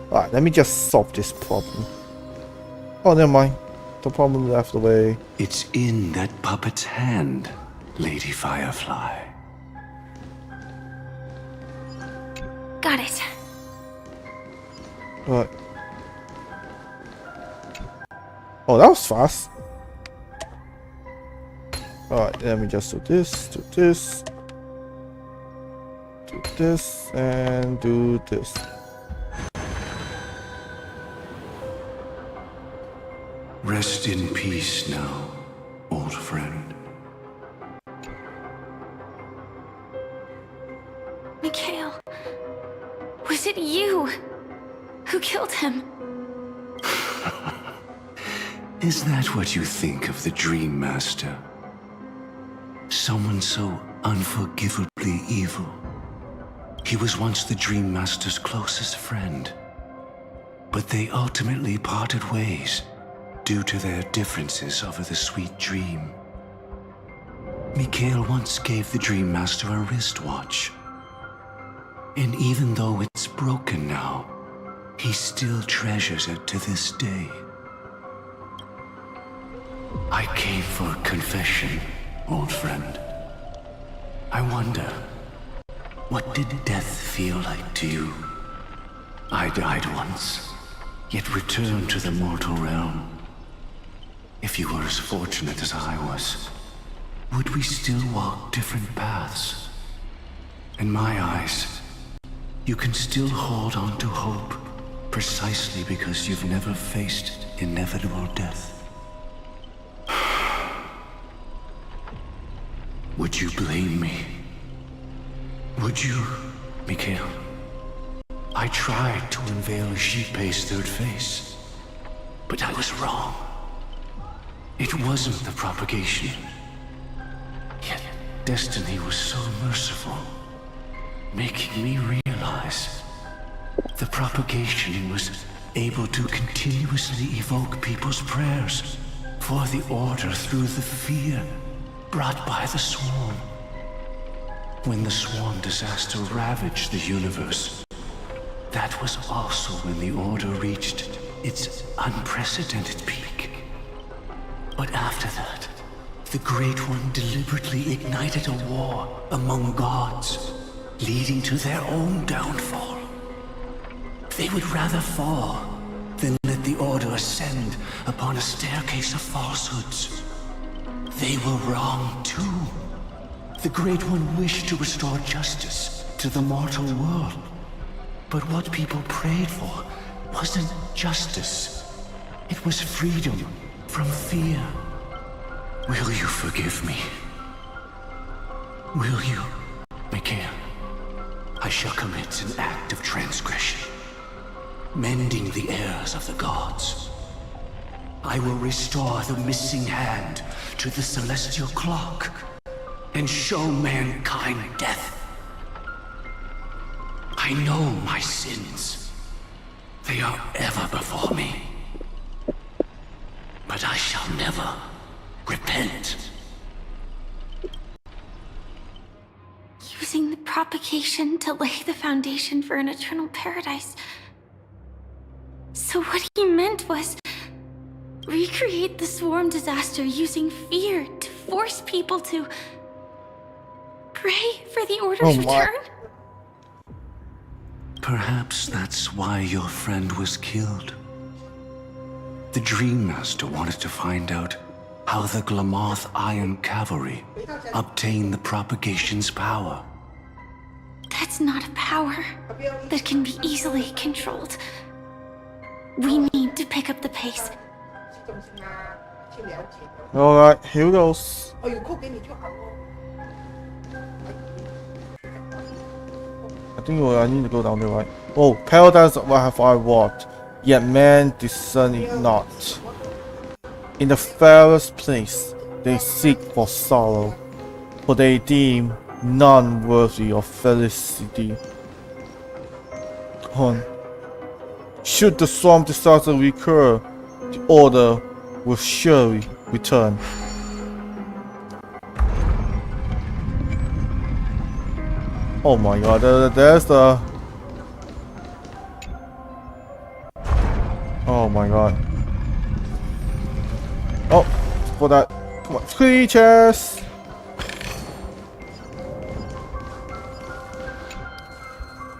Alright, let me just solve this problem. Oh, never mind. The problem left away. It's in that puppet's hand, Lady Firefly. Got it. Right. Oh, that was fast. Alright, let me just do this, do this, do this, and do this. Rest in peace now, old friend. Mikhail, was it you who killed him? Is that what you think of the Dream Master? Someone so unforgivably evil. He was once the Dream Master's closest friend, but they ultimately parted ways due to their differences over the sweet dream. Mikhail once gave the Dream Master a wristwatch, and even though it's broken now, he still treasures it to this day. I came for a confession, old friend. I wonder, what did death feel like to you? I died once, yet returned to the mortal realm. If you were as fortunate as I was, would we still walk different paths? In my eyes, you can still hold on to hope precisely because you've never faced inevitable death. Would you blame me? Would you, Mikhail? I tried to unveil Xipe's third face, but I was wrong. It wasn't the propagation. Yet destiny was so merciful, making me realize the propagation was able to continuously evoke people's prayers for the Order through the fear brought by the Swarm. When the Swarm disaster ravaged the universe, that was also when the Order reached its unprecedented peak. But after that, the Great One deliberately ignited a war among gods, leading to their own downfall. They would rather fall than let the Order ascend upon a staircase of falsehoods. They were wrong too. The Great One wished to restore justice to the mortal world. But what people prayed for wasn't justice. It was freedom from fear. Will you forgive me? Will you, Mikael? I shall commit an act of transgression, mending the errors of the gods. I will restore the missing hand to the celestial clock and show mankind death. I know my sins. They are ever before me. But I shall never repent. Using the propagation to lay the foundation for an eternal paradise. So what he meant was recreate the Swarm disaster using fear to force people to pray for the Order's return? Perhaps that's why your friend was killed. The Dream Master wanted to find out how the Glamoth Iron Cavalry obtained the propagation's power. That's not a power that can be easily controlled. We need to pick up the pace. Alright, here goes. I think I need to go down there, right? Oh, paradise what have I wrought, yet man discern it not. In the fairest place they seek for sorrow, for they deem none worthy of felicity. Should the Swarm disaster recur, the Order will surely return. Oh my god, there's the... Oh my god. Oh, for that. Come on, creatures!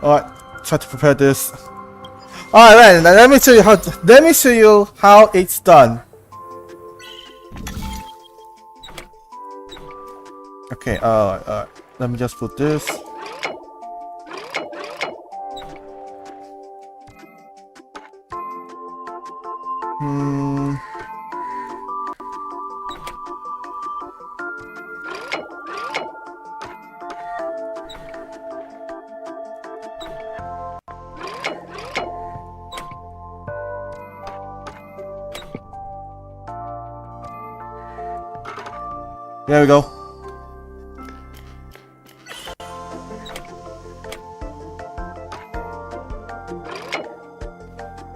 Alright, try to prepare this. Alright, let me show you how it's done. Okay, alright. Let me just put this. There we go.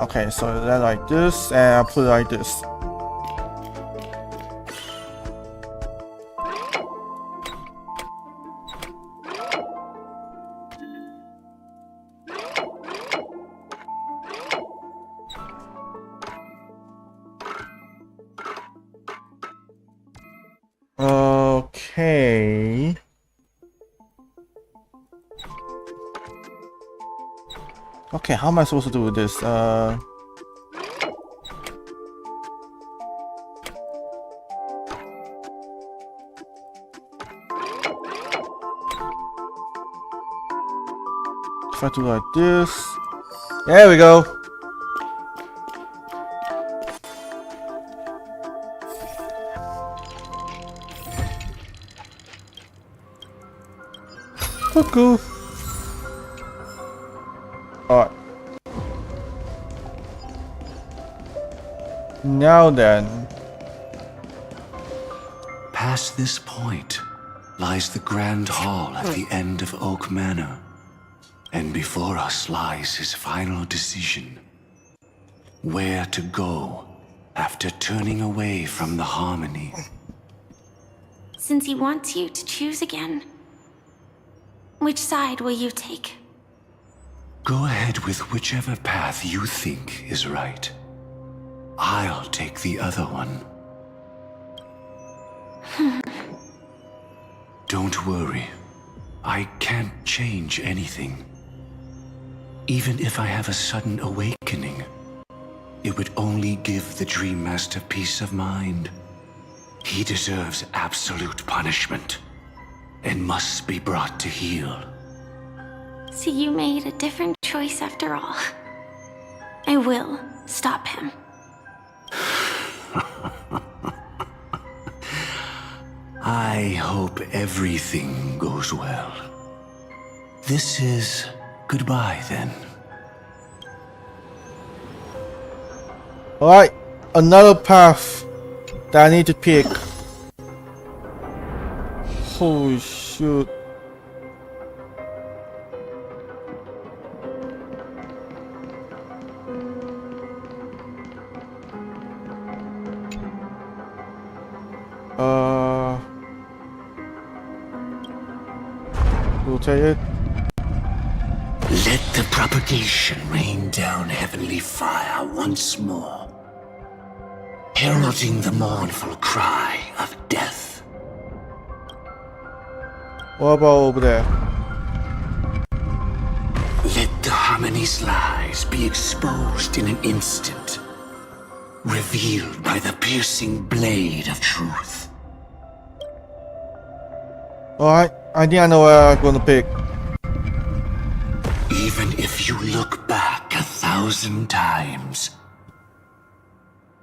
Okay, so then like this, and I'll put it like this. Okay. Okay, how am I supposed to do with this? If I do like this, there we go. Cuckoo. Alright. Now then. Past this point lies the Grand Hall at the end of Oak Manor. And before us lies his final decision. Where to go after turning away from the harmony. Since he wants you to choose again, which side will you take? Go ahead with whichever path you think is right. I'll take the other one. Don't worry. I can't change anything. Even if I have a sudden awakening, it would only give the Dream Master peace of mind. He deserves absolute punishment and must be brought to heel. So you made a different choice after all. I will stop him. I hope everything goes well. This is goodbye then. Alright, another path that I need to pick. Oh shoot. We'll take it. Let the propagation rain down heavenly fire once more, heralding the mournful cry of death. What about over there? Let the harmony's lies be exposed in an instant, revealed by the piercing blade of truth. Alright, I think I know where I'm gonna pick. Even if you look back 1,000 times,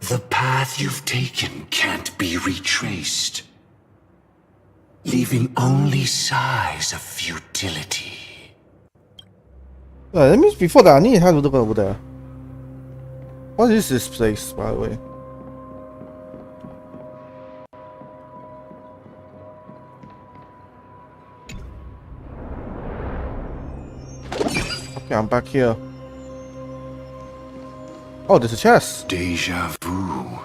the path you've taken can't be retraced, leaving only sighs of futility. That means before that I need to have a look over there. What is this place, by the way? Okay, I'm back here. Oh, there's a chest. Deja vu.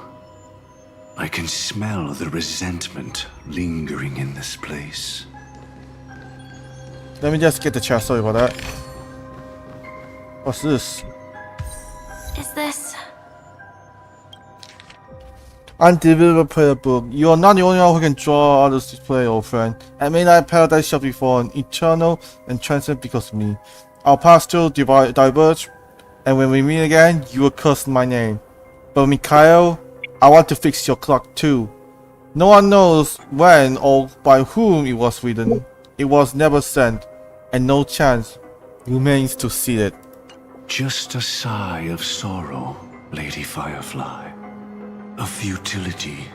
I can smell the resentment lingering in this place. Let me just get the chest, sorry about that. What's this? Is this... Undelivered prayer book. You are not the only one who can draw others to play, old friend. I may not have paradise shall be fallen, eternal and transcendent because of me. Our paths still diverge, and when we meet again, you will curse my name. But Mikhail, I want to fix your clock too. No one knows when or by whom it was written. It was never sent, and no chance remains to see it. Just a sigh of sorrow, Lady Firefly. Of futility.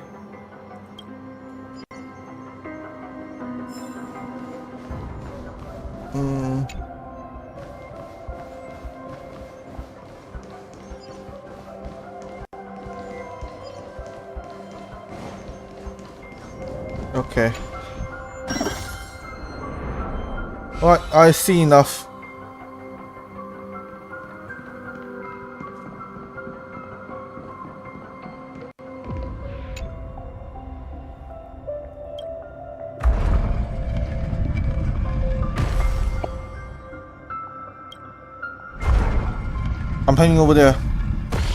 Okay. Alright, I see enough. I'm heading over there.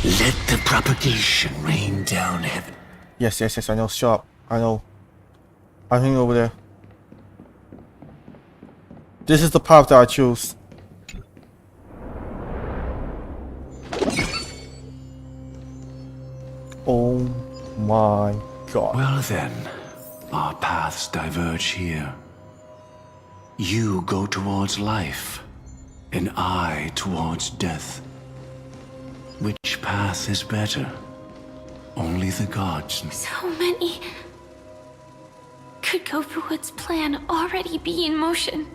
Let the propagation rain down heaven. Yes, I know. Sharp. I know. I'm heading over there. This is the path that I choose. Oh my god. Well then, our paths diverge here. You go towards life, and I towards death. Which path is better? Only the gods. So many. Could Gofuwood's plan already be in motion?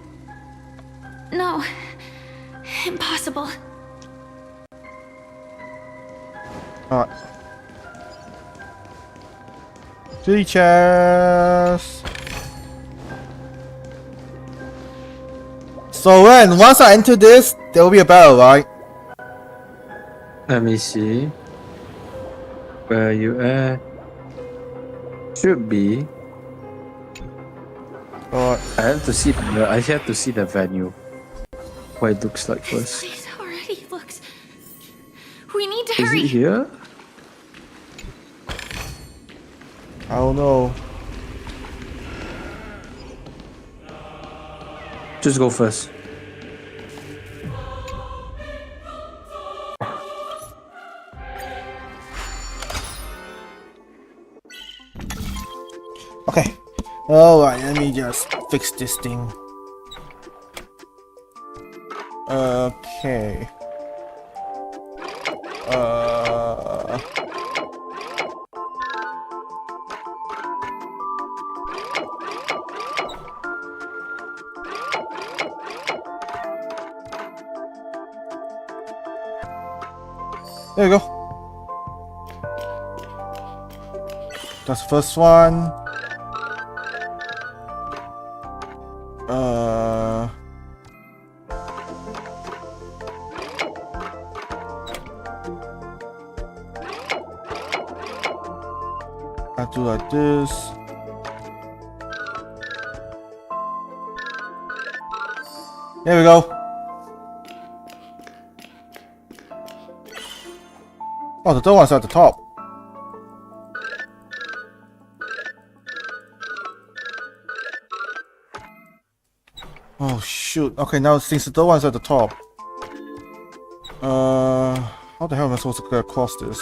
No. Impossible. 3 chests. So when once I enter this, there will be a battle, right? Let me see. Where you at? Should be. I have to see. I have to see the venue. What it looks like first. This place already looks. We need to Is hurry. it here? I don't know. Just go first. Okay. Alright, let me just fix this thing. Okay. There we go. That's the first one. I do like this. There we go. Oh, the third one's at the top. Oh shoot. Okay, now since the third one's at the top. How the hell am I supposed to get across this?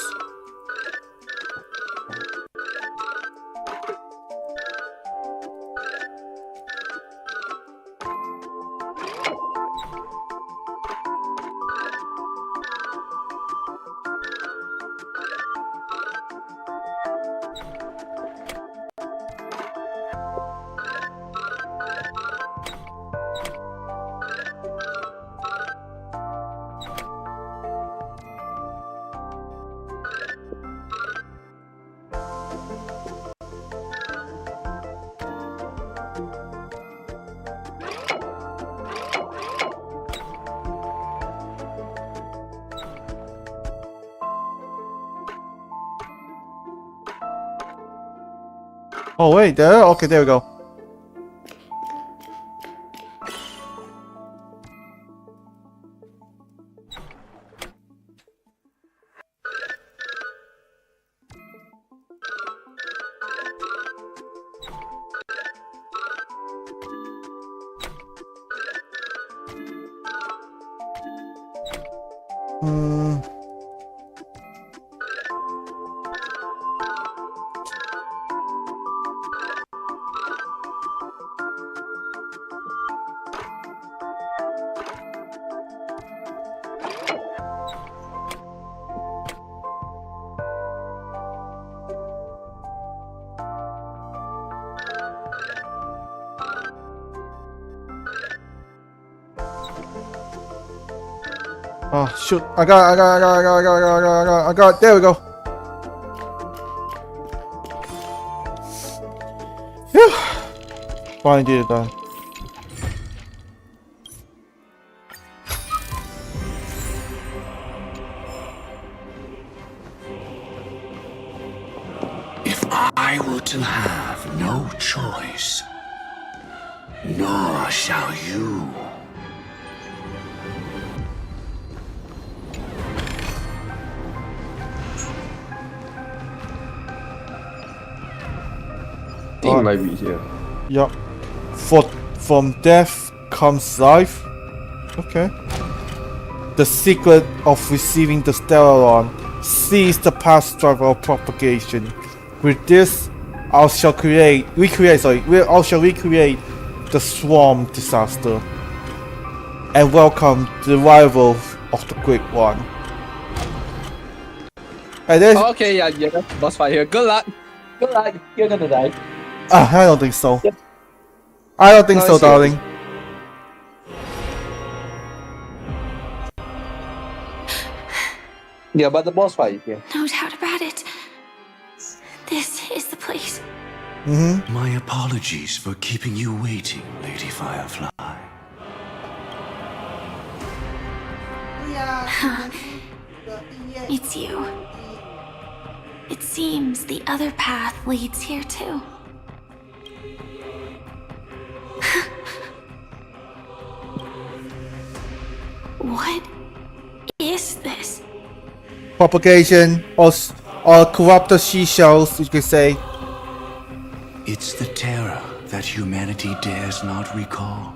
Oh wait, there? Okay, there we go. Oh shoot! I got it. There we go. Phew. Finally did it done. If I were to have no choice, nor shall you. It might be here. Yup. From death comes life. Okay. The secret of receiving the Stellaron. Seize the past driver of propagation. With this, I shall recreate the swarm disaster. And welcome the arrival of the Great One. And then, Okay, yeah, that's the boss fight here. Good luck. Good luck. You're gonna die. I don't think so. I don't think so, darling. Yeah, but the boss fight is here. No doubt about it. This is the place. My apologies for keeping you waiting, Lady Firefly. It's you. It seems the other path leads here too. What is this? Propagation or corrupted she shells, you could say. It's the terror that humanity dares not recall.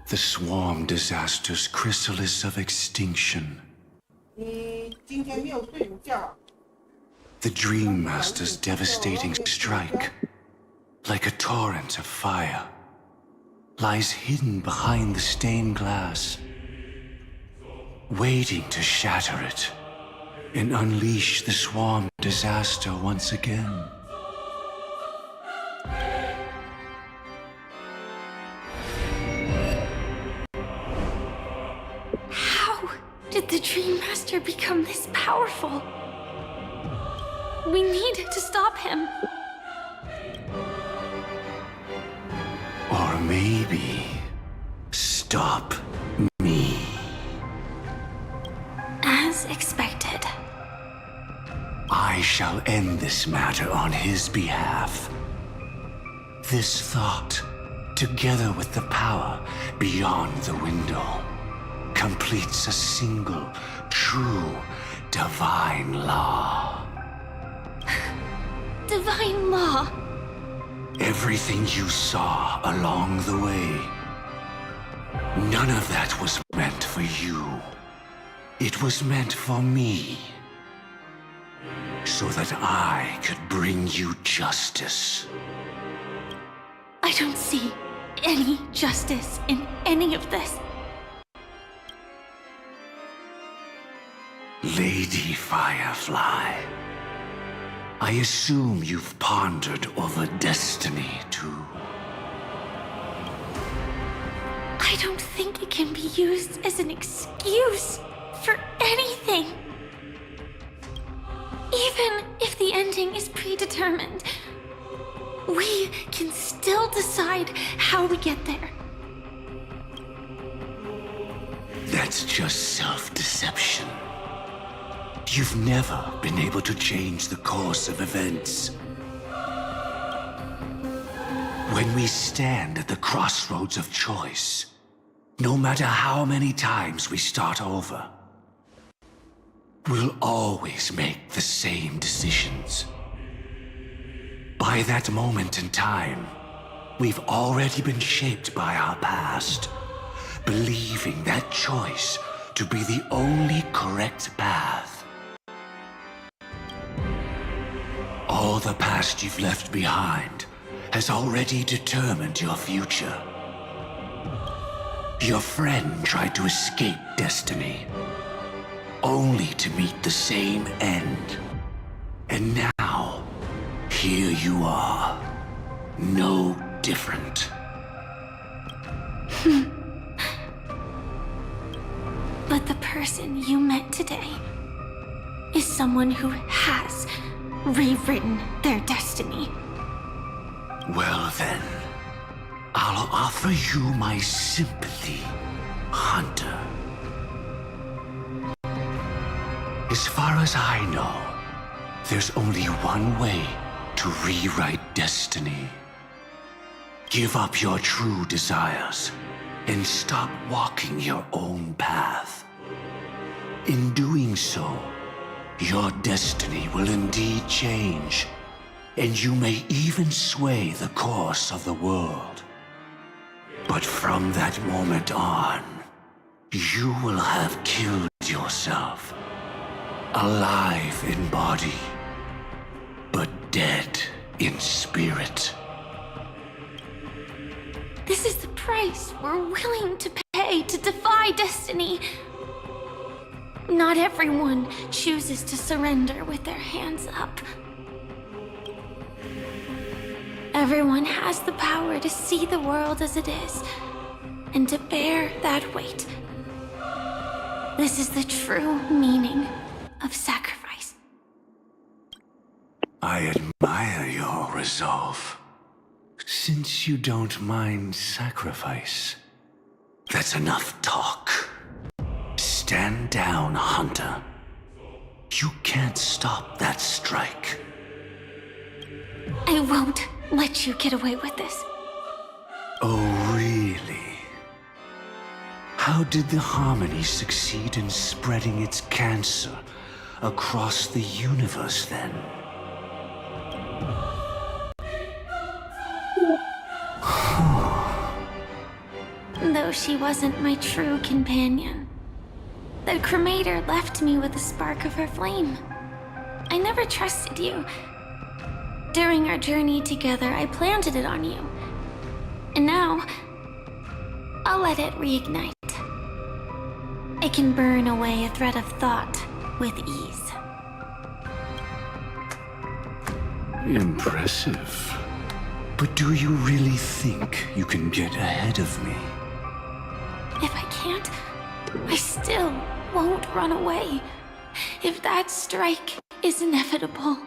The swarm disaster's chrysalis of extinction. The Dream Master's devastating strike, like a torrent of fire, lies hidden behind the stained glass, waiting to shatter it and unleash the swarm disaster once again. How did the Dream Master become this powerful? We need to stop him. Or maybe stop me. As expected. I shall end this matter on his behalf. This thought, together with the power beyond the window, completes a single, true, divine law. Divine law? Everything you saw along the way, none of that was meant for you. It was meant for me, so that I could bring you justice. I don't see any justice in any of this. Lady Firefly, I assume you've pondered over destiny, too. I don't think it can be used as an excuse for anything. Even if the ending is predetermined, we can still decide how we get there. That's just self-deception. You've never been able to change the course of events. When we stand at the crossroads of choice, no matter how many times we start over, we'll always make the same decisions. By that moment in time, we've already been shaped by our past, believing that choice to be the only correct path. All the past you've left behind has already determined your future. Your friend tried to escape destiny, only to meet the same end. And now, here you are, no different. But the person you met today is someone who has rewritten their destiny. Well then, I'll offer you my sympathy, Hunter. As far as I know, there's only one way to rewrite destiny. Give up your true desires and stop walking your own path. In doing so, your destiny will indeed change, and you may even sway the course of the world. But from that moment on, you will have killed yourself. Alive in body, but dead in spirit. This is the price we're willing to pay to defy destiny. Not everyone chooses to surrender with their hands up. Everyone has the power to see the world as it is, and to bear that weight. This is the true meaning of sacrifice. I admire your resolve. Since you don't mind sacrifice, that's enough talk. Stand down, Hunter. You can't stop that strike. I won't let you get away with this. Oh, really? How did the Harmony succeed in spreading its cancer across the universe then? Though she wasn't my true companion, the cremator left me with a spark of her flame. I never trusted you. During our journey together, I planted it on you. And now, I'll let it reignite. It can burn away a thread of thought with ease. Impressive. But do you really think you can get ahead of me? If I can't, I still won't run away. If that strike is inevitable,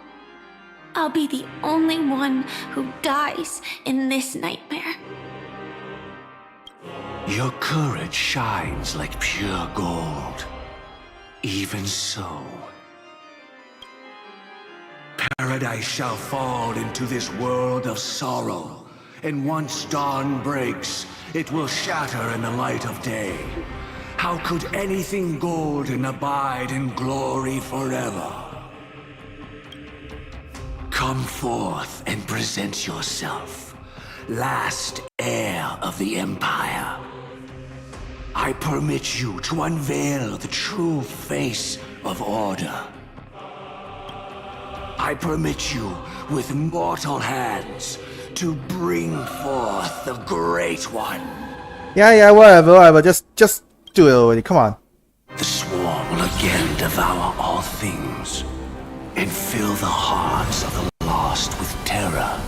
I'll be the only one who dies in this nightmare. Your courage shines like pure gold. Even so, paradise shall fall into this world of sorrow, and once dawn breaks, it will shatter in the light of day. How could anything golden abide in glory forever? Come forth and present yourself, last heir of the Empire. I permit you to unveil the true face of order. I permit you, with mortal hands, to bring forth the Great One. Yeah, whatever. Just do it already. Come on. The swarm will again devour all things and fill the hearts of the lost with terror.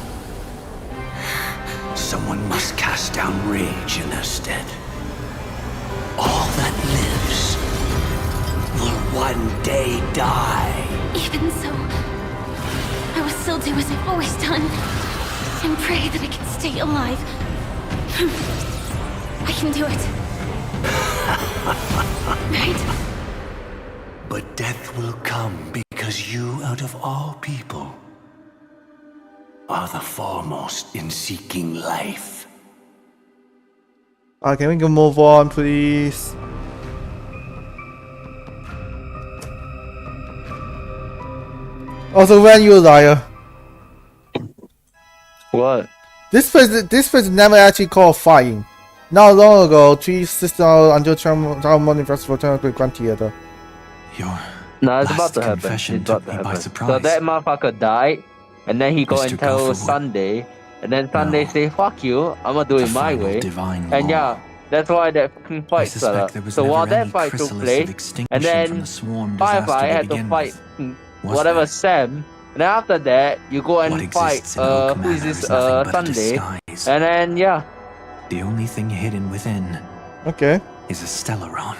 Someone must cast down rage in their stead. All that lives will one day die. Even so, I will still do as I've always done and pray that I can stay alive. I can do it. Right? But death will come because you, out of all people, are the foremost in seeking life. Okay, we can move on, please. Also, when you a liar. What? This place never actually called fighting. Not long ago, 3 system until ceremony festival turned to Grand Theater. No, it's about to happen. It's about to happen. So that motherfucker died, and then he go and tell Sunday, and then Sunday say, "Fuck you, I'm gonna do it my way." And yeah, that's why that fucking fight started. So while that fight took place, and then Firefly had to fight whatever Sam, and then after that you go and fight who is this Sunday, and then yeah. The only thing hidden within is a Stellaron.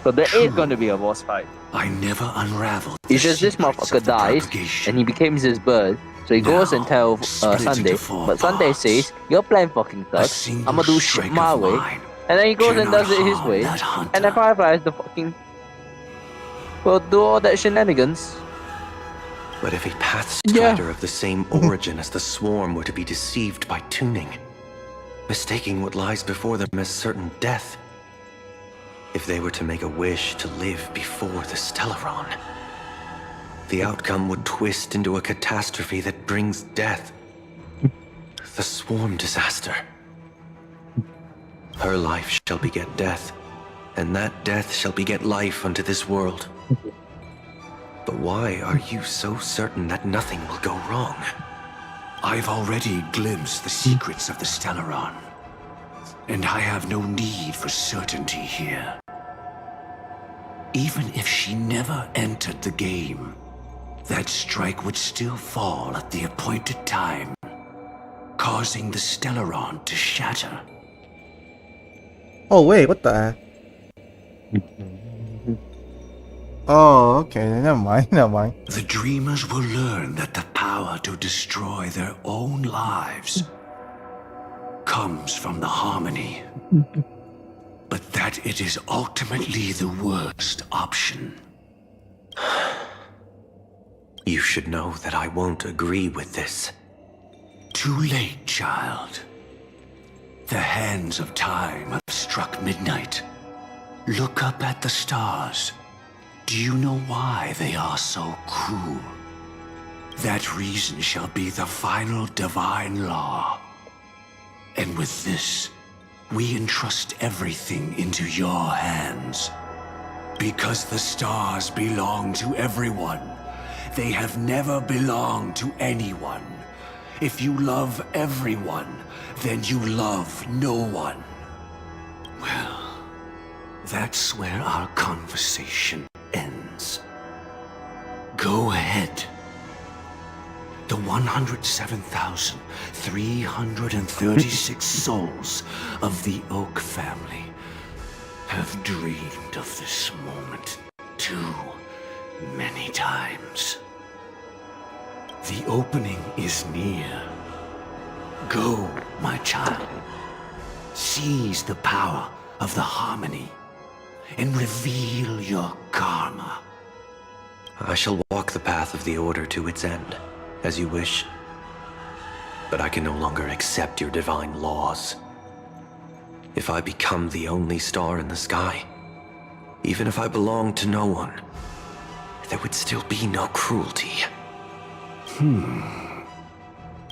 So there is going to be a boss fight. I never unraveled. It's just this motherfucker dies, and he becomes this bird. So he goes and tells Sunday, but Sunday says, "Your plan fucking sucks. I'm gonna do shit my way." And then he goes and does it his way, and then Firefly is the fucking... Well, do all that shenanigans. But if a Pathstrider of the same origin as the Swarm were to be deceived by tuning, mistaking what lies before them as certain death, if they were to make a wish to live before the Stellaron, the outcome would twist into a catastrophe that brings death. The Swarm disaster. Her life shall beget death, and that death shall beget life unto this world. But why are you so certain that nothing will go wrong? I've already glimpsed the secrets of the Stellaron, and I have no need for certainty here. Even if she never entered the game, that strike would still fall at the appointed time, causing the Stellaron to shatter. Oh wait, what the heck? Oh, okay. Never mind. Never mind. The dreamers will learn that the power to destroy their own lives comes from the harmony, but that it is ultimately the worst option. You should know that I won't agree with this. Too late, child. The hands of time have struck midnight. Look up at the stars. Do you know why they are so cruel? That reason shall be the final divine law. And with this, we entrust everything into your hands. Because the stars belong to everyone, they have never belonged to anyone. If you love everyone, then you love no one. Well, that's where our conversation ends. Go ahead. The 107,336 souls of the Oak family have dreamed of this moment too many times. The opening is near. Go, my child. Seize the power of the harmony and reveal your karma. I shall walk the path of the Order to its end, as you wish. But I can no longer accept your divine laws. If I become the only star in the sky, even if I belong to no one, there would still be no cruelty.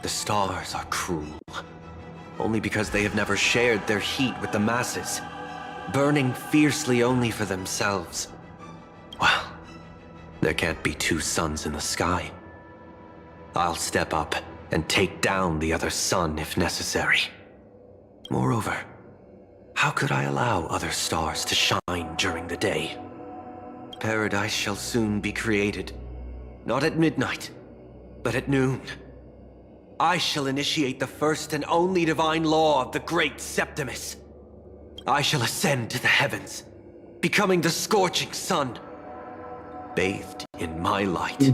The stars are cruel, only because they have never shared their heat with the masses, burning fiercely only for themselves. Well, there can't be two suns in the sky. I'll step up and take down the other sun if necessary. Moreover, how could I allow other stars to shine during the day? Paradise shall soon be created, not at midnight, but at noon. I shall initiate the first and only divine law of the great Septimus. I shall ascend to the heavens, becoming the scorching sun. Bathed in my light,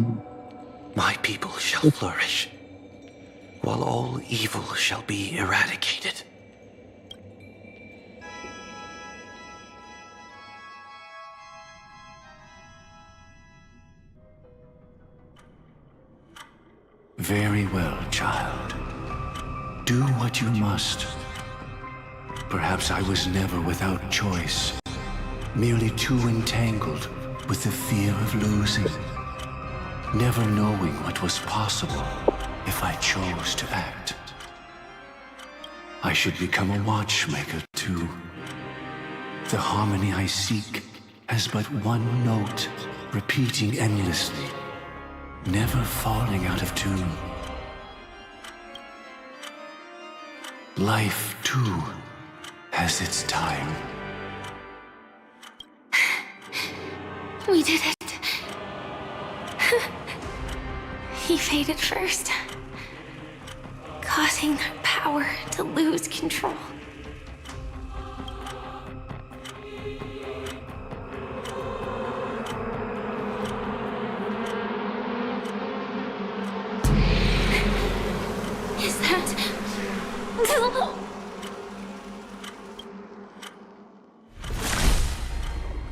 my people shall flourish, while all evil shall be eradicated. Very well, child. Do what you must. Perhaps I was never without choice, merely too entangled with the fear of losing, never knowing what was possible if I chose to act. I should become a watchmaker too. The harmony I seek has but one note, repeating endlessly, never falling out of tune. Life, too, has its time. We did it. He faded first, causing their power to lose control. Is that...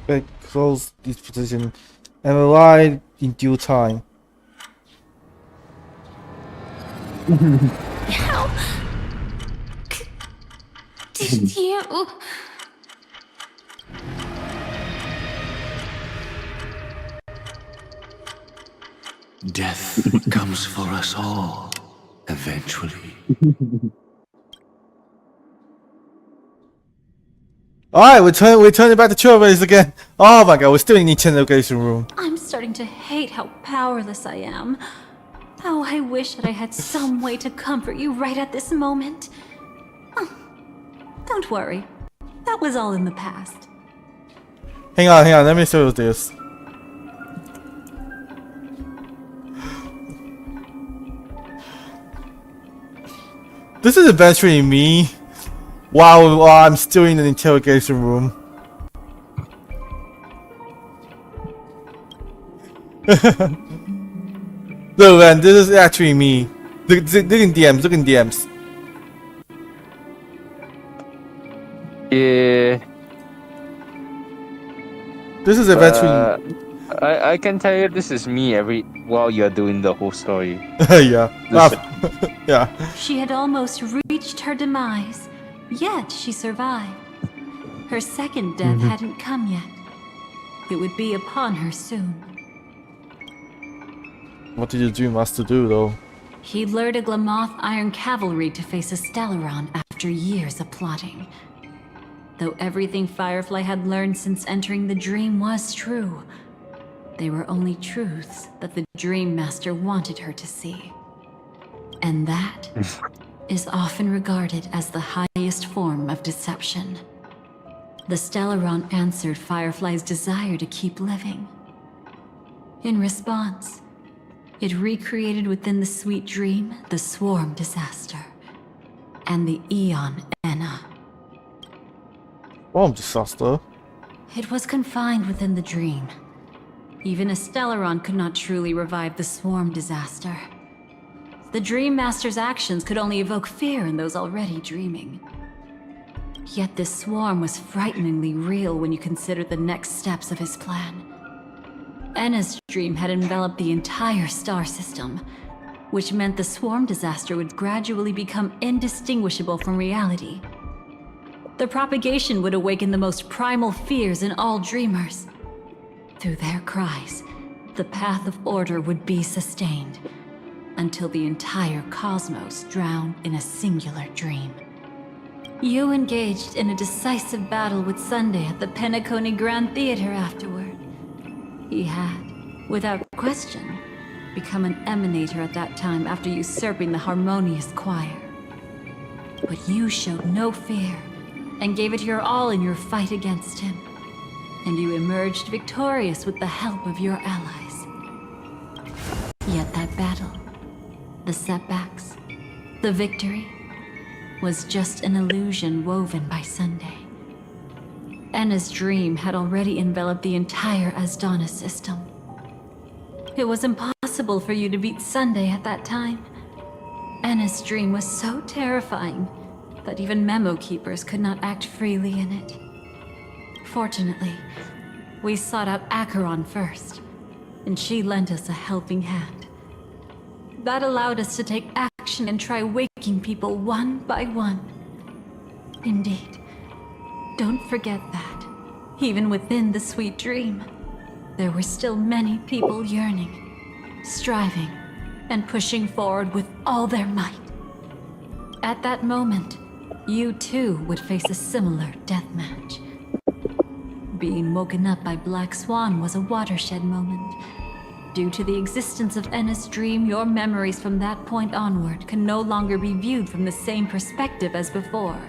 But close this position and rely in due time. How did you... Death comes for us all, eventually. Alright, we're turning back to Trailblaze again. Oh my god, we're still in the interrogation room. I'm starting to hate how powerless I am. How I wish that I had some way to comfort you right at this moment. Oh, don't worry. That was all in the past. Hang on, let me show you this. This is eventually me while I'm still in the interrogation room. Look, man, this is actually me. Look in DMs. Look in DMs. Yeah. This is eventually. I can tell you this is me while you're doing the whole story. Yeah. Yeah. She had almost reached her demise, yet she survived. Her second death hadn't come yet. It would be upon her soon. What did your Dream Master do, though? He lured a Glamoth Iron Cavalry to face a Stellaron after years of plotting. Though everything Firefly had learned since entering the dream was true, they were only truths that the Dream Master wanted her to see. And that is often regarded as the highest form of deception. The Stellaron answered Firefly's desire to keep living. In response, it recreated within the sweet dream the Swarm Disaster and the Eon Enna. Swarm Disaster? It was confined within the dream. Even a Stellaron could not truly revive the Swarm Disaster. The Dream Master's actions could only evoke fear in those already dreaming. Yet this swarm was frighteningly real when you consider the next steps of his plan. Enna's dream had enveloped the entire star system, which meant the Swarm Disaster would gradually become indistinguishable from reality. The propagation would awaken the most primal fears in all dreamers. Through their cries, the path of order would be sustained, until the entire cosmos drowned in a singular dream. You engaged in a decisive battle with Sunday at the Penacony Grand Theater afterward. He had, without question, become an emanator at that time after usurping the Harmonious Choir. But you showed no fear, and gave it your all in your fight against him. And you emerged victorious with the help of your allies. Yet that battle, the setbacks, the victory, was just an illusion woven by Sunday. Enna's dream had already enveloped the entire Asdana system. It was impossible for you to beat Sunday at that time. Enna's dream was so terrifying that even memo keepers could not act freely in it. Fortunately, we sought out Acheron first, and she lent us a helping hand. That allowed us to take action and try waking people one by one. Indeed, don't forget that, even within the sweet dream, there were still many people yearning, striving, and pushing forward with all their might. At that moment, you too would face a similar deathmatch. Being woken up by Black Swan was a watershed moment. Due to the existence of Enna's dream, your memories from that point onward can no longer be viewed from the same perspective as before.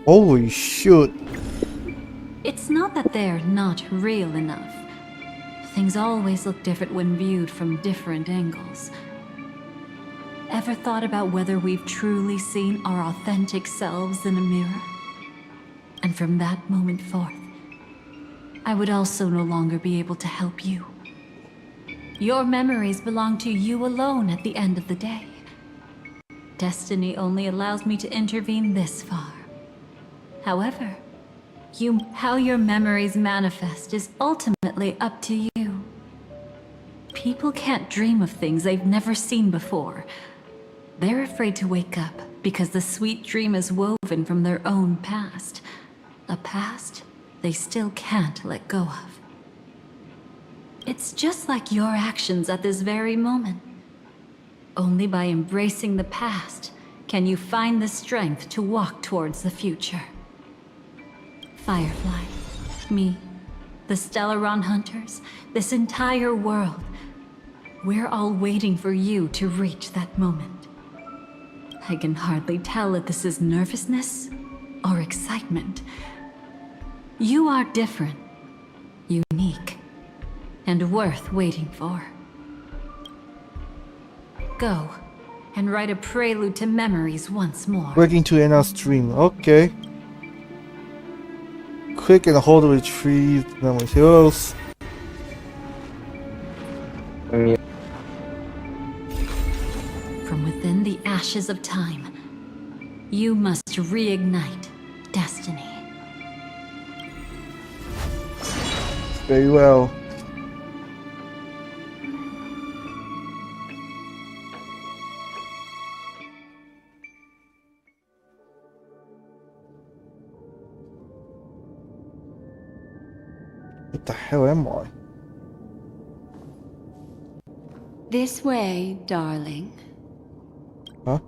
Holy shit. It's not that they're not real enough. Things always look different when viewed from different angles. Ever thought about whether we've truly seen our authentic selves in a mirror? And from that moment forth, I would also no longer be able to help you. Your memories belong to you alone at the end of the day. Destiny only allows me to intervene this far. However, how your memories manifest is ultimately up to you. People can't dream of things they've never seen before. They're afraid to wake up because the sweet dream is woven from their own past. A past they still can't let go of. It's just like your actions at this very moment. Only by embracing the past can you find the strength to walk towards the future. Firefly, me, the Stellaron Hunters, this entire world, we're all waiting for you to reach that moment. I can hardly tell if this is nervousness or excitement. You are different, unique, and worth waiting for. Go, and write a prelude to memories once more. Breaking to Anna's dream. Okay. Quick and hold to retrieve memories. Heroes. From within the ashes of time, you must reignite destiny. Very well. What the hell am I? This way, darling. Huh?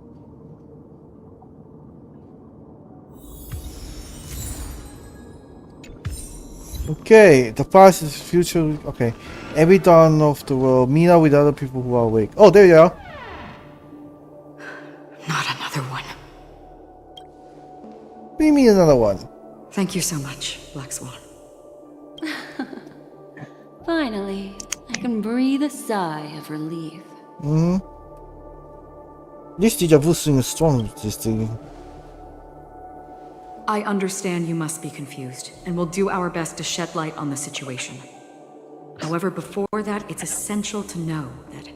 Okay, the past is future. Okay, every dawn of the world, meet up with other people who are awake. Oh, there you are. Not another one. What do you mean another one? Thank you so much, Black Swan. Finally, I can breathe a sigh of relief. This deja vu thing is strong, this thing. I understand you must be confused, and we'll do our best to shed light on the situation. However, before that, it's essential to know that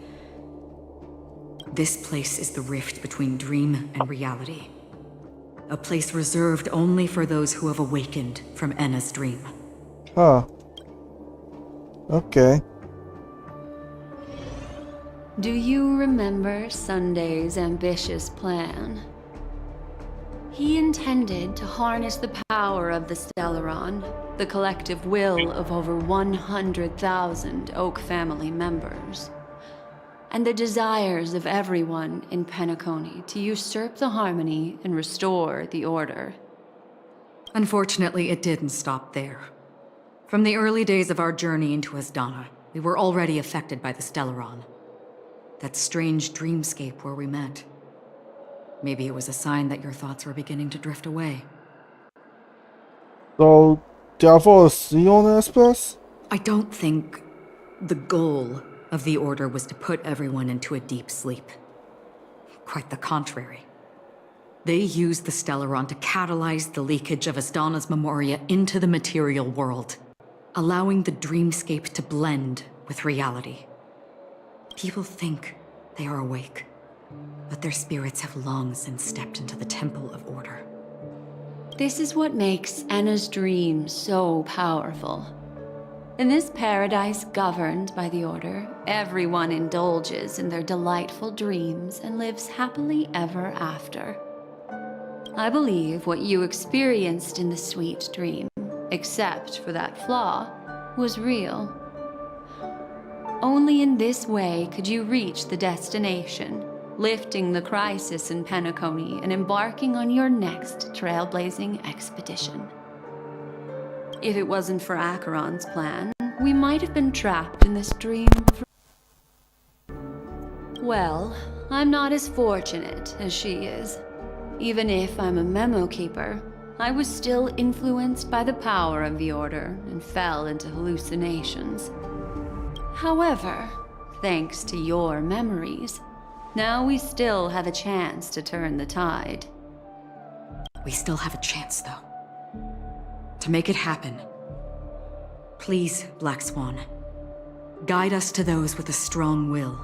this place is the rift between dream and reality. A place reserved only for those who have awakened from Enna's dream. Huh. Okay. Do you remember Sunday's ambitious plan? He intended to harness the power of the Stellaron, the collective will of over 100,000 Oak family members, and the desires of everyone in Penacony to usurp the harmony and restore the order. Unfortunately, it didn't stop there. From the early days of our journey into Asdana, we were already affected by the Stellaron. That strange dreamscape where we met. Maybe it was a sign that your thoughts were beginning to drift away. So, therefore, Sion Express? I don't think the goal of the Order was to put everyone into a deep sleep. Quite the contrary. They used the Stellaron to catalyze the leakage of Asdana's Memoria into the material world, allowing the dreamscape to blend with reality. People think they are awake, but their spirits have long since stepped into the Temple of Order. This is what makes Enna's dream so powerful. In this paradise governed by the Order, everyone indulges in their delightful dreams and lives happily ever after. I believe what you experienced in the sweet dream, except for that flaw, was real. Only in this way could you reach the destination, lifting the crisis in Penacony and embarking on your next trailblazing expedition. If it wasn't for Acheron's plan, we might have been trapped in this dream for... Well, I'm not as fortunate as she is. Even if I'm a memo keeper, I was still influenced by the power of the Order and fell into hallucinations. However, thanks to your memories, now we still have a chance to turn the tide. We still have a chance, though. To make it happen, please, Black Swan, guide us to those with a strong will.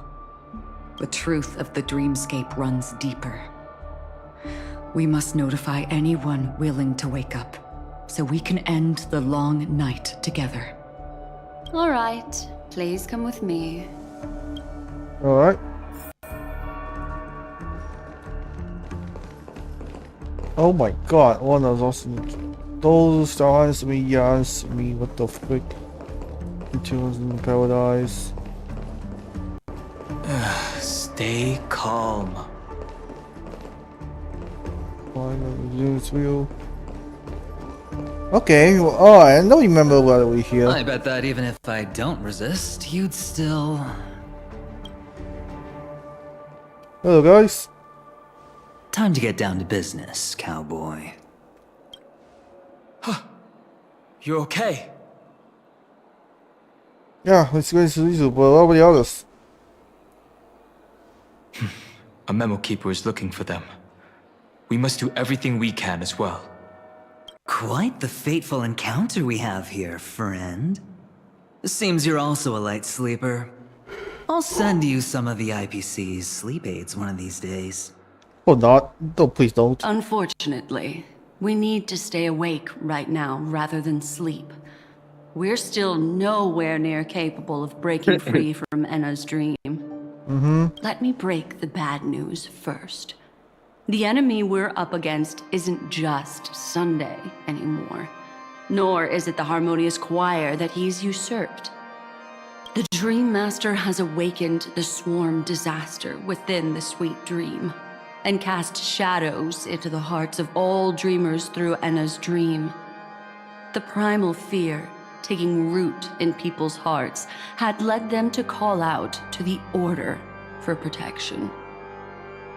The truth of the dreamscape runs deeper. We must notify anyone willing to wake up, so we can end the long night together. All right, please come with me. All right. Oh my god, one of those answer me, yeah, answer me, what the frick? Continues in paradise. Stay calm. Okay, well, oh, I don't remember what we hear. I bet that even if I don't resist, you'd still... Hello, guys. Time to get down to business, cowboy. Huh. You're okay? Yeah, it's going to lose, but what about the others? A memo keeper is looking for them. We must do everything we can as well. Quite the fateful encounter we have here, friend. Seems you're also a light sleeper. I'll send you some of the IPC's sleep aids one of these days. Or not. No, please don't. Unfortunately, we need to stay awake right now rather than sleep. We're still nowhere near capable of breaking free from Enna's dream. Let me break the bad news first. The enemy we're up against isn't just Sunday anymore, nor is it the harmonious choir that he's usurped. The Dream Master has awakened the swarm disaster within the sweet dream, and cast shadows into the hearts of all dreamers through Enna's dream. The primal fear taking root in people's hearts had led them to call out to the Order for protection.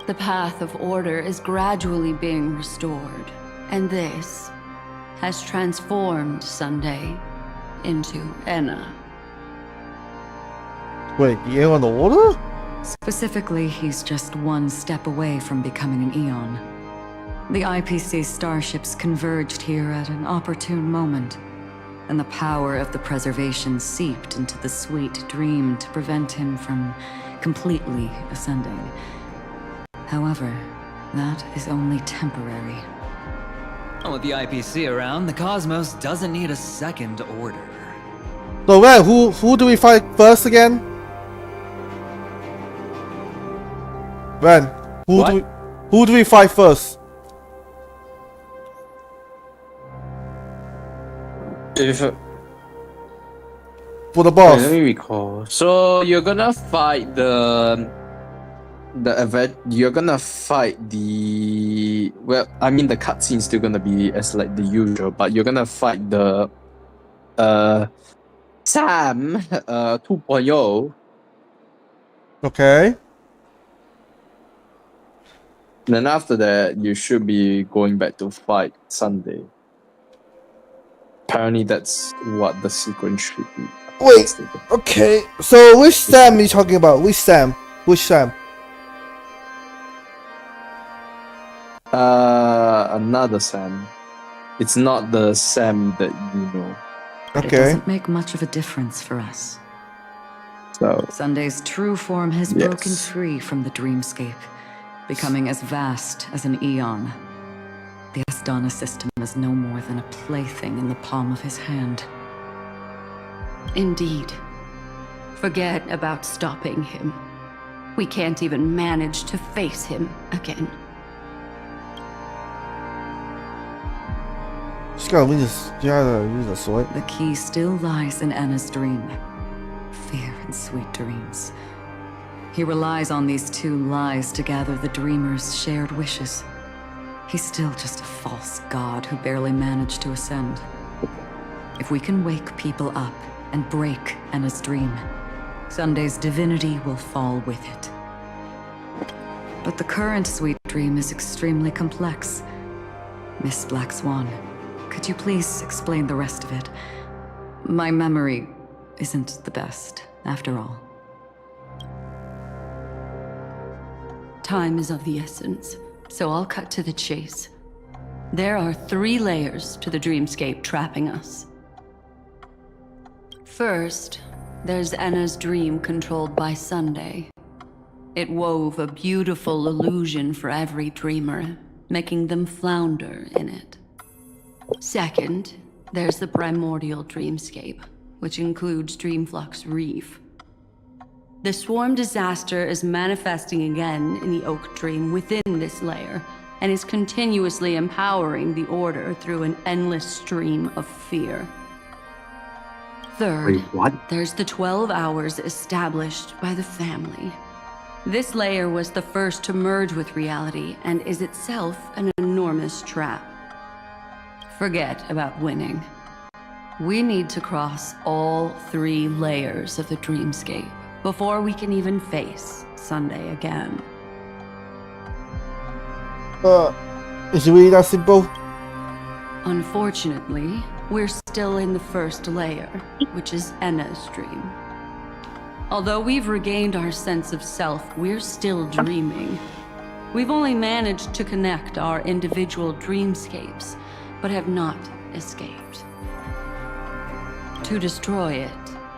The path of order is gradually being restored, and this has transformed Sunday into Enna. Wait, the on the Order? Specifically, he's just one step away from becoming an Eon. The IPC starships converged here at an opportune moment, and the power of the preservation seeped into the sweet dream to prevent him from completely ascending. However, that is only temporary. With the IPC around, the cosmos doesn't need a second order. So Ren, who do we fight first again? Ren, who do we fight first? For the boss. Wait, let me recall. So you're gonna fight the event. You're gonna fight the the cutscene's still gonna be as like the usual, but you're gonna fight the Sam 2.0. Okay. Then after that, you should be going back to fight Sunday. Apparently, that's what the sequence should be. Wait. Okay. So which Sam are you talking about? Which Sam? Which Sam? Another Sam. It's not the Sam that you know. But Okay. it doesn't make much of a difference for us. So Sunday's true form has Yes. broken free from the dreamscape, becoming as vast as an eon. The Astana system is no more than a plaything in the palm of his hand. Indeed. Forget about stopping him. We can't even manage to face him again. Just gotta use the sword. The key still lies in Enna's dream. Fear and sweet dreams. He relies on these two lies to gather the dreamers' shared wishes. He's still just a false god who barely managed to ascend. If we can wake people up and break Enna's dream, Sunday's divinity will fall with it. But the current sweet dream is extremely complex. Miss Black Swan, could you please explain the rest of it? My memory isn't the best, after all. Time is of the essence, so I'll cut to the chase. There are 3 layers to the dreamscape trapping us. First, there's Enna's dream controlled by Sunday. It wove a beautiful illusion for every dreamer, making them flounder in it. Second, there's the primordial dreamscape, which includes Dreamflux Reef. The swarm disaster is manifesting again in the Oak Dream within this layer, and is continuously empowering the Order through an endless stream of fear. Third, there's the 12 hours established by the family. This layer was the first to merge with reality and is itself an enormous trap. Forget about winning. We need to cross all 3 layers of the dreamscape before we can even face Sunday again. Is it really that simple? Unfortunately, we're still in the first layer, which is Enna's dream. Although we've regained our sense of self, we're still dreaming. We've only managed to connect our individual dreamscapes, but have not escaped. To destroy it,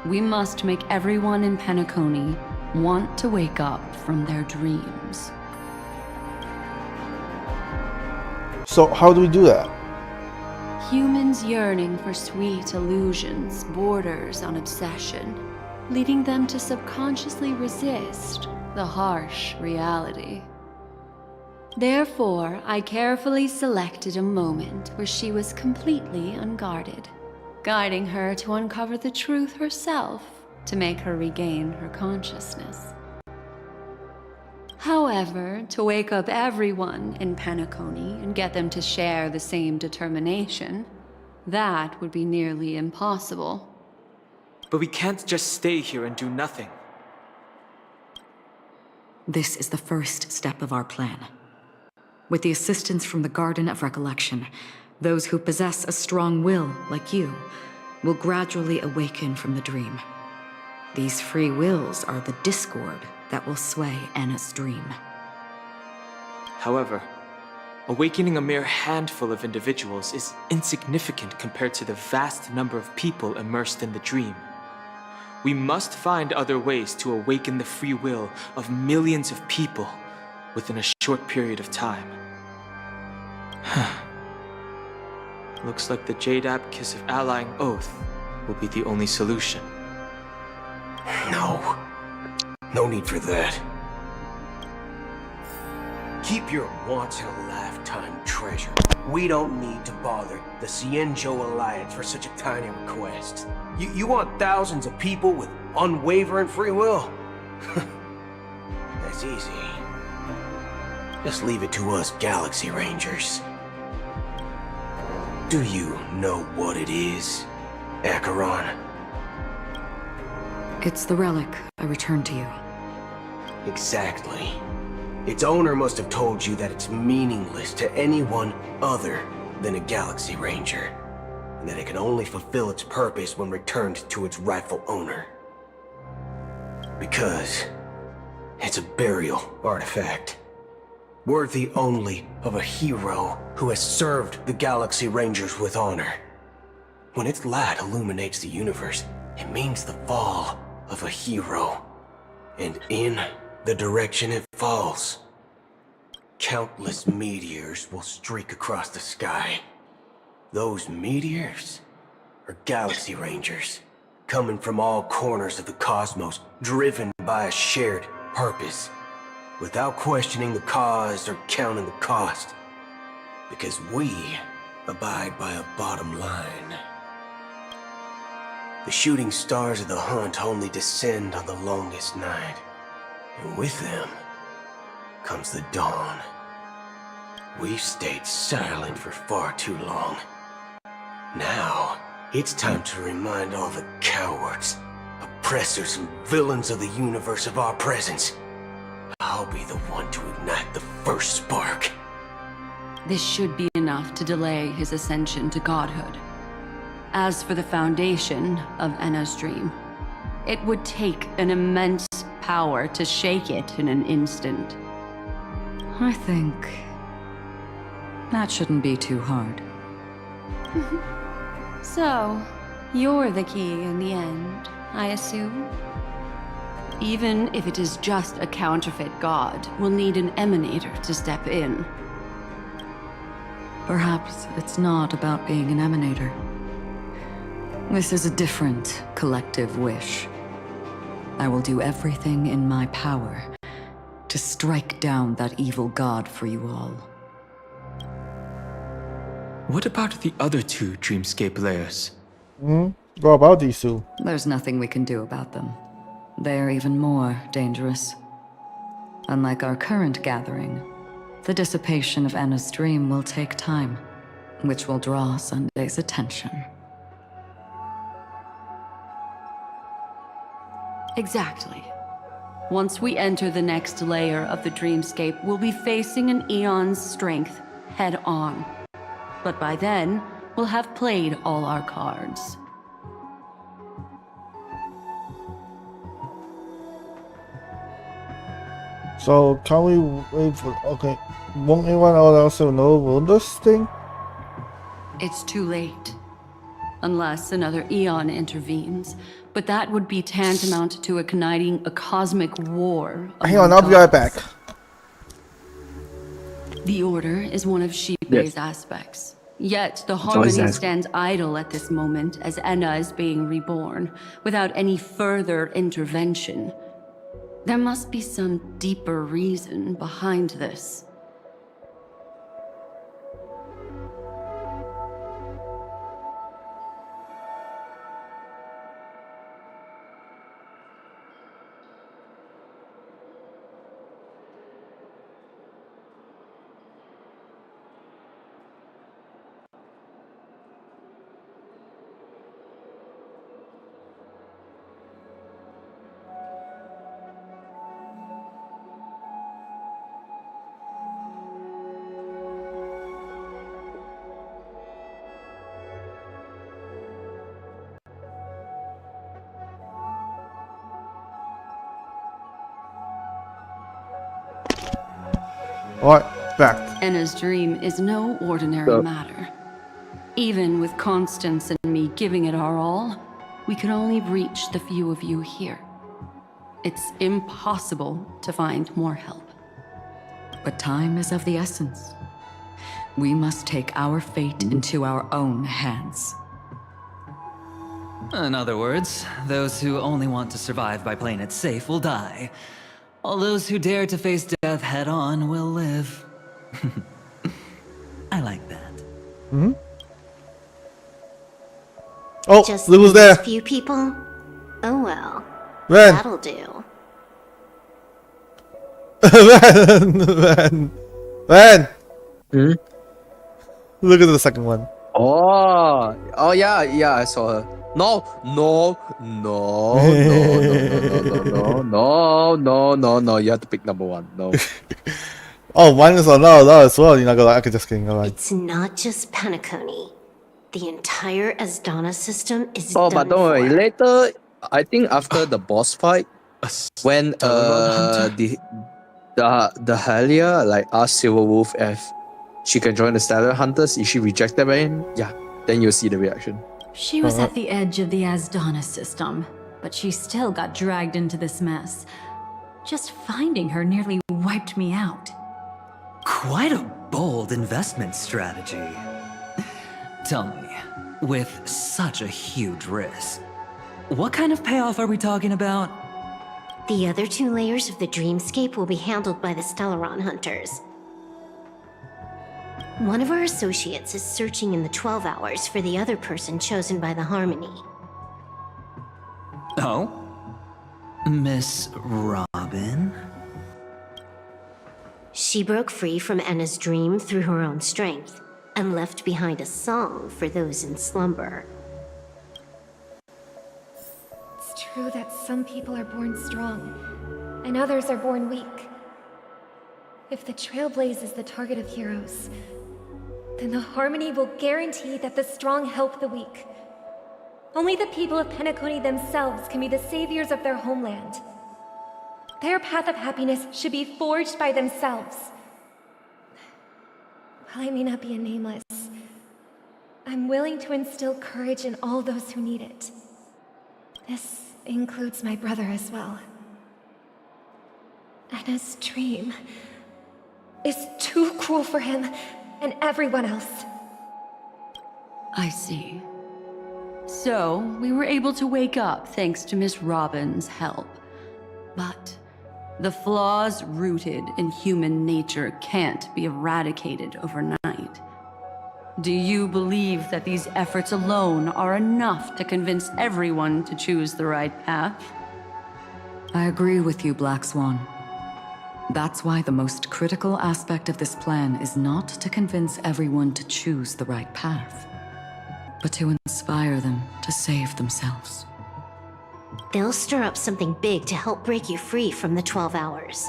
we must make everyone in Penacony want to wake up from their dreams. So how do we do that? Humans yearning for sweet illusions borders on obsession, leading them to subconsciously resist the harsh reality. Therefore, I carefully selected a moment where she was completely unguarded, guiding her to uncover the truth herself to make her regain her consciousness. However, to wake up everyone in Penacony and get them to share the same determination, that would be nearly impossible. But we can't just stay here and do nothing. This is the first step of our plan. With the assistance from the Garden of Recollection, those who possess a strong will, like you, will gradually awaken from the dream. These free wills are the discord that will sway Anna's dream. However, awakening a mere handful of individuals is insignificant compared to the vast number of people immersed in the dream. We must find other ways to awaken the free will of millions of people within a short period of time. Looks like the Jade Kiss of Allying Oath will be the only solution. No need for that. Keep your once-in-a-lifetime treasure. We don't need to bother the Cienjo Alliance for such a tiny request. You want thousands of people with unwavering free will? That's easy. Just leave it to us Galaxy Rangers. Do you know what it is, Acheron? It's the relic I returned to you. Exactly. Its owner must have told you that it's meaningless to anyone other than a Galaxy Ranger, and that it can only fulfill its purpose when returned to its rightful owner. Because it's a burial artifact, worthy only of a hero who has served the Galaxy Rangers with honor. When its light illuminates the universe, it means the fall of a hero. And in the direction it falls, countless meteors will streak across the sky. Those meteors are Galaxy Rangers, coming from all corners of the cosmos, driven by a shared purpose, without questioning the cause or counting the cost, because we abide by a bottom line. The shooting stars of the hunt only descend on the longest night, and with them comes the dawn. We've stayed silent for far too long. Now, it's time to remind all the cowards, oppressors, and villains of the universe of our presence. I'll be the one to ignite the first spark. This should be enough to delay his ascension to godhood. As for the foundation of Enna's dream, it would take an immense power to shake it in an instant. I think that shouldn't be too hard. So, you're the key in the end, I assume? Even if it is just a counterfeit god, we'll need an emanator to step in. Perhaps it's not about being an emanator. This is a different collective wish. I will do everything in my power to strike down that evil god for you all. What about the other two dreamscape layers? What about these two? There's nothing we can do about them. They're even more dangerous. Unlike our current gathering, the dissipation of Anna's dream will take time, which will draw Sunday's attention. Exactly. Once we enter the next layer of the dreamscape, we'll be facing an eon's strength head on. But by then, we'll have played all our cards. So can we wait for? Okay, won't anyone else know about this thing? It's too late. Unless another eon intervenes. But that would be tantamount to igniting a cosmic war. Hang on, I'll be right back. The Order is one of Shibei's aspects. Yet the Harmony stands idle at this moment as Enna is being reborn, without any further intervention. There must be some deeper reason behind this. Alright, back. Enna's dream is no ordinary matter. Even with Constance and me giving it our all, we could only reach the few of you here. It's impossible to find more help. But time is of the essence. We must take our fate into our own hands. In other words, those who only want to survive by playing it safe will die. All those who dare to face death head-on will live. I like that. Mm-hmm. Oh, Just Lou was there. a few people? Oh well. Ren. That'll do. Ren. Hmm? Look at the second one. Oh yeah, I saw her. No, you have to pick number one. No. Oh, mine is no as well. You're not gonna. Okay, just kidding. Alright. It's not just Penacony. The entire Asdana system is Oh, done but don't worry. for. Later, I think after the boss fight, when the Halia like asked Silverwolf if she can join the Stellar Hunters, if she rejected by him, yeah, then you'll see the reaction. She was at the edge of the Asdana system, but she still got dragged into this mess. Just finding her nearly wiped me out. Quite a bold investment strategy. Tell me, with such a huge risk, what kind of payoff are we talking about? The other two layers of the dreamscape will be handled by the Stellaron hunters. One of our associates is searching in the 12 hours for the other person chosen by the Harmony. Oh? Miss Robin? She broke free from Enna's dream through her own strength, and left behind a song for those in slumber. It's true that some people are born strong, and others are born weak. If the Trailblaze is the target of heroes, then the Harmony will guarantee that the strong help the weak. Only the people of Penacony themselves can be the saviors of their homeland. Their path of happiness should be forged by themselves. While I may not be a nameless, I'm willing to instill courage in all those who need it. This includes my brother as well. Anna's dream is too cruel for him and everyone else. I see. So, we were able to wake up thanks to Miss Robin's help. But the flaws rooted in human nature can't be eradicated overnight. Do you believe that these efforts alone are enough to convince everyone to choose the right path? I agree with you, Black Swan. That's why the most critical aspect of this plan is not to convince everyone to choose the right path, but to inspire them to save themselves. They'll stir up something big to help break you free from the 12 hours.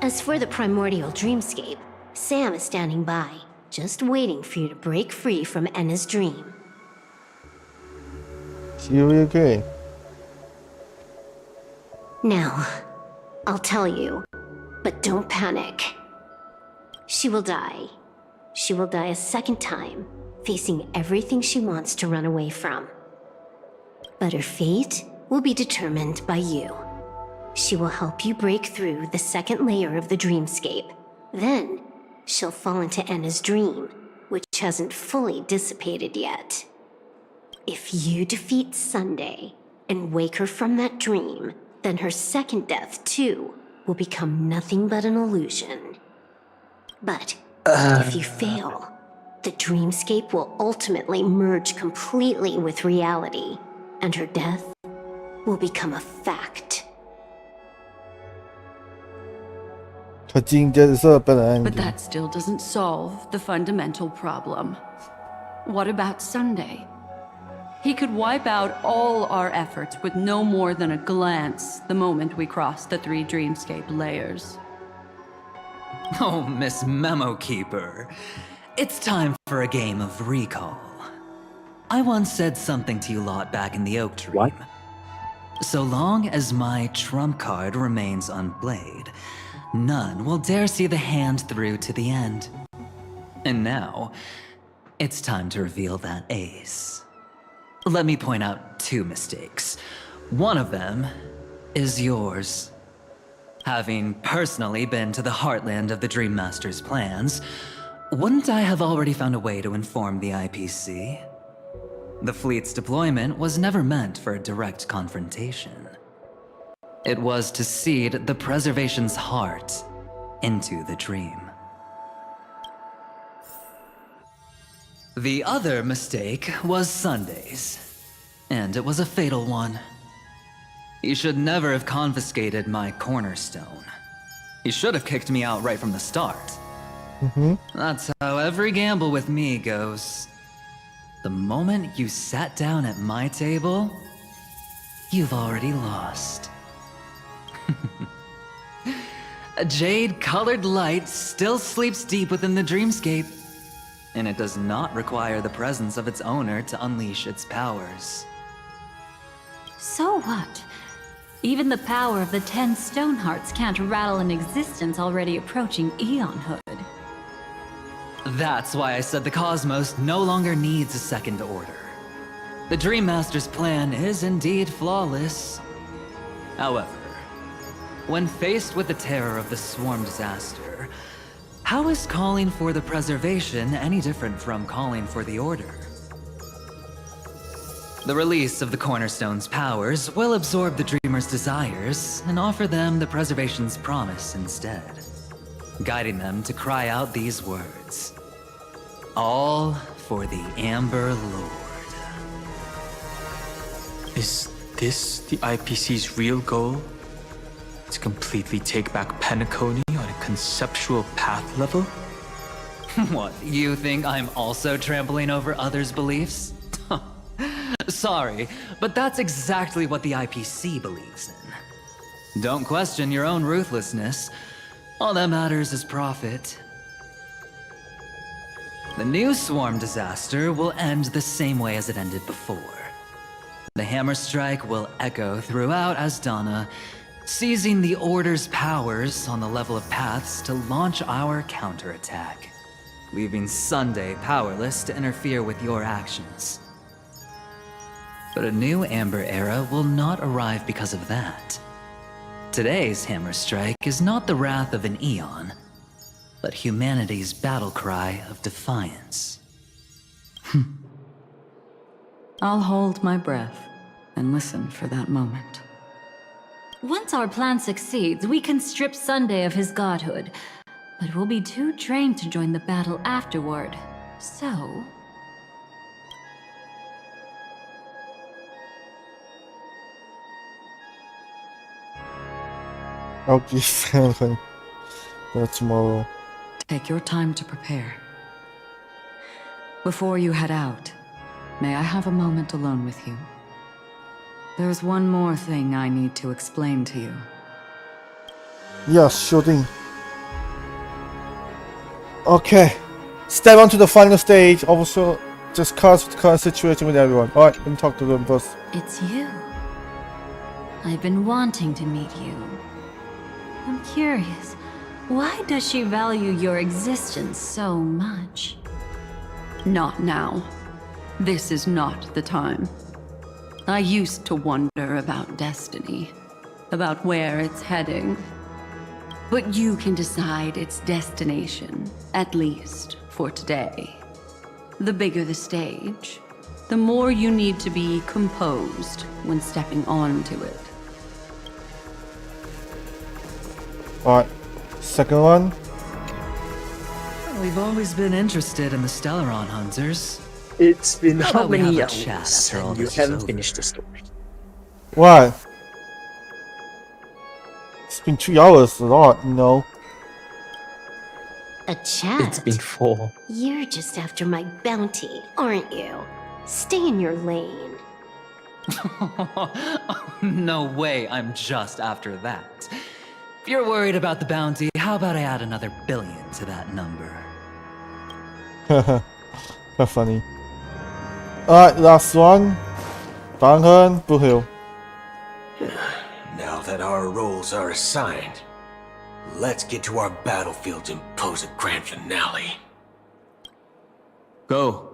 As for the primordial dreamscape, Sam is standing by, just waiting for you to break free from Enna's dream. You okay? Now, I'll tell you, But don't panic. She will die. She will die a second time, facing everything she wants to run away from. But her fate will be determined by you. She will help you break through the second layer of the dreamscape. Then, she'll fall into Anna's dream, which hasn't fully dissipated yet. If you defeat Sunday and wake her from that dream, then her second death, too, will become nothing but an illusion. But if you fail, the dreamscape will ultimately merge completely with reality, and her death will become a fact. But that still doesn't solve the fundamental problem. What about Sunday? He could wipe out all our efforts with no more than a glance the moment we cross the 3 dreamscape layers. Oh, Miss Memo Keeper. It's time for a game of recall. I once said something to you lot back in the Oak Dream. What? So long as my trump card remains unplayed, none will dare see the hand through to the end. And now, it's time to reveal that ace. Let me point out 2 mistakes. One of them is yours. Having personally been to the heartland of the Dream Master's plans, wouldn't I have already found a way to inform the IPC? The fleet's deployment was never meant for a direct confrontation. It was to seed the Preservation's heart into the dream. The other mistake was Sunday's, and it was a fatal one. He should never have confiscated my cornerstone. He should have kicked me out right from the start. That's how every gamble with me goes. The moment you sat down at my table, you've already lost. A jade-colored light still sleeps deep within the dreamscape, and it does not require the presence of its owner to unleash its powers. So what? Even the power of the 10 stone hearts can't rattle an existence already approaching eonhood. That's why I said the cosmos no longer needs a second order. The Dream Master's plan is indeed flawless. However, when faced with the terror of the swarm disaster, how is calling for the preservation any different from calling for the order? The release of the Cornerstone's powers will absorb the Dreamer's desires and offer them the preservation's promise instead, guiding them to cry out these words: all for the Amber Lord. Is this the IPC's real goal? To completely take back Penacony on a conceptual path level? What, you think I'm also trampling over others' beliefs? Sorry, but that's exactly what the IPC believes in. Don't question your own ruthlessness. All that matters is profit. The new swarm disaster will end the same way as it ended before. The hammer strike will echo throughout Asdana, seizing the Order's powers on the level of paths to launch our counterattack, leaving Sunday powerless to interfere with your actions. But a new Amber Era will not arrive because of that. Today's hammer strike is not the wrath of an eon, but humanity's battle cry of defiance. I'll hold my breath and listen for that moment. Once our plan succeeds, we can strip Sunday of his godhood, but we'll be too drained to join the battle afterward. So... I'll be silent tomorrow. Take your time to prepare. Before you head out, may I have a moment alone with you? There's one more thing I need to explain to you. Yes, sure thing. Okay. Step on to the final stage. Also, discuss the current situation with everyone. Alright, let me talk to them first. It's you. I've been wanting to meet you. I'm curious. Why does she value your existence so much? Not now. This is not the time. I used to wonder about destiny, about where it's heading. But you can decide its destination, at least for today. The bigger the stage, the more you need to be composed when stepping onto it. Alright, second one. We've always been interested in the Stellaron hunters. It's been How how about we many have a chat hours after all and you this is haven't over? finished the story? What? It's been 3 hours, a lot, you know. A chat? It's been 4. You're just after my bounty, aren't you? Stay in your lane. No way, I'm just after that. If you're worried about the bounty, how about I add another billion to that number? That's funny. Alright, last one. Banghorn, Blue Hill. Now that our roles are assigned, let's get to our battlefields and pose a grand finale. Go.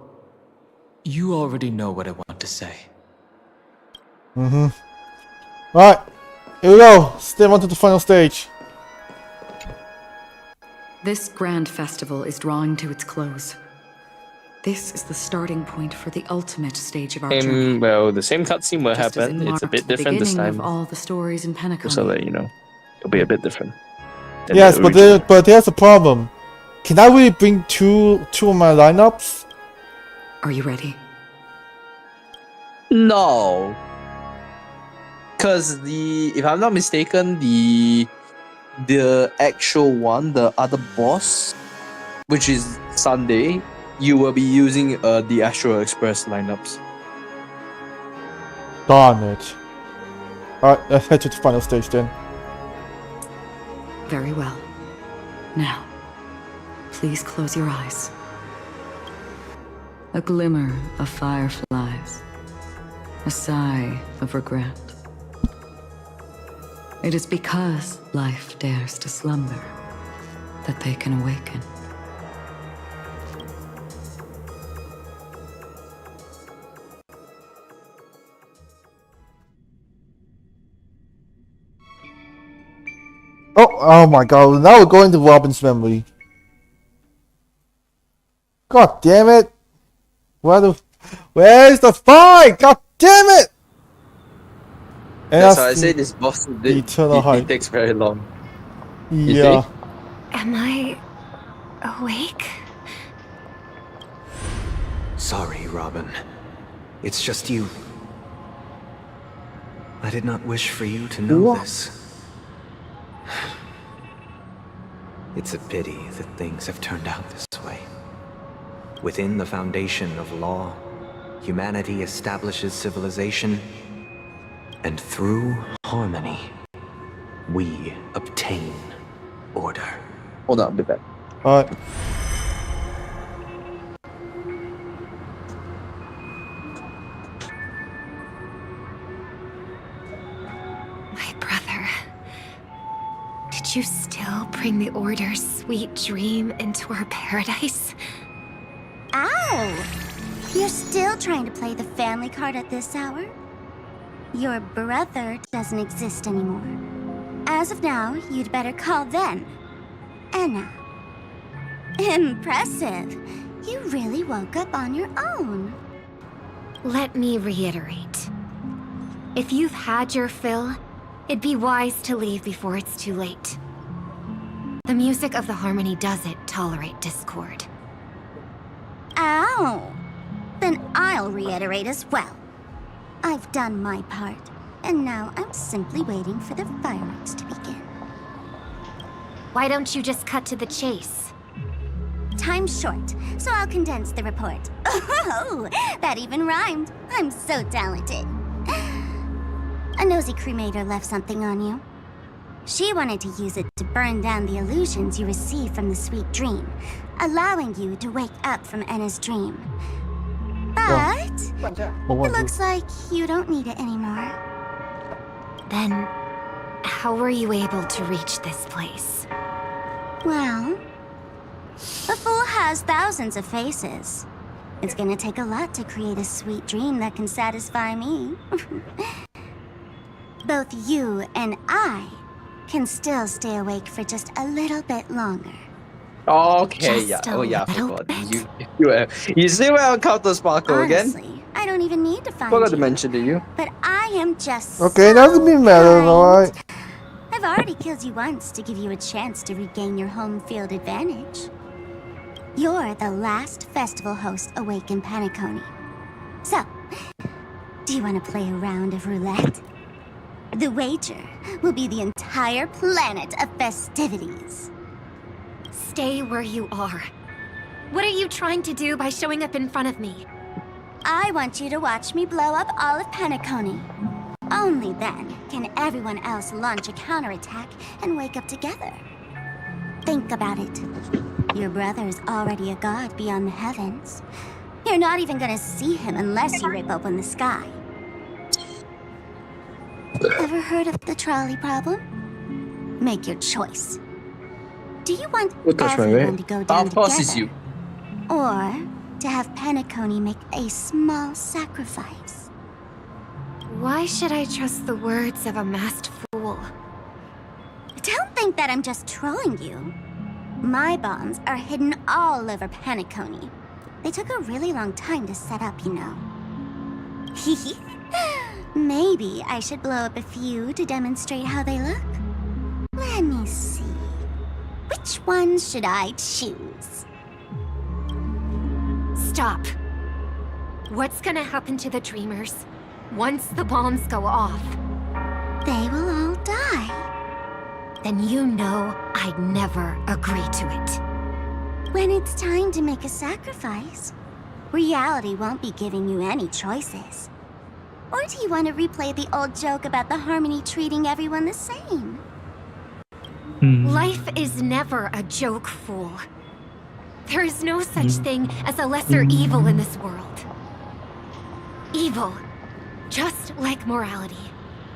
You already know what I want to say. Alright, here we go. Step on to the final stage. This grand festival is drawing to its close. This is the starting point for the ultimate stage of our journey. Well, the same cutscene will Just as it happen. It's a marked bit the different this beginning time. of all the stories in Penacony. Just so that you know, it'll be a bit different. than Yes, the but original. there's a problem. Can I really bring two of my lineups? Are you ready? No. Because if I'm not mistaken, the actual one, the other boss, which is Sunday, you will be using the Astral Express lineups. Darn it. Alright, let's head to the final stage then. Very well. Now, please close your eyes. A glimmer of fireflies. A sigh of regret. It is because life dares to slumber that they can awaken. Oh my god, now we're going to Robin's memory. God damn it! Where's the fight? God damn it! And That's why I say this boss it takes very long. Yeah. Am I awake? Sorry, Robin. It's just you. I did not wish for you to know this. It's a pity that things have turned out this way. Within the foundation of law, humanity establishes civilization, and through harmony, we obtain order. Hold on, I'll be back. Alright. My brother. Did you still bring the Order's sweet dream into our paradise? Ow! You're still trying to play the family card at this hour? Your brother doesn't exist anymore. As of now, you'd better call them Anna. Impressive. You really woke up on your own. Let me reiterate. If you've had your fill, it'd be wise to leave before it's too late. The music of the harmony doesn't tolerate discord. Ow! Then I'll reiterate as well. I've done my part, and now I'm simply waiting for the fireworks to begin. Why don't you just cut to the chase? Time's short, so I'll condense the report. Oh, that even rhymed. I'm so talented. A nosy cremator left something on you. She wanted to use it to burn down the illusions you received from the sweet dream, allowing you to wake up from Anna's dream. But it looks like you don't need it anymore. Then, how were you able to reach this place? Well, a fool has thousands of faces. It's gonna take a lot to create a sweet dream that can satisfy me. Both you and I can still stay awake for just a little bit longer. Okay, Just yeah. a Oh, yeah, I little forgot. You see where I encounter Sparkle again? Honestly, I don't even need to find Forgot to you. mention to you. But I am just Okay, so doesn't mean matter, kind. alright? I've already killed you once to give you a chance to regain your home field advantage. You're the last festival host awake in Penacony. So, do you want to play a round of roulette? The wager will be the entire planet of festivities. Stay where you are. What are you trying to do by showing up in front of me? I want you to watch me blow up all of Penacony. Only then can everyone else launch a counterattack and wake up together. Think about it. Your brother's already a god beyond the heavens. You're not even gonna see him unless you rip open the sky. Ever heard of the trolley problem? Make your choice. Do you want everyone to go down Of course it's together? you. Or to have Penacony make a small sacrifice? Why should I trust the words of a masked fool? Don't think that I'm just trolling you. My bombs are hidden all over Penacony. They took a really long time to set up, you know. Maybe I should blow up a few to demonstrate how they look. Let me see. Which one should I choose? Stop. What's gonna happen to the dreamers once the bombs go off? They will all die. Then you know I'd never agree to it. When it's time to make a sacrifice, reality won't be giving you any choices. Or do you want to replay the old joke about the Harmony treating everyone the same? Life is never a joke, fool. There is no such thing as a lesser evil in this world. Evil, just like morality,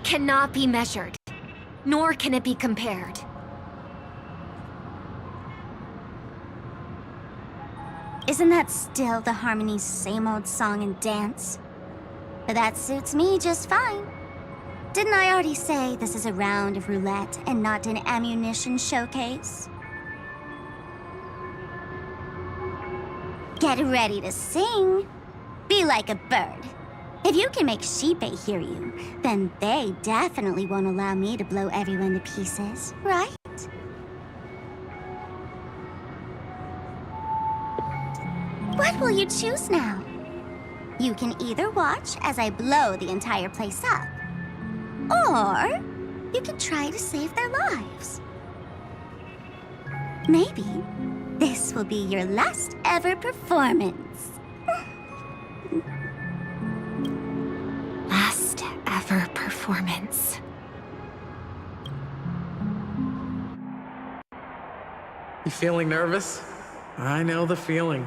cannot be measured, nor can it be compared. Isn't that still the Harmony's same old song and dance? But that suits me just fine. Didn't I already say this is a round of roulette and not an ammunition showcase? Get ready to sing. Be like a bird. If you can make Sheepei hear you, then they definitely won't allow me to blow everyone to pieces, right? What will you choose now? You can either watch as I blow the entire place up, or you can try to save their lives. Maybe this will be your last ever performance. Last ever performance. You feeling nervous? I know the feeling.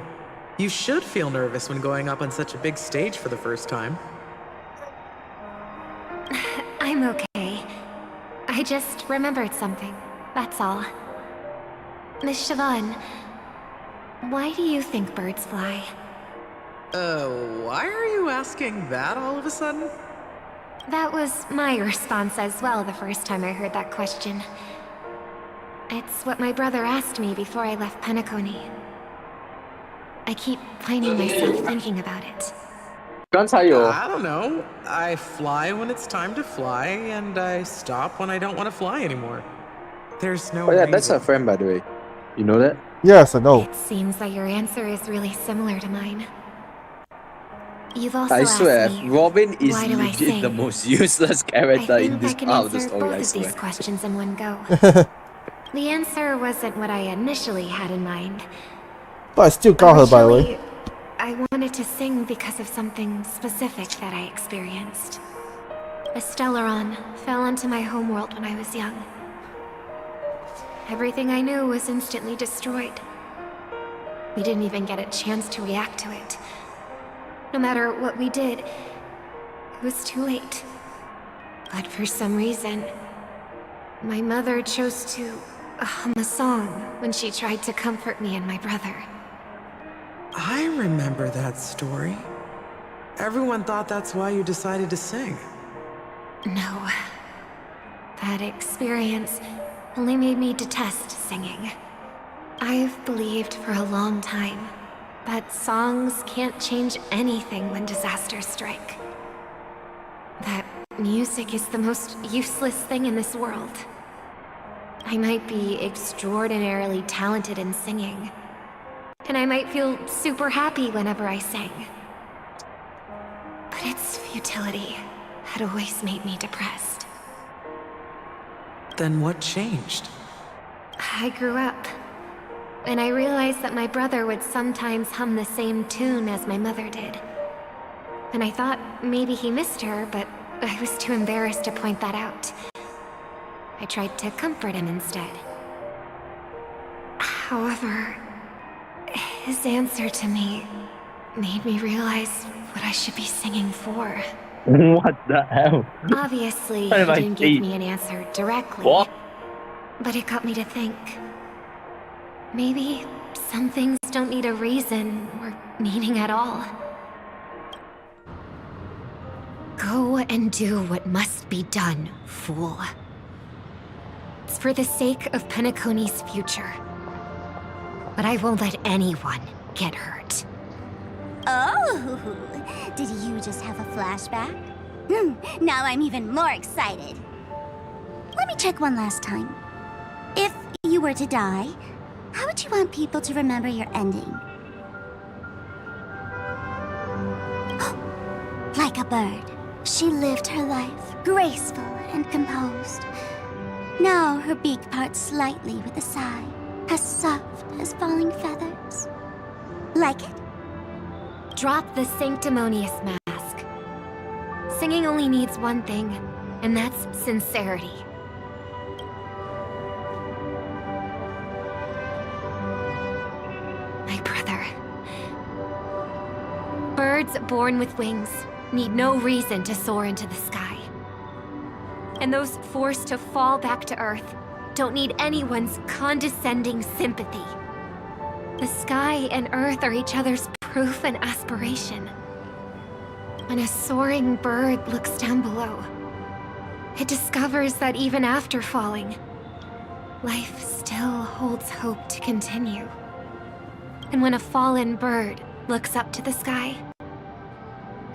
You should feel nervous when going up on such a big stage for the first time. I'm okay. I just remembered something, that's all. Miss Siobhan, why do you think birds fly? Why are you asking that all of a sudden? That was my response as well the first time I heard that question. It's what my brother asked me before I left Penacony. I keep finding myself thinking about it. I don't know. I fly when it's time to fly, and I stop when I don't want to fly anymore. There's no Oh yeah, reason. that's our friend, by the way. You know that? Yes, I know. It seems that your answer is really similar to mine. You've also I swear, asked me, Robin is why do I legit sing? the most useless character I in think this I can part of the answer story, I both of swear. these questions in one go. The answer wasn't what I initially had in mind. But I still got her, by the way. I wanted to sing because of something specific that I experienced. A Stellaron fell onto my homeworld when I was young. Everything I knew was instantly destroyed. We didn't even get a chance to react to it. No matter what we did, it was too late. But for some reason, my mother chose to hum a song when she tried to comfort me and my brother. I remember that story. Everyone thought that's why you decided to sing. No. That experience only made me detest singing. I've believed for a long time that songs can't change anything when disasters strike. That music is the most useless thing in this world. I might be extraordinarily talented in singing, and I might feel super happy whenever I sang. But its futility had always made me depressed. Then what changed? I grew up, and I realized that my brother would sometimes hum the same tune as my mother did. And I thought maybe he missed her, but I was too embarrassed to point that out. I tried to comfort him instead. However, his answer to me made me realize what I should be singing for. What the hell? Obviously, What he have I didn't give seen? me an answer directly. What? But it got me to think. Maybe some things don't need a reason or meaning at all. Go and do what must be done, fool. It's for the sake of Penacony's future. But I won't let anyone get hurt. Oh, did you just have a flashback? Now I'm even more excited. Let me check one last time. If you were to die, how would you want people to remember your ending? Like a bird, she lived her life, graceful and composed. Now her beak parts slightly with a sigh, as soft as falling feathers. Like it? Drop the sanctimonious mask. Singing only needs one thing, and that's sincerity. My brother. Birds born with wings need no reason to soar into the sky. And those forced to fall back to Earth don't need anyone's condescending sympathy. The sky and Earth are each other's proof and aspiration. When a soaring bird looks down below, it discovers that even after falling, life still holds hope to continue. And when a fallen bird looks up to the sky,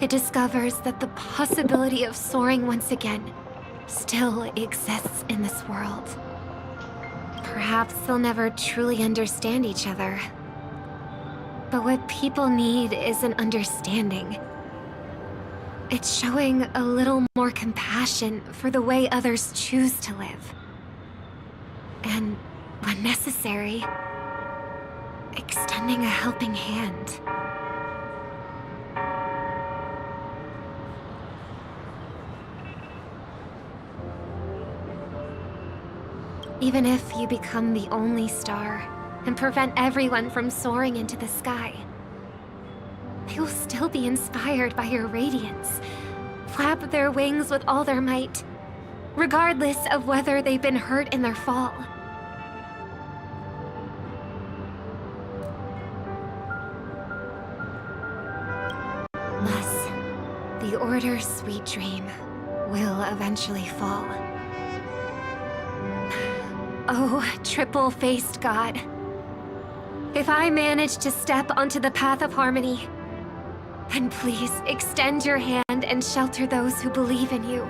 it discovers that the possibility of soaring once again still exists in this world. Perhaps they'll never truly understand each other. But what people need is an understanding. It's showing a little more compassion for the way others choose to live. And, when necessary, extending a helping hand. Even if you become the only star and prevent everyone from soaring into the sky, they will still be inspired by your radiance, flap their wings with all their might, regardless of whether they've been hurt in their fall. Thus, the Order's sweet dream will eventually fall. Oh, triple-faced god. If I manage to step onto the path of harmony, then please extend your hand and shelter those who believe in you.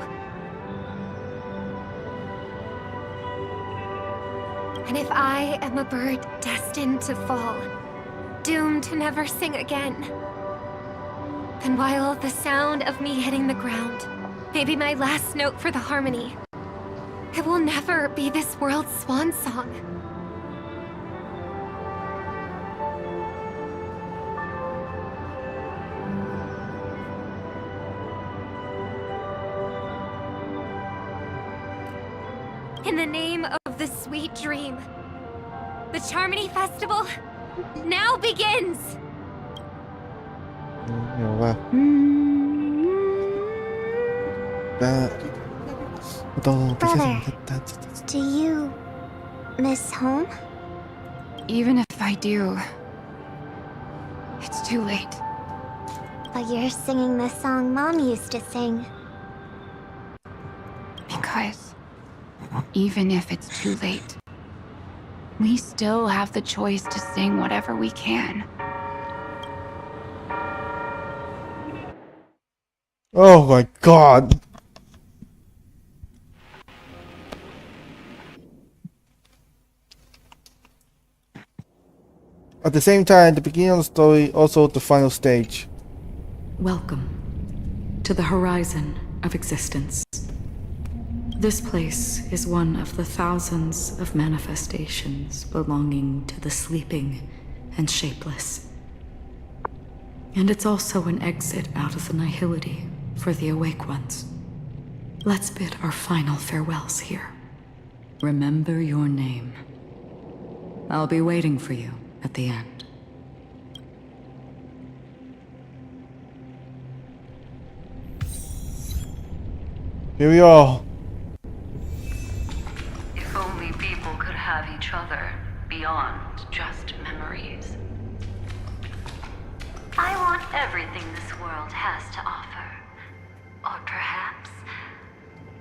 And if I am a bird destined to fall, doomed to never sing again, then while the sound of me hitting the ground may be my last note for the harmony, it will never be this world's swan song. In the name of the sweet dream, the Charmony Festival now begins! Brother, do you miss home? Even if I do, it's too late. But you're singing the song Mom used to sing. Because even if it's too late, we still have the choice to sing whatever we can. Oh my god. At the same time, the beginning of the story, also the final stage. Welcome to the horizon of existence. This place is one of the thousands of manifestations belonging to the sleeping and shapeless. And it's also an exit out of the nihility for the awake ones. Let's bid our final farewells here. Remember your name. I'll be waiting for you at the end. Here we are. If only people could have each other beyond just memories. I want everything this world has to offer. Or perhaps,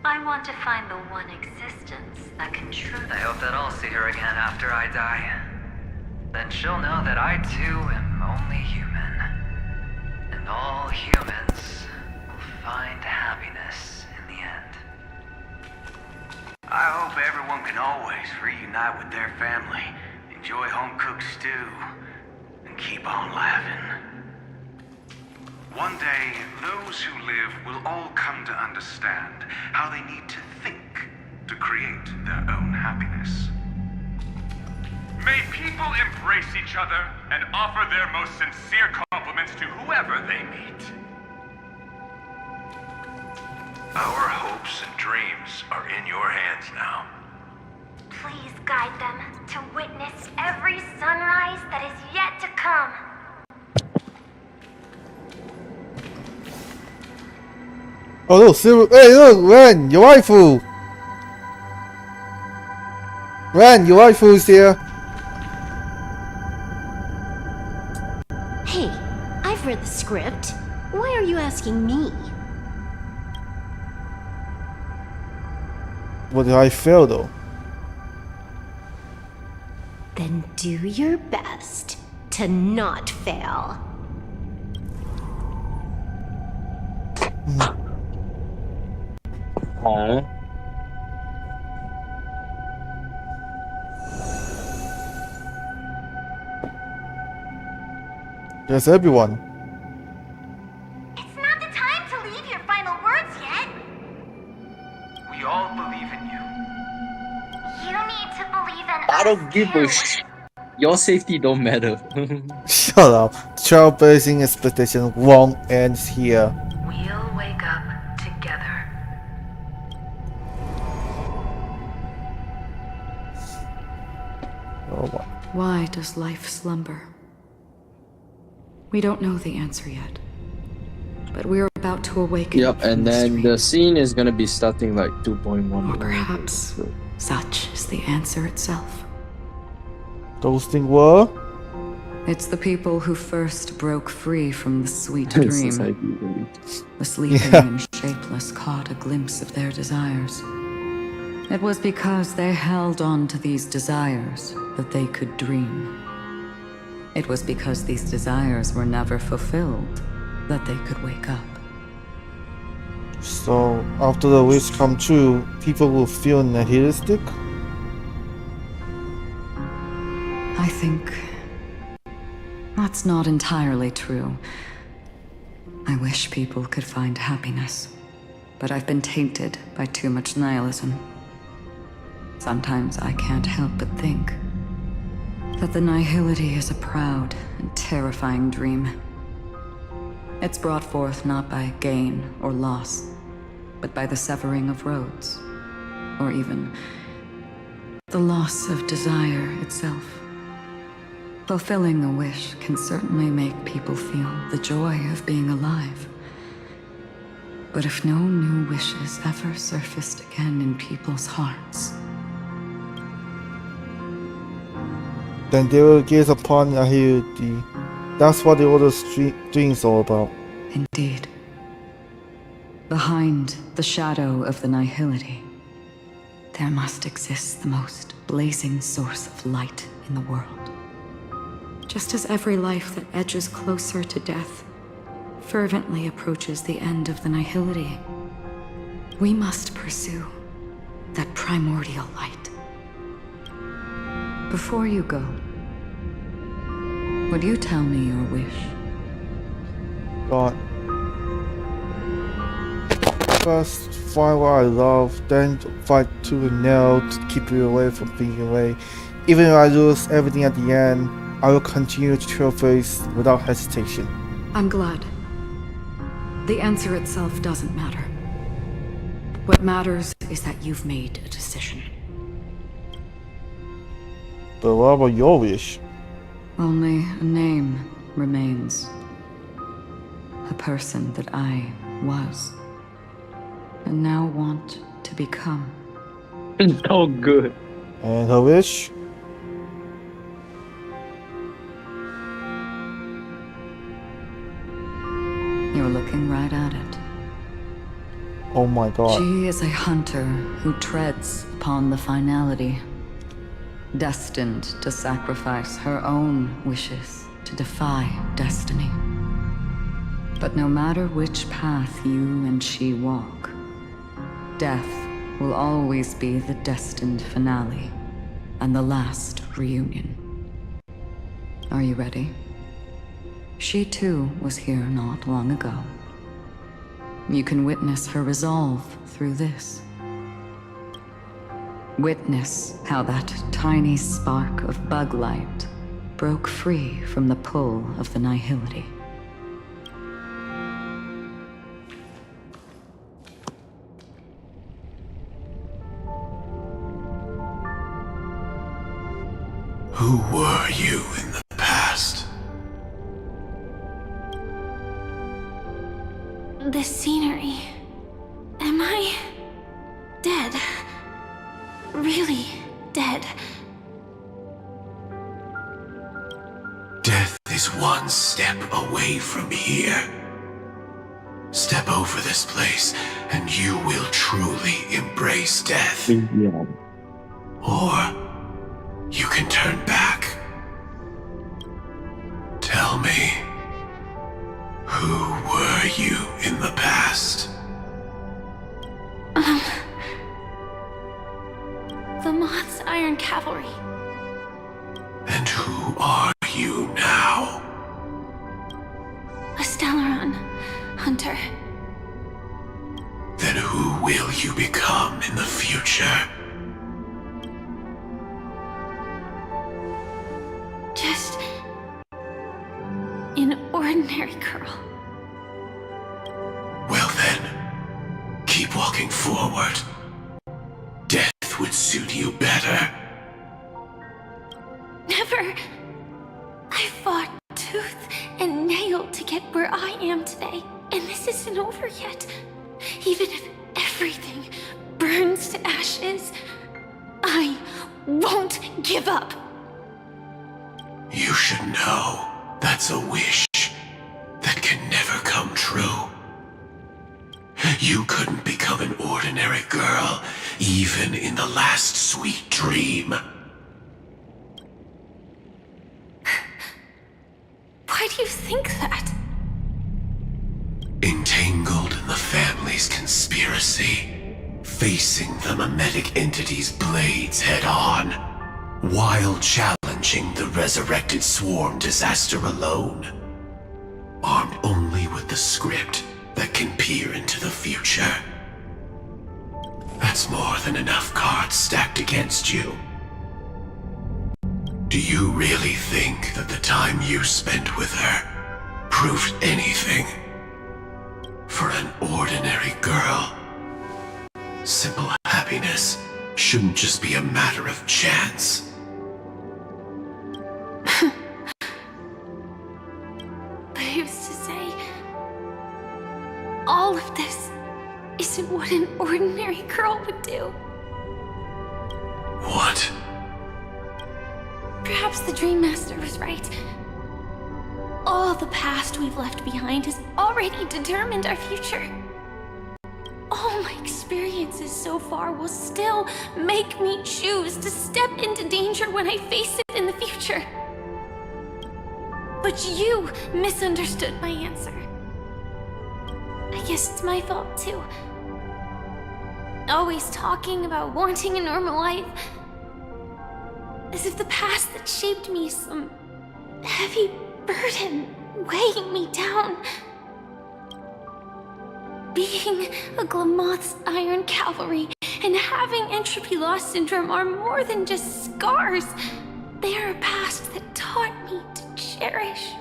I want to find the one existence that can truly... I hope that I'll see her again after I die. Then she'll know that I too am only human. And all humans will find happiness in the end. I hope everyone can always reunite with their family, enjoy home-cooked stew, and keep on laughing. One day, those who live will all come to understand how they need to think to create their own happiness. May people embrace each other and offer their most sincere compliments to whoever they meet. Our hopes and dreams are in your hands now. Please guide them to witness every sunrise that is yet to come. Oh look, Silver. Hey look, Ren, your waifu. Ren, your waifu is here. Hey, I've read the script. Why are you asking me? What did I fail though? Then do your best to not fail. Aww. Yes, everyone. It's not the time to leave your final words yet. We all believe in you. You need to believe in I us don't give too. a Your safety don't matter. Shut up. Trailblazing expedition won't end here. We'll wake up together. Oh my. Why does life slumber? We don't know the answer yet. But we're about to awaken. Yep, and then the scene is gonna be starting like 2.1. Or perhaps such is the answer itself. Those things were? It's the people who first broke free from the sweet Society, dream. really. The sleeping and shapeless caught a glimpse of their desires. It was because they held on to these desires that they could dream. It was because these desires were never fulfilled that they could wake up. So, after the wish come true, people will feel nihilistic? I think that's not entirely true. I wish people could find happiness, but I've been tainted by too much nihilism. Sometimes I can't help but think that the nihility is a proud and terrifying dream. It's brought forth not by gain or loss, but by the severing of roads, or even the loss of desire itself. Fulfilling a wish can certainly make people feel the joy of being alive. But if no new wishes ever surfaced again in people's hearts, Then they will gaze upon annihility. That's what the Order's dreams all about. Indeed. Behind the shadow of the nihility, there must exist the most blazing source of light in the world. Just as every life that edges closer to death fervently approaches the end of the nihility, we must pursue that primordial light. Before you go, would you tell me your wish? God. First, find what I love, then fight tooth and nail to keep you away from being away. Even if I lose everything at the end, I will continue to trail face without hesitation. I'm glad. The answer itself doesn't matter. What matters is that you've made a decision. But what about your wish? Only a name remains. A person that I was, and now want to become. It's so good. And her wish? You're looking right at it. Oh my god. She is a hunter who treads upon the finality, destined to sacrifice her own wishes to defy destiny. But no matter which path you and she walk, death will always be the destined finale and the last reunion. Are you ready? She too was here not long ago. You can witness her resolve through this. Witness how that tiny spark of bug light broke free from the pull of the nihility. Who were you in the past? This scenery. Am I dead? Really dead? Death is one step away from here. Step over this place, and you will truly embrace death. Yeah. Or you can turn back. Tell me, who were you in the past? The Moth's Iron Cavalry. And who are you now? A Stellaron hunter. Then who will you become in the future? Just an ordinary girl. Well then, keep walking forward. Death would suit you better. Never. I fought tooth and nail to get where I am today, and this isn't over yet. Even if everything burns to ashes, I won't give up. You should know that's a wish that can never come true. You couldn't become an ordinary girl, even in the last sweet dream. Why do you think that? Entangled in the family's conspiracy, facing the mimetic entity's blades head-on, while challenging the resurrected swarm disaster alone, armed only with the script that can peer into the future. That's more than enough cards stacked against you. Do you really think that the time you spent with her proved anything? For an ordinary girl, simple happiness shouldn't just be a matter of chance. But who's to say all of this isn't what an ordinary girl would do? What? Perhaps the Dream Master was right. All the past we've left behind has already determined our future. All my experiences so far will still make me choose to step into danger when I face it in the future. But you misunderstood my answer. I guess it's my fault too. Always talking about wanting a normal life. As if the past that shaped me is some heavy burden weighing me down. Being a Glamoth's Iron Cavalry and having entropy loss syndrome are more than just scars. They are a past that taught me to cherish,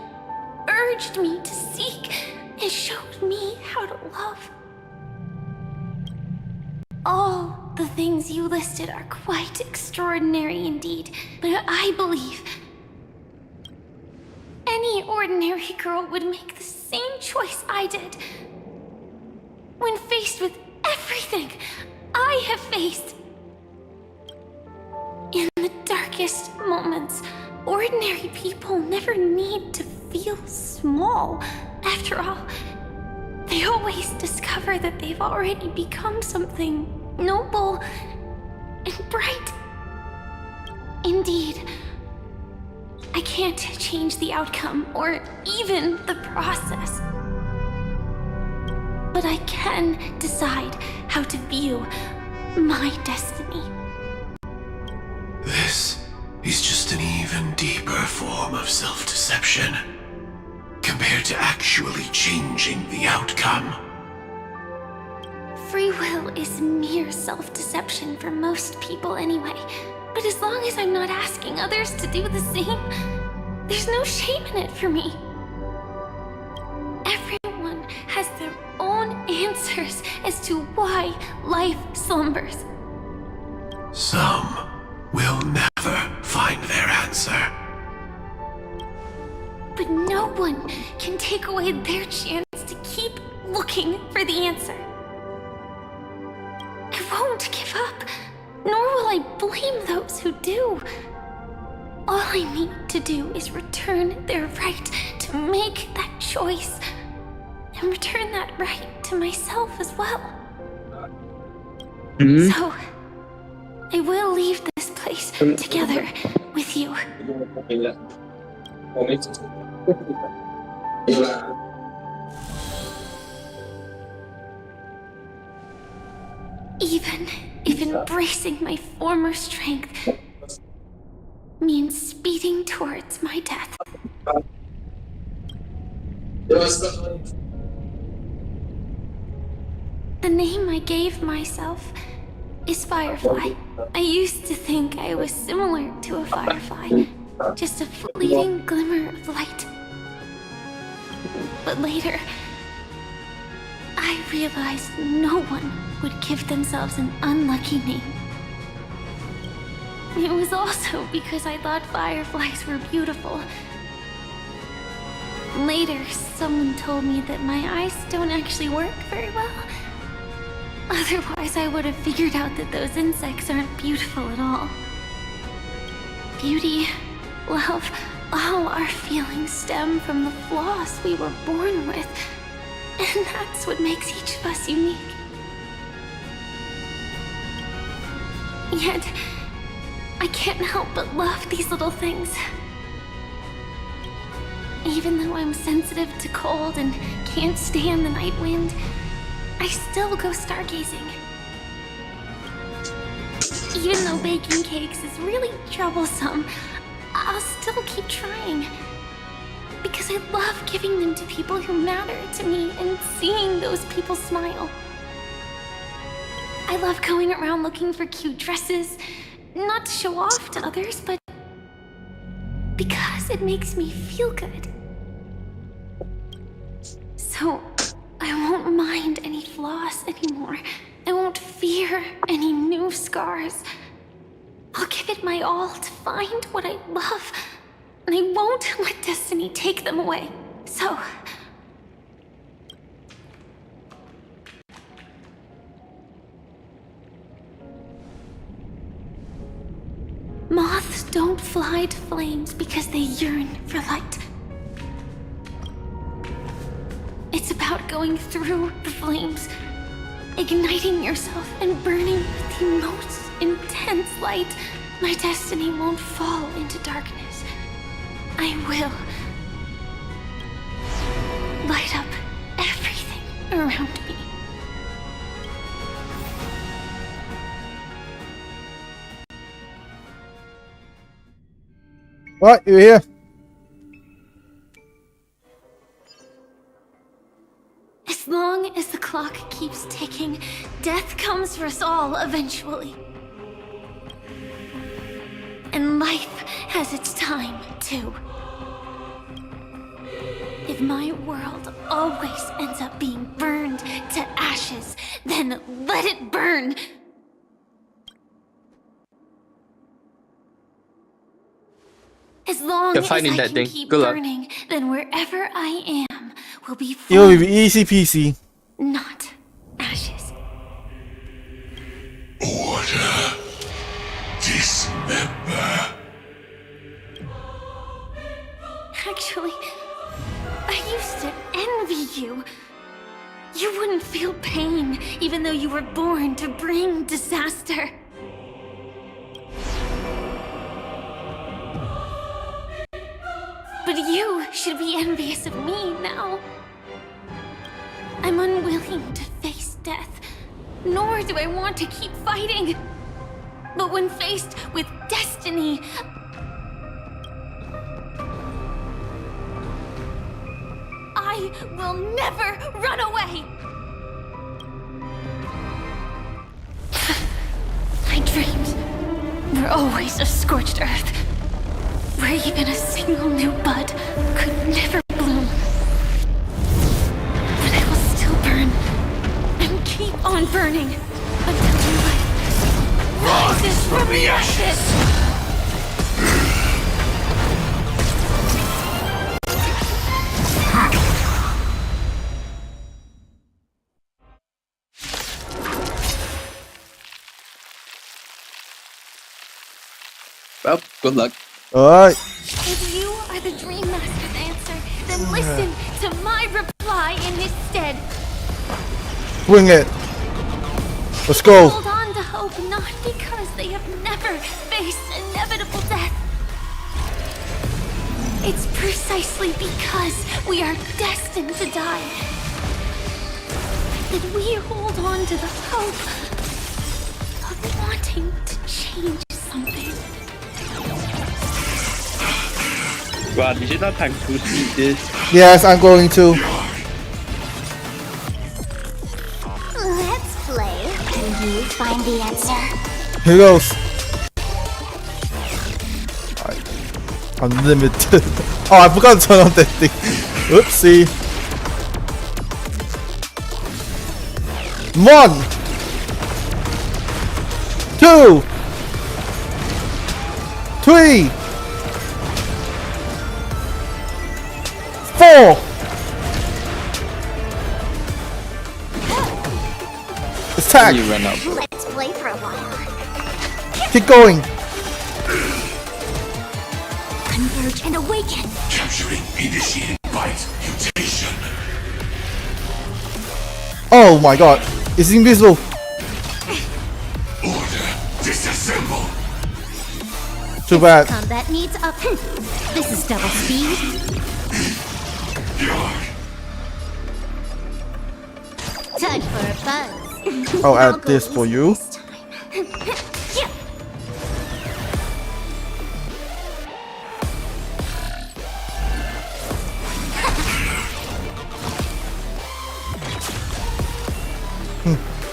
urged me to seek, and showed me how to love. All the things you listed are quite extraordinary indeed, but I believe any ordinary girl would make the same choice I did. When faced with everything I have faced. In the darkest moments, ordinary people never need to feel small. After all, they always discover that they've already become something noble and bright. Indeed, I can't change the outcome or even the process. But I can decide how to view my destiny. This is just an even deeper form of self-deception, compared to actually changing the outcome. Free will is mere self-deception for most people anyway. But as long as I'm not asking others to do the same, there's no shame in it for me. Everyone has their own answers as to why life slumbers. Some will never find their answer. But no one can take away their chance to keep looking for the answer. I won't give up, nor will I blame those who do. All I need to do is return their right to make that choice, and return that right to myself as well. So, I will leave this place together with you. Even if embracing my former strength means speeding towards my death. The name I gave myself is Firefly. I used to think I was similar to a firefly, just a fleeting glimmer of light. But later, I realized no one would give themselves an unlucky name. It was also because I thought fireflies were beautiful. Later, someone told me that my eyes don't actually work very well. Otherwise, I would have figured out that those insects aren't beautiful at all. Beauty, love, all our feelings stem from the flaws we were born with. And that's what makes each of us unique. Yet, I can't help but love these little things. Even though I'm sensitive to cold and can't stand the night wind, I still go stargazing. Even though baking cakes is really troublesome, I'll still keep trying. Because I love giving them to people who matter to me and seeing those people smile. I love going around looking for cute dresses, not to show off to others, but because it makes me feel good. So, I won't mind any flaws anymore. I won't fear any new scars. I'll give it my all to find what I love, and I won't let destiny take them away. So, moths don't fly to flames because they yearn for light. It's about going through the flames, igniting yourself and burning with the most intense light. My destiny won't fall into darkness. I will light up everything around me. What? You here? As long as the clock keeps ticking, death comes for us all eventually. And life has its time, too. If my world always ends up being burned to ashes, then let it burn! As long as I can keep burning, then wherever I am will be It will flames, be easy peasy. not ashes. Order. Dismember. Actually, I used to envy you. You wouldn't feel pain, even though you were born to bring disaster. But you should be envious of me now. I'm unwilling to face death, nor do I want to keep fighting. But when faced with destiny, I will never run away! My dreams were always of scorched earth, where even a single new bud could never bloom. But I will still burn, and keep on burning, until new life rises from the ashes! Well, good luck. Alright. If you are the Dream Master's answer, then listen to my reply in his stead. Bring it. Let's go. Hold on to hope not because they have never faced inevitable death. It's precisely because we are destined to die that we hold on to the hope of wanting to change something. Wow, did you not time to see this? Yes, I'm going to. Let's play. Can you find the answer? Here goes. Unlimited. Oh, I forgot to turn on that thing. Oopsie. 1, 2, 3, 4. Attack. You run up. Let's play for a while. Keep going. Converge and awaken. Capturing initiating bite mutation. Oh my god. It's invisible. Order disassemble. Too bad. Combat needs up. This is double speed. Time for a buzz. I'll add this for you.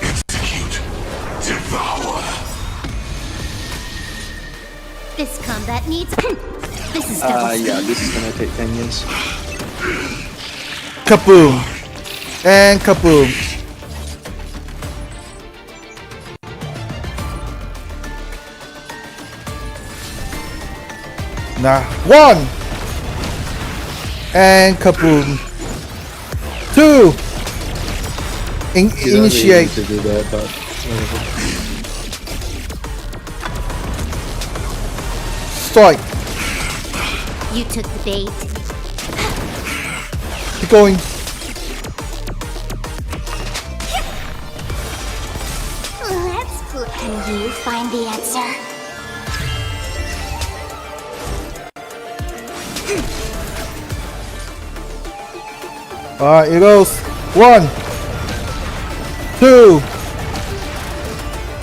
Execute. Devour. This combat needs. This is double speed. Yeah, this is gonna take 10 years. Kaboom. And kaboom. Nah. 1. And kaboom. 2. Initiate. To do that, but whatever. strike. You took the bait. Keep going. Let's put. Can you find the answer? Alright, here goes. 1, 2,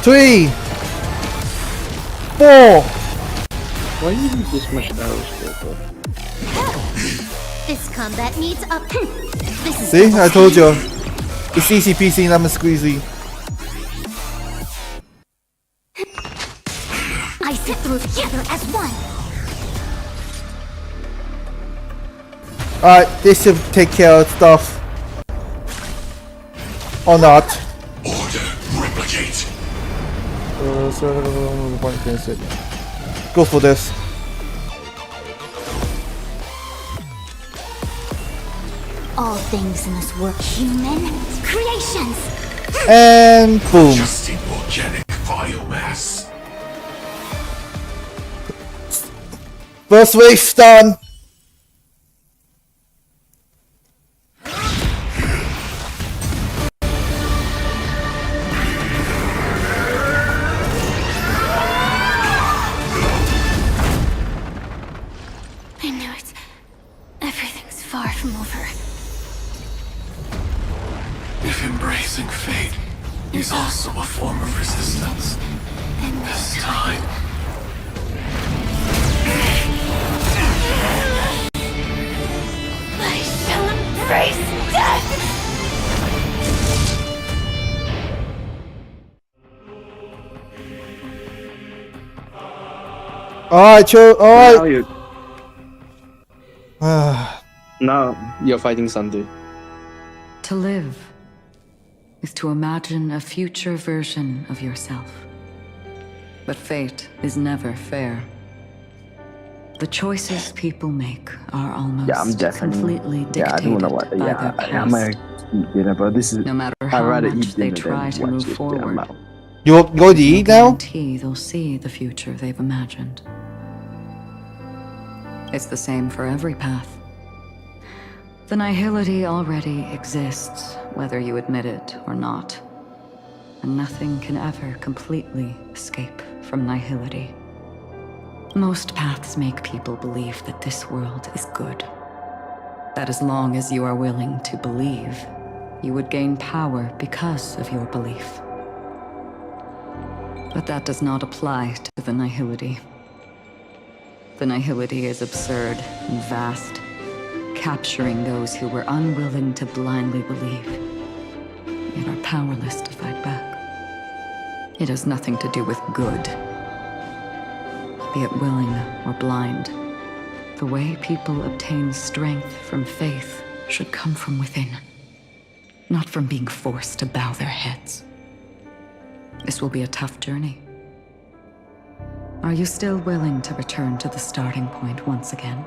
3, 4. Why do you use this much arrows for? This combat needs up. This is. See, I told you. It's easy peasy lemon squeezy. I sit through together as one. Alright, this should take care of stuff. Or not. Order, replicate. Go for this. All things in this work human creations. And boom. Just in organic biomass. First wave done. I knew it. Everything's far from over. If embracing fate is also a form of resistance, this time. I shall embrace death! Alright, chill. Now Alright. you. Now you're fighting Sunday. To live is to imagine a future version of yourself. But fate is never fair. The choices people make are almost Yeah, I'm definitely. completely Yeah, I don't dictated know what. by Yeah, their I past. might eat dinner, but this is. No matter I'd how rather much eat they dinner try than to watch move this. forward, You going to eat now? guarantee they'll see the future they've imagined. It's the same for every path. The nihility already exists, whether you admit it or not. And nothing can ever completely escape from nihility. Most paths make people believe that this world is good. That as long as you are willing to believe, you would gain power because of your belief. But that does not apply to the nihility. The nihility is absurd and vast, capturing those who were unwilling to blindly believe, yet are powerless to fight back. It has nothing to do with good. Be it willing or blind, the way people obtain strength from faith should come from within, not from being forced to bow their heads. This will be a tough journey. Are you still willing to return to the starting point once again?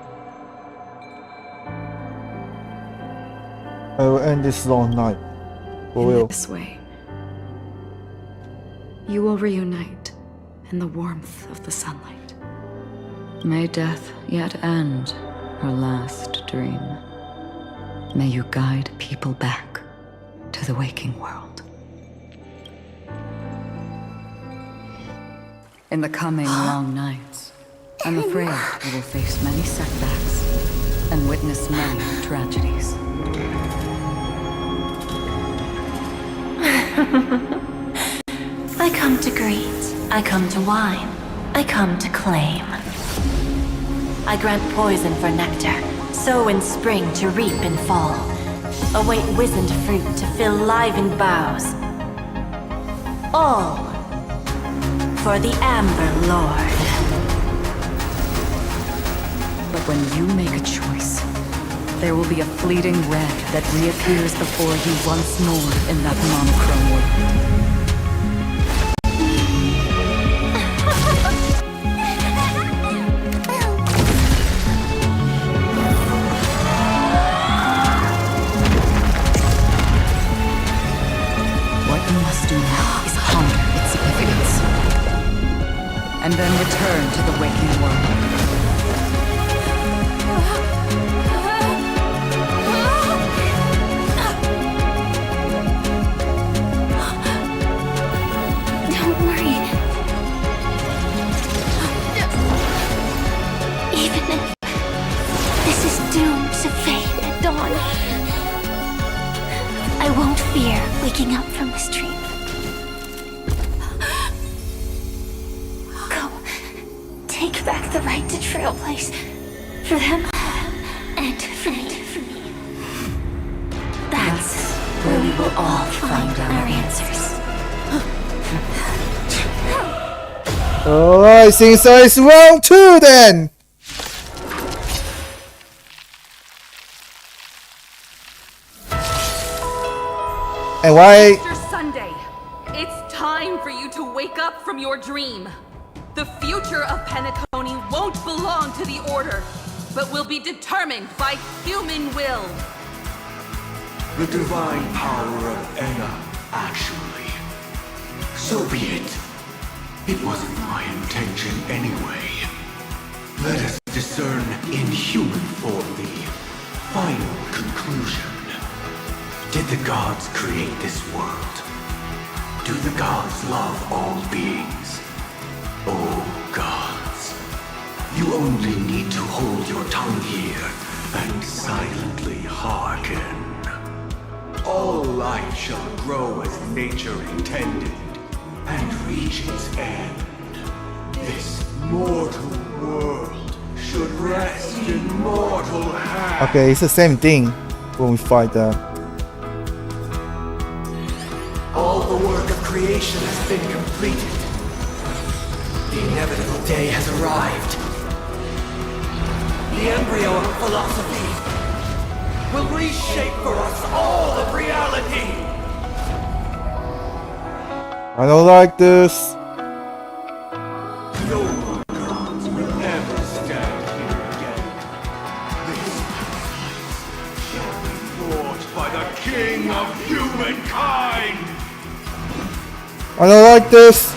I will end this long night. For In real. this way, you will reunite in the warmth of the sunlight. May death yet end her last dream. May you guide people back to the waking world. In the coming long nights, I'm afraid you will face many setbacks and witness many tragedies. I come to greet, I come to wine, I come to claim. I grant poison for nectar, sow in spring to reap in fall. Await wizened fruit to fill livened boughs. All for the Amber Lord. But when you make a choice, there will be a fleeting red that reappears before you once more in that monochrome world. What you must do now is ponder its significance. And and then return to the waking world. Don't worry. Even if this is doomed to fade at dawn, I won't fear waking up from this dream. Go. Take back the right to Trailblaze. For them and for me. That's where we will all find our answers. Alright, since it's round 2 then! And why? Mr. Sunday, it's time for you to wake up from your dream. The future of Penacony won't belong to the Order, but will be determined by human will. The divine power of Enna, actually. So be it. It wasn't my intention anyway. Let us discern in human form the final conclusion. Did the gods create this world? Do the gods love all beings? Oh gods, you only need to hold your tongue here and silently hearken. All life shall grow as nature intended and reach its end. This mortal world should rest in mortal hands. Okay, it's the same thing when we fight that. All the work of creation has been completed. The inevitable day has arrived. The embryo of philosophy will reshape for us all of reality. I don't like this. No gods will ever stand here again. This paradise shall be fought by the king of humankind. I don't like this.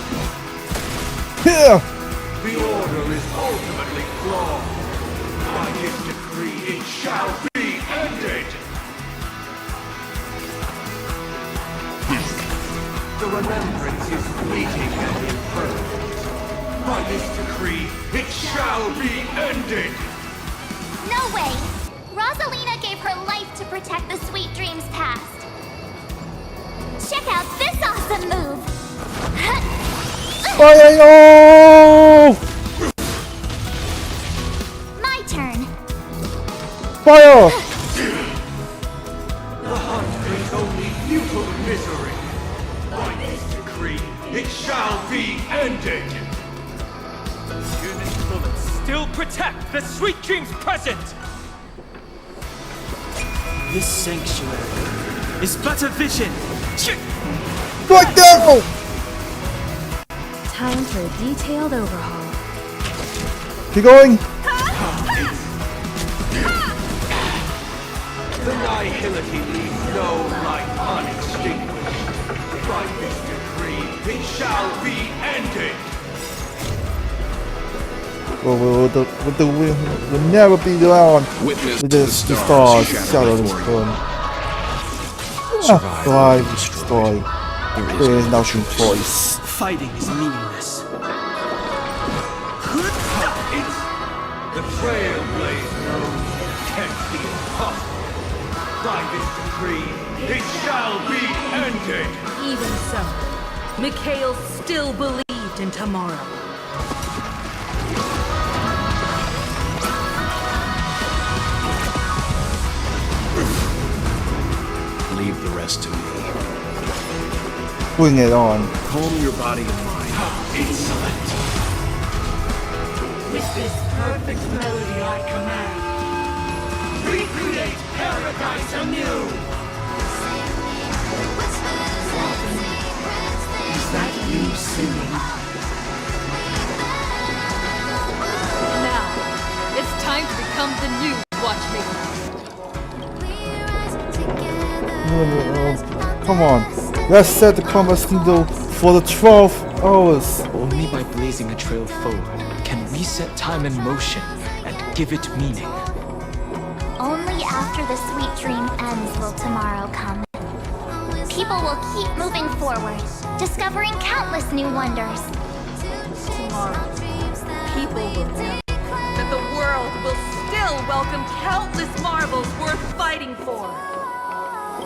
Yeah. The order is ultimately flawed. By his decree, it shall be ended. The remembrance is fleeting and impermanent. By this decree, it shall be ended. No way! Rosalina gave her life to protect the sweet dreams past. Check out this awesome move! Fire! My turn. Fire! The hunt brings only futile misery. By this decree, it shall be ended. Human bullets still protect the sweet dreams present. This sanctuary is but a vision. Right now! Time for a detailed overhaul. Keep going. The nihility leaves no light unextinguished. By this decree, it shall be ended. Will never be around with the stars shadow destroy. Survive, destroy. There is nothing choice. Fighting is meaningless. The trailblaze knows can't be impossible. By this decree, it shall be ended. Even so, Mikhail still believed in tomorrow. Leave the rest to me. Bring it on. Calm your body and mind. Insolent. With this perfect melody I command, recreate paradise anew. Is that you singing? Now, it's time to become the new Watchmaker. Come on. Let's set the combat schedule for the 12th Oh, Only by blazing a trail forward can we set time in motion and give it meaning. Only after the sweet dream ends will tomorrow come. People will keep moving forward, discovering countless new wonders. Tomorrow, people will know that the world will still welcome countless marvels worth fighting for.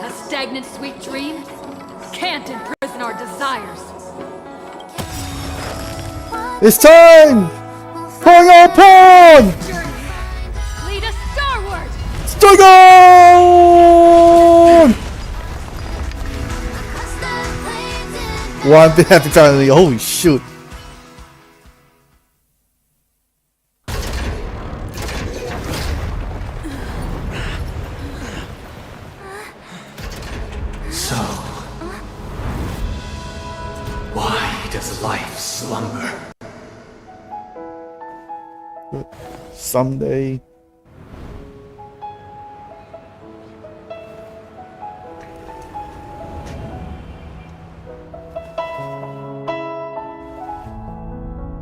A stagnant sweet dream can't imprison our desires. It's time! Hang upon! Lead us starward! Stay on! One bit at a time. Holy shoot. So, why does life slumber? Someday.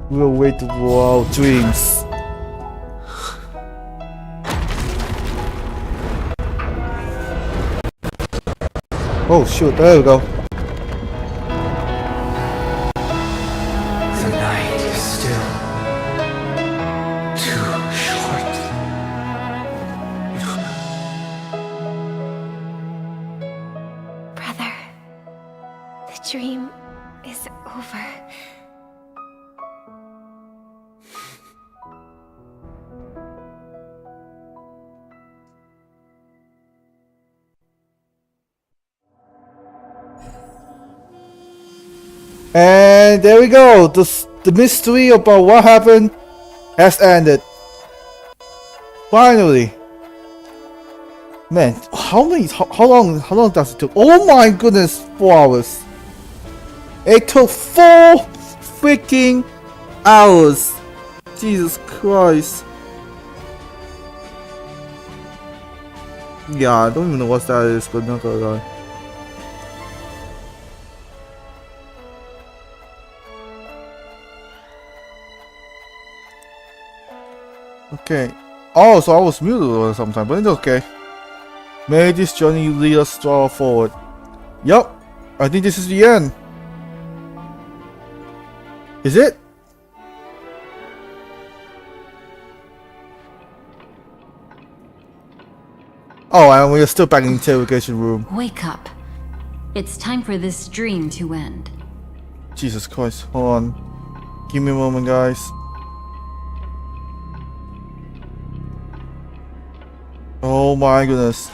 We'll wait for our dreams. Oh shoot, there we go. The night is still too short. Brother, the dream is over. And there we go. The mystery about what happened has ended. Finally. Man, how long does it take? Oh my goodness, 4 hours. It took 4 freaking hours. Jesus Christ. Yeah, I don't even know what that is, but not gonna lie. Okay. Oh, so I was muted or something, but it's okay. May this journey lead us forward. Yup. I think this is the end. Is it? Oh, and we're still back in the interrogation room. Wake up. It's time for this dream to end. Jesus Christ. Hold on. Give me a moment, guys. Oh my goodness.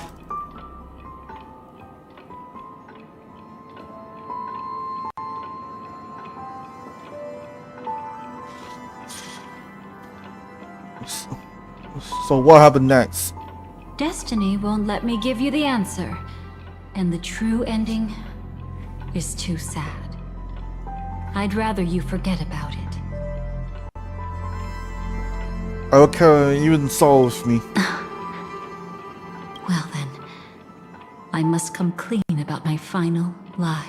So what happened next? Destiny won't let me give you the answer. And the true ending is too sad. I'd rather you forget about it. Okay, even solves me. Well then, I must come clean about my final lie.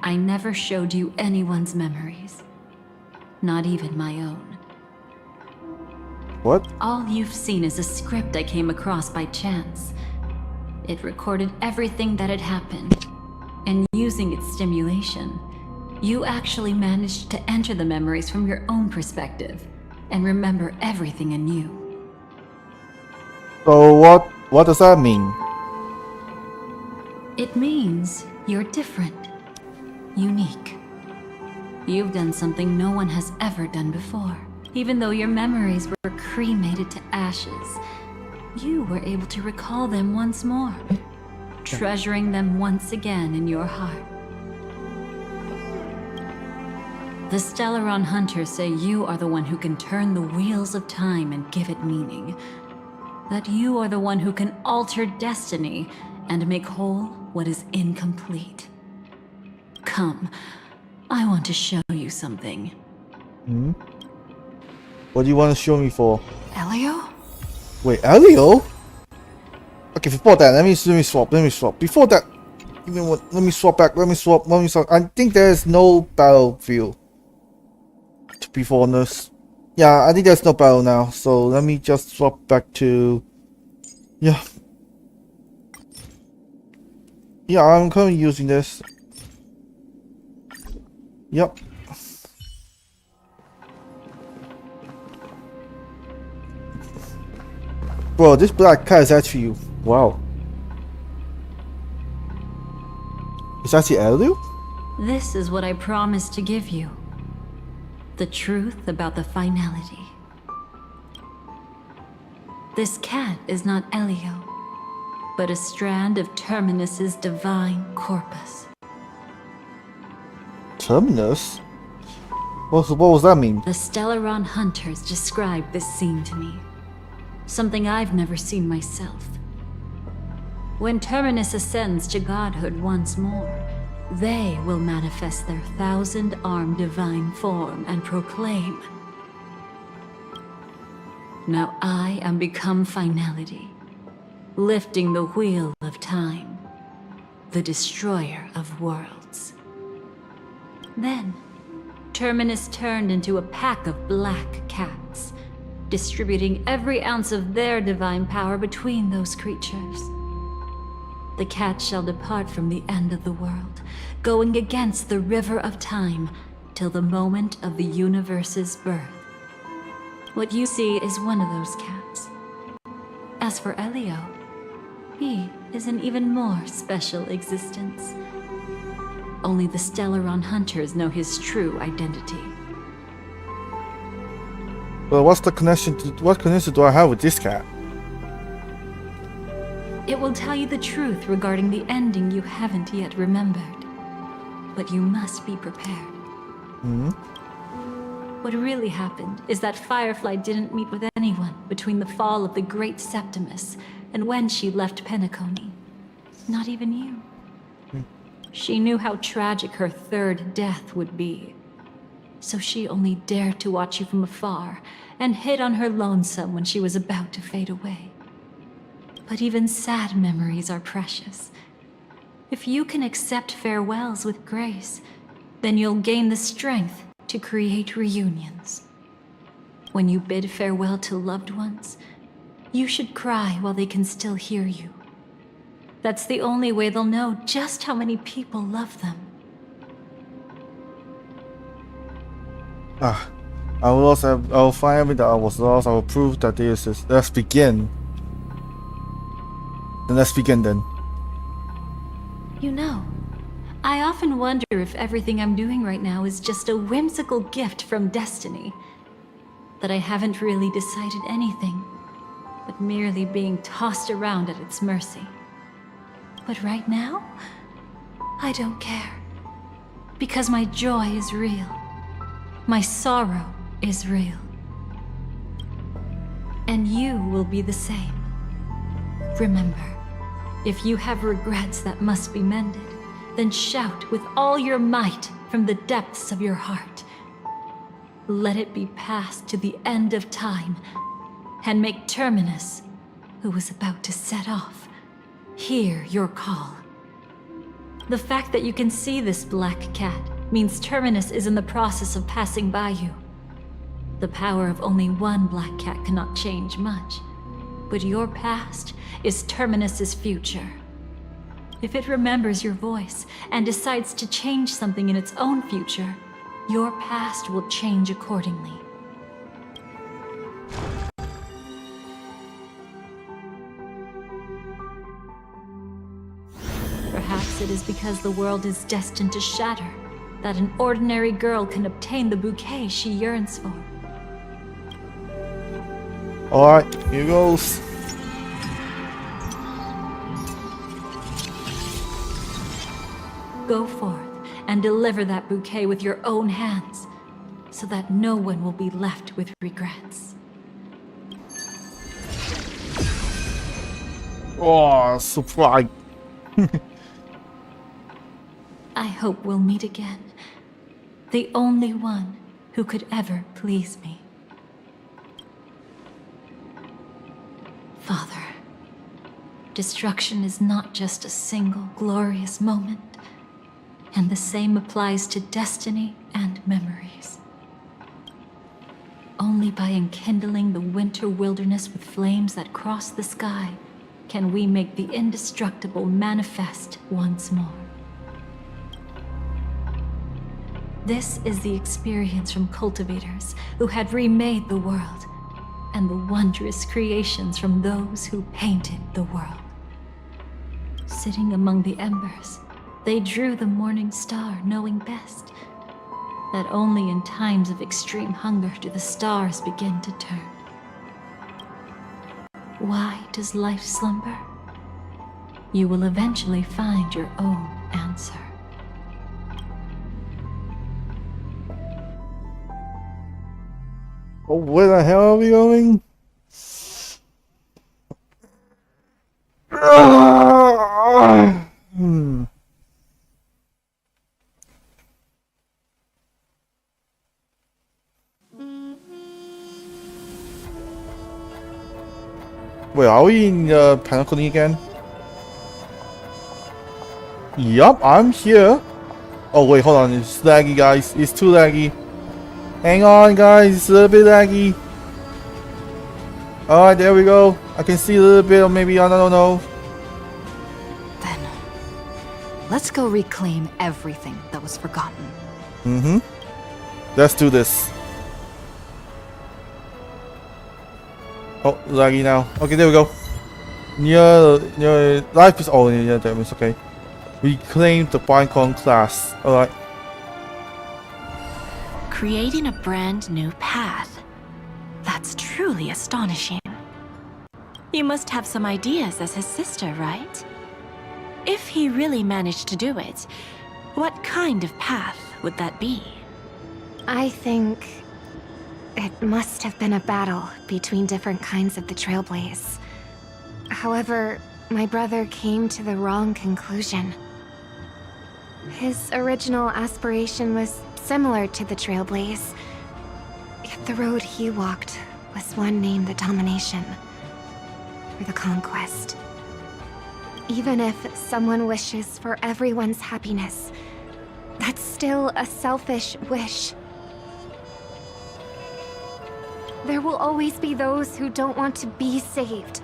I never showed you anyone's memories. Not even my own. What? All you've seen is a script I came across by chance. It recorded everything that had happened. And using its stimulation, you actually managed to enter the memories from your own perspective and remember everything anew. So what does that mean? It means you're different, unique. You've done something no one has ever done before. Even though your memories were cremated to ashes, you were able to recall them once more, treasuring them once again in your heart. The Stellaron Hunters say you are the one who can turn the wheels of time and give it meaning. That you are the one who can alter destiny and make whole what is incomplete. Come, I want to show you something. What do you want to show me for? Elio? Wait, Elio? Okay, before that, let me swap. Before that, Even what? Let me swap back. Let me swap. I think there is no battlefield. To be honest, yeah, I think there's no battle now. So let me just swap back to. Yeah. Yeah, I'm currently using this. Yep. Bro, this black cat is actually wow. Is that the heirloom? This is what I promised to give you. The truth about the finality. This cat is not Elio, but a strand of Terminus's divine corpus. Terminus? What does that mean? The Stellaron hunters described this scene to me. Something I've never seen myself. When Terminus ascends to godhood once more, they will manifest their 1,000-armed divine form and proclaim, "Now I am become finality, lifting the wheel of time, the destroyer of worlds." Then, Terminus turned into a pack of black cats, distributing every ounce of their divine power between those creatures. The cat shall depart from the end of the world, going against the river of time till the moment of the universe's birth. What you see is one of those cats. As for Elio, he is an even more special existence. Only the Stellaron hunters know his true identity. Well, what connection do I have with this cat? It will tell you the truth regarding the ending you haven't yet remembered. But you must be prepared. Hmm? What really happened is that Firefly didn't meet with anyone between the fall of the Great Septimus and when she left Penacony. Not even you. She knew how tragic her third death would be. So she only dared to watch you from afar and hid on her lonesome when she was about to fade away. But even sad memories are precious. If you can accept farewells with grace, then you'll gain the strength to create reunions. When you bid farewell to loved ones, you should cry while they can still hear you. That's the only way they'll know just how many people love them. I will find everything that I was lost. I will prove that this is. Let's begin. Then let's begin then. You know, I often wonder if everything I'm doing right now is just a whimsical gift from destiny. That I haven't really decided anything, but merely being tossed around at its mercy. But right now, I don't care. Because my joy is real. My sorrow is real. And you will be the same. Remember, if you have regrets that must be mended, then shout with all your might from the depths of your heart. Let it be passed to the end of time, and make Terminus, who was about to set off, hear your call. The fact that you can see this black cat means Terminus is in the process of passing by you. The power of only one black cat cannot change much, but your past is Terminus's future. If it remembers your voice and decides to change something in its own future, your past will change accordingly. Perhaps it is because the world is destined to shatter that an ordinary girl can obtain the bouquet she yearns for. Alright, here goes. Go forth and deliver that bouquet with your own hands, so that no one will be left with regrets. Oh, surprise. I hope we'll meet again. The only one who could ever please me. Father, Destruction is not just a single glorious moment, and the same applies to destiny and memories. Only by enkindling the winter wilderness with flames that cross the sky can we make the indestructible manifest once more. This is the experience from cultivators who had remade the world, and the wondrous creations from those who painted the world. Sitting among the embers, they drew the morning star, knowing best that only in times of extreme hunger do the stars begin to turn. Why does life slumber? You will eventually find your own answer. Oh, where the hell are we going? Wait, are we in Penacony again? Yup, I'm here. Oh wait, hold on, it's laggy guys, it's too laggy. Hang on guys, it's a little bit laggy. Alright, there we go. I can see a little bit, or maybe, I don't know. Then, let's go reclaim everything that was forgotten. Mm-hmm. Let's do this. Oh, laggy now. Okay, there we go. Near life is all near that means okay. Reclaim the Pinecone class. Alright. Creating a brand new path. That's truly astonishing. You must have some ideas as his sister, right? If he really managed to do it, what kind of path would that be? I think it must have been a battle between different kinds of the Trailblaze. However, my brother came to the wrong conclusion. His original aspiration was similar to the Trailblaze, yet the road he walked was one named the Domination, or the Conquest. Even if someone wishes for everyone's happiness, that's still a selfish wish. There will always be those who don't want to be saved,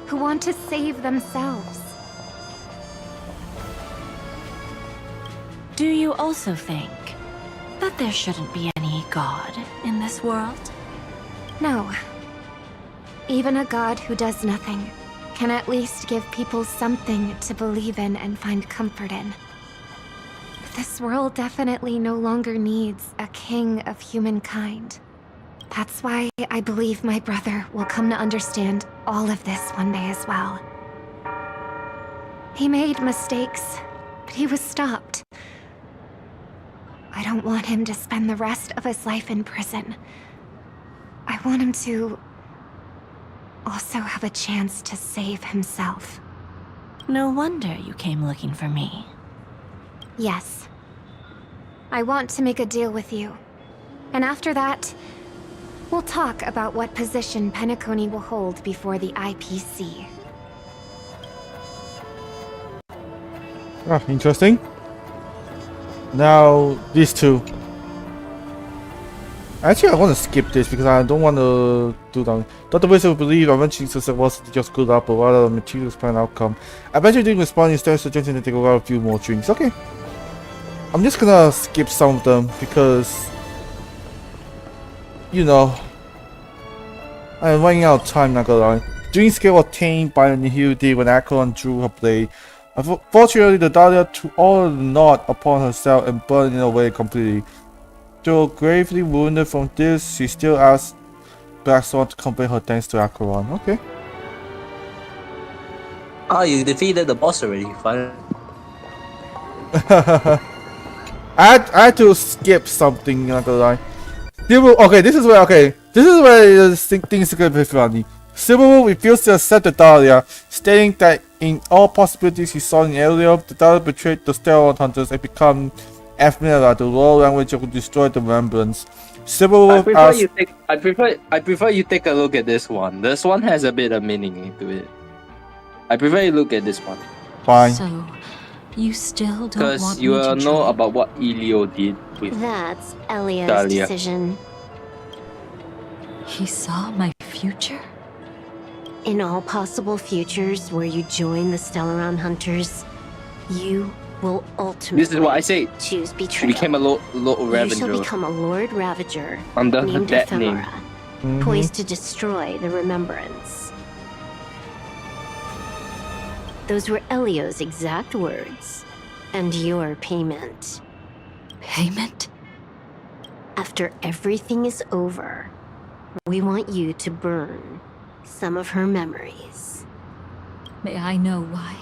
who want to save themselves. Do you also think that there shouldn't be any god in this world? No. Even a god who does nothing can at least give people something to believe in and find comfort in. This world definitely no longer needs a king of humankind. That's why I believe my brother will come to understand all of this one day as well. He made mistakes, but he was stopped. I don't want him to spend the rest of his life in prison. I want him to also have a chance to save himself. No wonder you came looking for me. Yes. I want to make a deal with you. And after that, we'll talk about what position Penacony will hold before the IPC. Ah, interesting. Now, these two. Actually, I want to skip this because I don't want to do that. Dr. Wizard will believe eventually success was just good up, but rather a materials plan outcome. Eventually didn't respond, instead suggesting that they go out a few more drinks. Okay. I'm just gonna skip some of them because, you know, I'm running out of time, not gonna lie. Dream skill obtained by Nihilde when Acheron drew her blade. Unfortunately, the Dahlia took all the knot upon herself and burned it away completely. Though gravely wounded from this, she still asked Blackswan to convey her thanks to Acheron. Okay. Ah, you defeated the boss already, fine. I had to skip something, not gonna lie. Okay, this is where things get a bit funny. Silverwood refused to accept the Dahlia, stating that in all possibilities he saw in earlier, the Dahlia betrayed the Stellaron Hunters and become Ephemeral, the raw language that would destroy the remembrance. Silverwood I prefer you take a look at this one. This one has a bit of meaning into it. I prefer you look at this one. Fine. So, you still don't Because want you me to know try? about what Elio did with That's Elia's Dahlia. decision. He saw my future? In all possible futures where you join the Stellaron Hunters, you will ultimately This is what I say. choose She betrayal. became a Lord You shall Ravager become a Lord Ravager under named that name. Ephemera, poised to destroy the Remembrance. Those were Elio's exact words, and your payment. Payment? After everything is over, we want you to burn some of her memories. May I know why?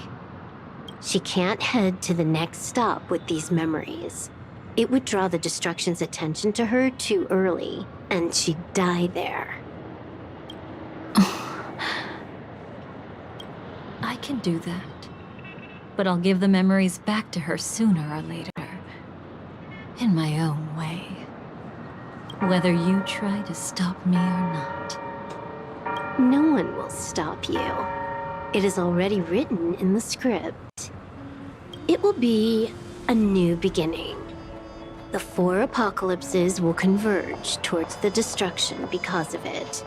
She can't head to the next stop with these memories. It would draw the destruction's attention to her too early, and she'd die there. I can do that. But I'll give the memories back to her sooner or later. In my own way. Whether you try to stop me or not. No one will stop you. It is already written in the script. It will be a new beginning. The 4 apocalypses will converge towards the destruction because of it,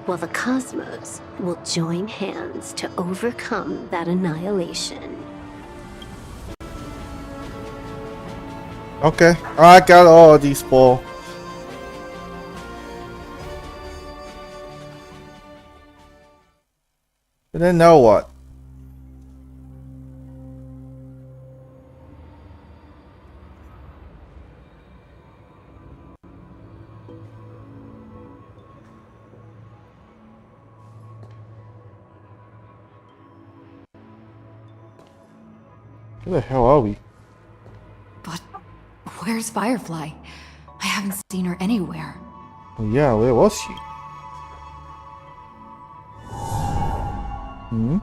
while the cosmos will join hands to overcome that annihilation. Okay, I got all of these 4. And then now what? Where the hell are we? But where's Firefly? I haven't seen her anywhere. Oh yeah, where was she? Hmm?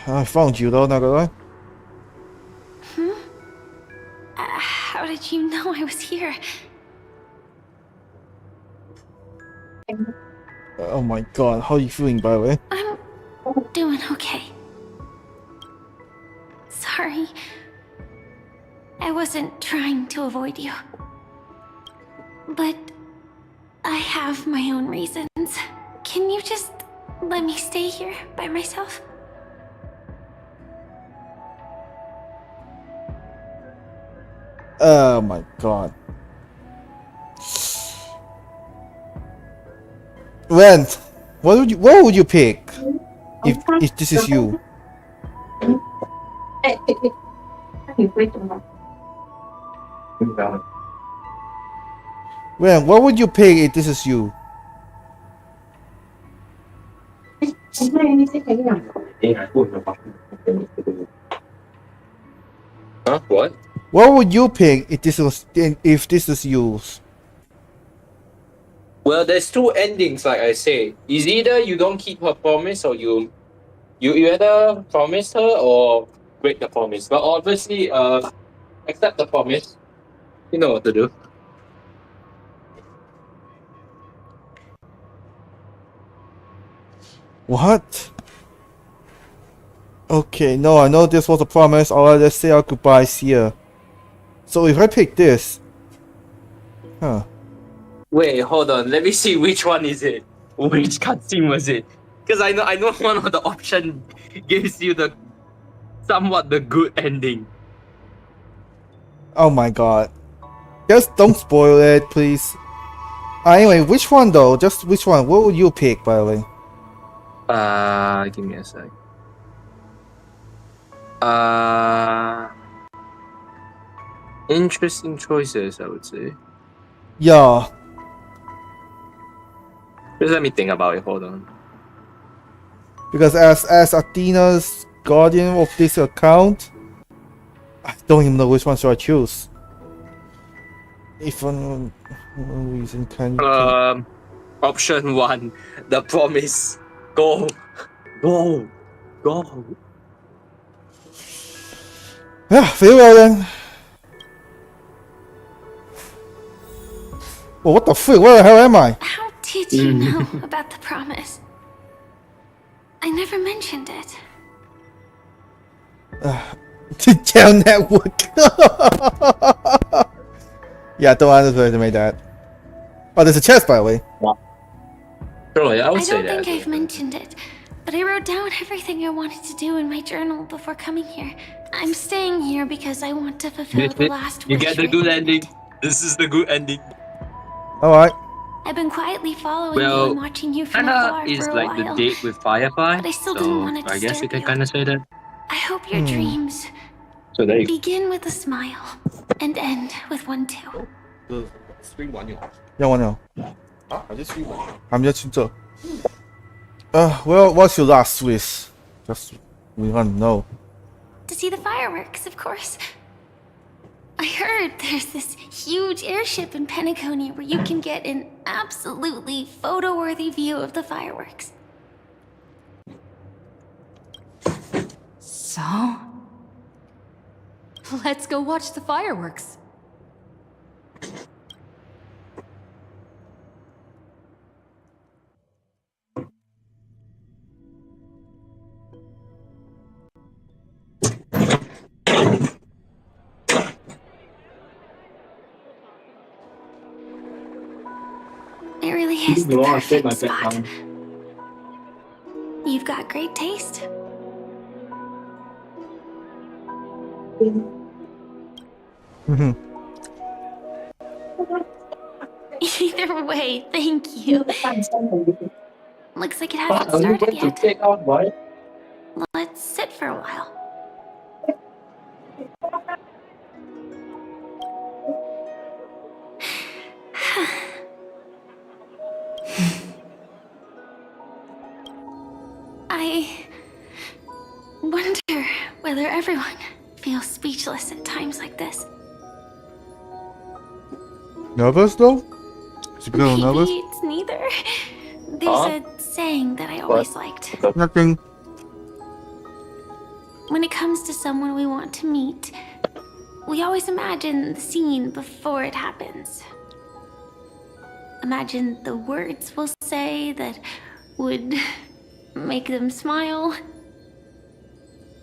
I found you though, not gonna lie. How did you know I was here? Oh my god, how are you feeling by the way? I'm doing okay. Sorry. I wasn't trying to avoid you. But I have my own reasons. Can you just let me stay here by myself? Oh my god. Ren, what would you pick if this is you? Ren, what would you pick if this is you? Huh? What? What would you pick if this is you? Well, there's 2 endings, like I say. Is either you don't keep her promise, or you either promise her or break the promise. But obviously, accept the promise. You know what to do. What? Okay, no, I know this was a promise. Alright, let's say our goodbyes here. So if I pick this, huh? Wait, hold on. Let me see which one is it. Which cutscene was it? Because I know one of the option gives you the somewhat the good ending. Oh my god. Just don't spoil it, please. Anyway, which one though? Just which one? What would you pick, by the way? Give me a sec. Interesting choices, I would say. Yeah. Just let me think about it. Hold on. Because as Athena's guardian of this account, I don't even know which one should I choose. If for no reason can you Option 1, the promise. Go. Go. Go. Yeah, very well then. Well, what the frick? Where the hell am I? How did you know about the promise? I never mentioned it. To tell network. Yeah, don't underestimate that. Oh, there's a chest, by the way. Surely, I would I say don't that. think I've mentioned it, but I wrote down everything I wanted to do in my journal before coming here. I'm staying here because I want to fulfill the last You wish. get the good ending. This is the good ending. Alright. I've been quietly following you Well, and watching you from Anna afar is for a like the while. date with Firefly, But I still so didn't want to I guess you disturb can you. kind of say that. I hope your dreams So there you go. begin with a smile and end with one too. 让我know. I'm just so. Well, what's your last wish? Just we want to know. To see the fireworks, of course. I heard there's this huge airship in Penacony where you can get an absolutely photo-worthy view of the fireworks. So? Let's go watch the fireworks. It really is the perfect spot. You've got great taste. Either way, thank you. Looks like it hasn't started yet. Let's sit for a while. I wonder whether everyone feels speechless at times like this. Nervous though? Is it girl nervous? Maybe it's neither. There's a saying that I always liked. Nothing. When it comes to someone we want to meet, we always imagine the scene before it happens. Imagine the words we'll say that would make them smile.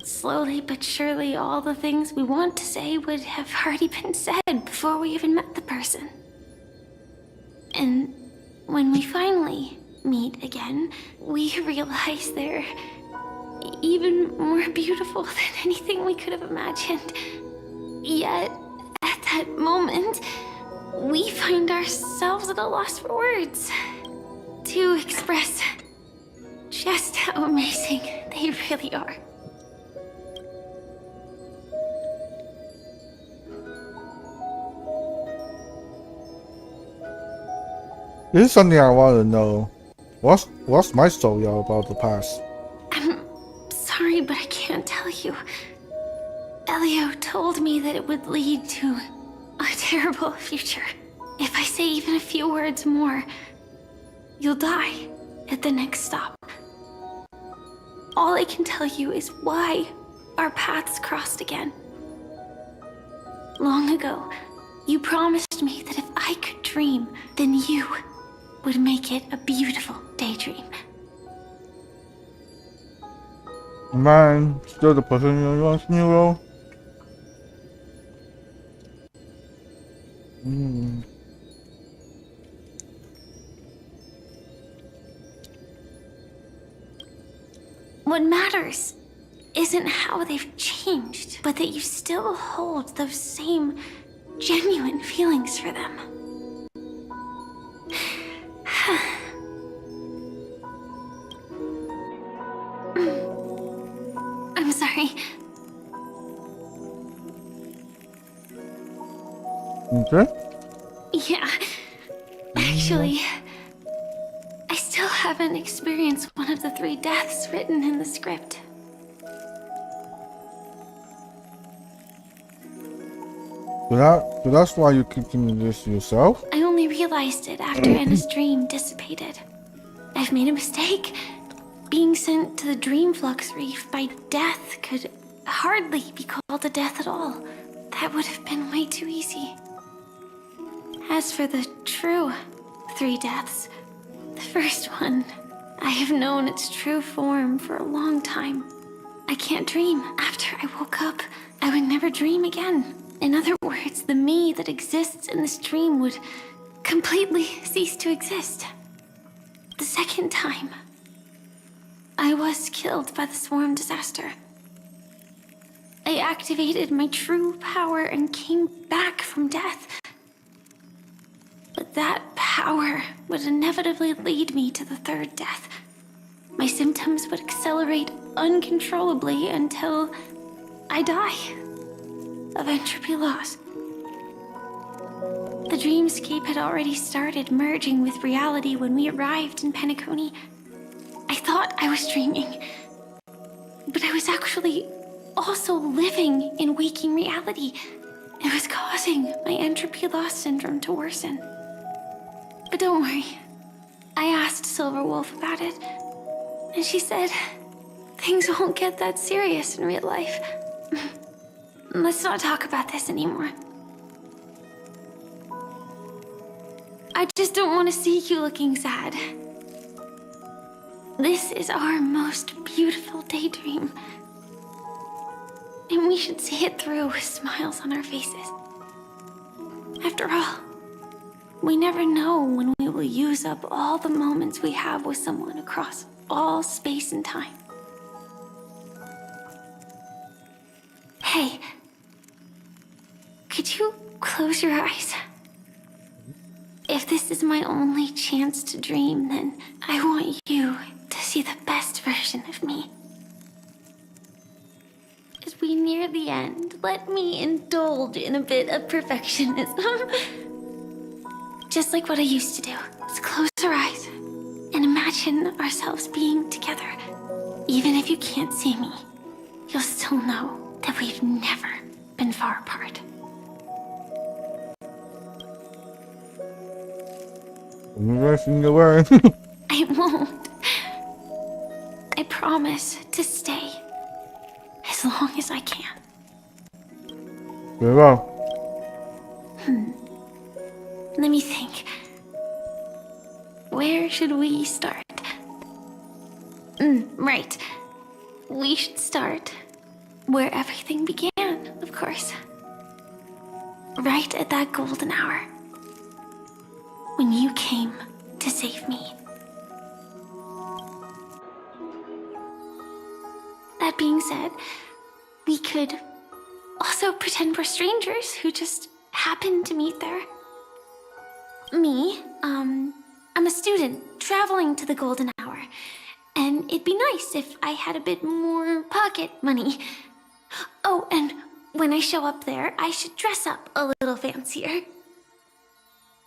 Slowly but surely, all the things we want to say would have already been said before we even met the person. And when we finally meet again, we realize they're even more beautiful than anything we could have imagined. Yet, at that moment, we find ourselves at a loss for words to express just how amazing they really are. This is something I want to know. What's my story all about the past? I'm sorry, but I can't tell you. Elio told me that it would lead to a terrible future. If I say even a few words more, you'll die at the next stop. All I can tell you is why our paths crossed again. Long ago, you promised me that if I could dream, then you would make it a beautiful daydream. Am I still the person you want to know? What matters isn't how they've changed, but that you still hold those same genuine feelings for them. I'm sorry. Okay. Yeah. Actually, I still haven't experienced one of the 3 deaths written in the script. So that's why you keep doing this yourself? I only realized it after Anna's dream dissipated. I've made a mistake. Being sent to the Dream Flux Reef by death could hardly be called a death at all. That would have been way too easy. As for the true 3 deaths, the first one, I have known its true form for a long time. I can't dream. After I woke up, I would never dream again. In other words, the me that exists in this dream would completely cease to exist. The second time, I was killed by the swarm disaster. I activated my true power and came back from death. But that power would inevitably lead me to the third death. My symptoms would accelerate uncontrollably until I die of entropy loss. The dreamscape had already started merging with reality when we arrived in Penacony. I thought I was dreaming, but I was actually also living in waking reality. It was causing my entropy loss syndrome to worsen. But don't worry, I asked Silverwolf about it, and she said things won't get that serious in real life. Let's not talk about this anymore. I just don't want to see you looking sad. This is our most beautiful daydream, and we should see it through with smiles on our faces. After all, we never know when we will use up all the moments we have with someone across all space and time. Hey, could you close your eyes? If this is my only chance to dream, then I want you to see the best version of me. As we near the end, let me indulge in a bit of perfectionism. Just like what I used to do. Let's close our eyes and imagine ourselves being together. Even if you can't see me, you'll still know that we've never been far apart. I won't. I promise to stay as long as I can. Very well. Let me think. Where should we start? Right. We should start where everything began, of course. Right at that golden hour. When you came to save me. That being said, we could also pretend we're strangers who just happened to meet there. Me, I'm a student traveling to the golden hour, and it'd be nice if I had a bit more pocket money. Oh, and when I show up there, I should dress up a little fancier.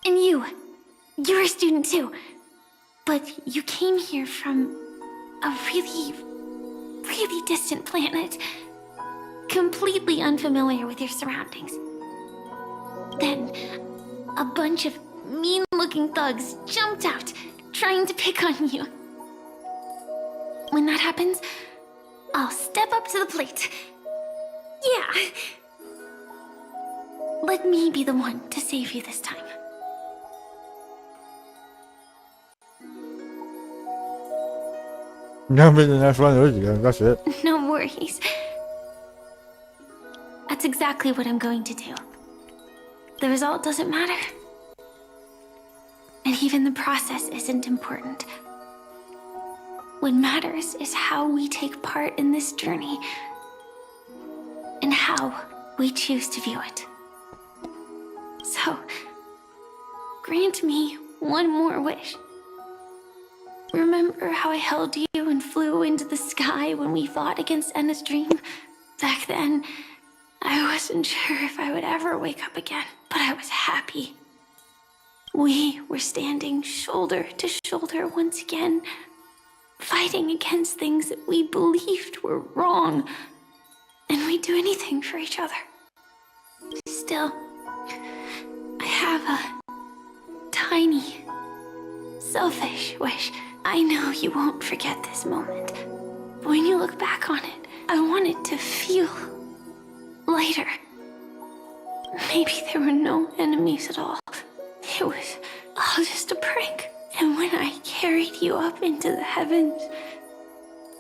And you're a student too, but you came here from a really, really distant planet, completely unfamiliar with your surroundings. Then, a bunch of mean-looking thugs jumped out, trying to pick on you. When that happens, I'll step up to the plate. Yeah. Let me be the one to save you this time. Never been the next one of those again, that's it. No worries. That's exactly what I'm going to do. The result doesn't matter. And even the process isn't important. What matters is how we take part in this journey and how we choose to view it. So, grant me one more wish. Remember how I held you and flew into the sky when we fought against Enna's dream? Back then, I wasn't sure if I would ever wake up again, but I was happy. We were standing shoulder to shoulder once again, fighting against things that we believed were wrong, and we'd do anything for each other. Still, I have a tiny, selfish wish. I know you won't forget this moment. When you look back on it, I want it to feel lighter. Maybe there were no enemies at all. It was all just a prank. And when I carried you up into the heavens,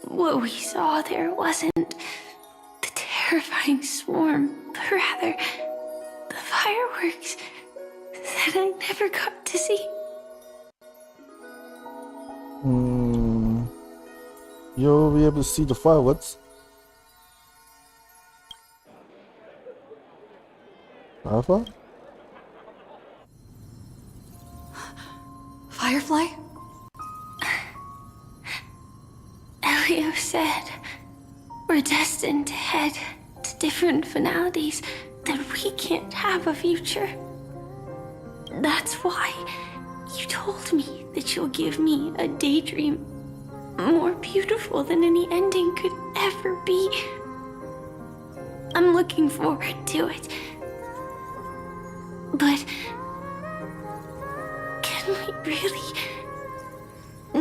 what we saw there wasn't the terrifying swarm, but rather the fireworks that I never got to see. You'll be able to see the fireworks. Alpha? Firefly? Elio said we're destined to head to different finalities, that we can't have a future. That's why you told me that you'll give me a daydream more beautiful than any ending could ever be. I'm looking forward to it. But can we really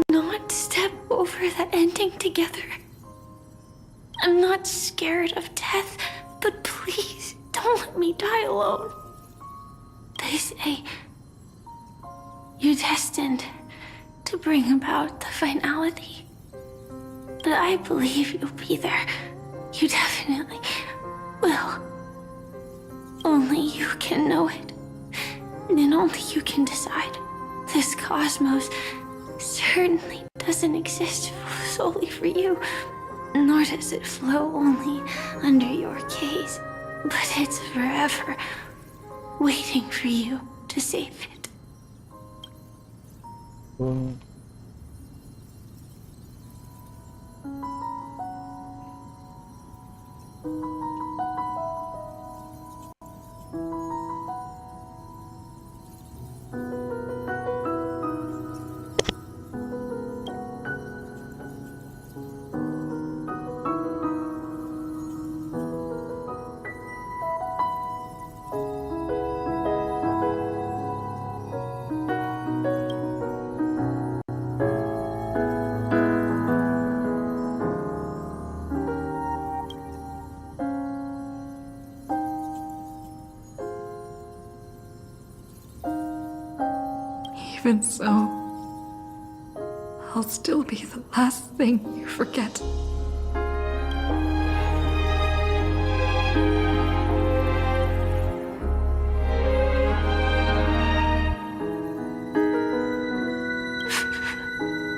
not step over the ending together? I'm not scared of death, but please don't let me die alone. They say you're destined to bring about the finality, but I believe you'll be there. You definitely will. Only you can know it, and only you can decide. This cosmos certainly doesn't exist solely for you, nor does it flow only under your gaze, but it's forever waiting for you to save it. Even so, I'll still be the last thing you forget.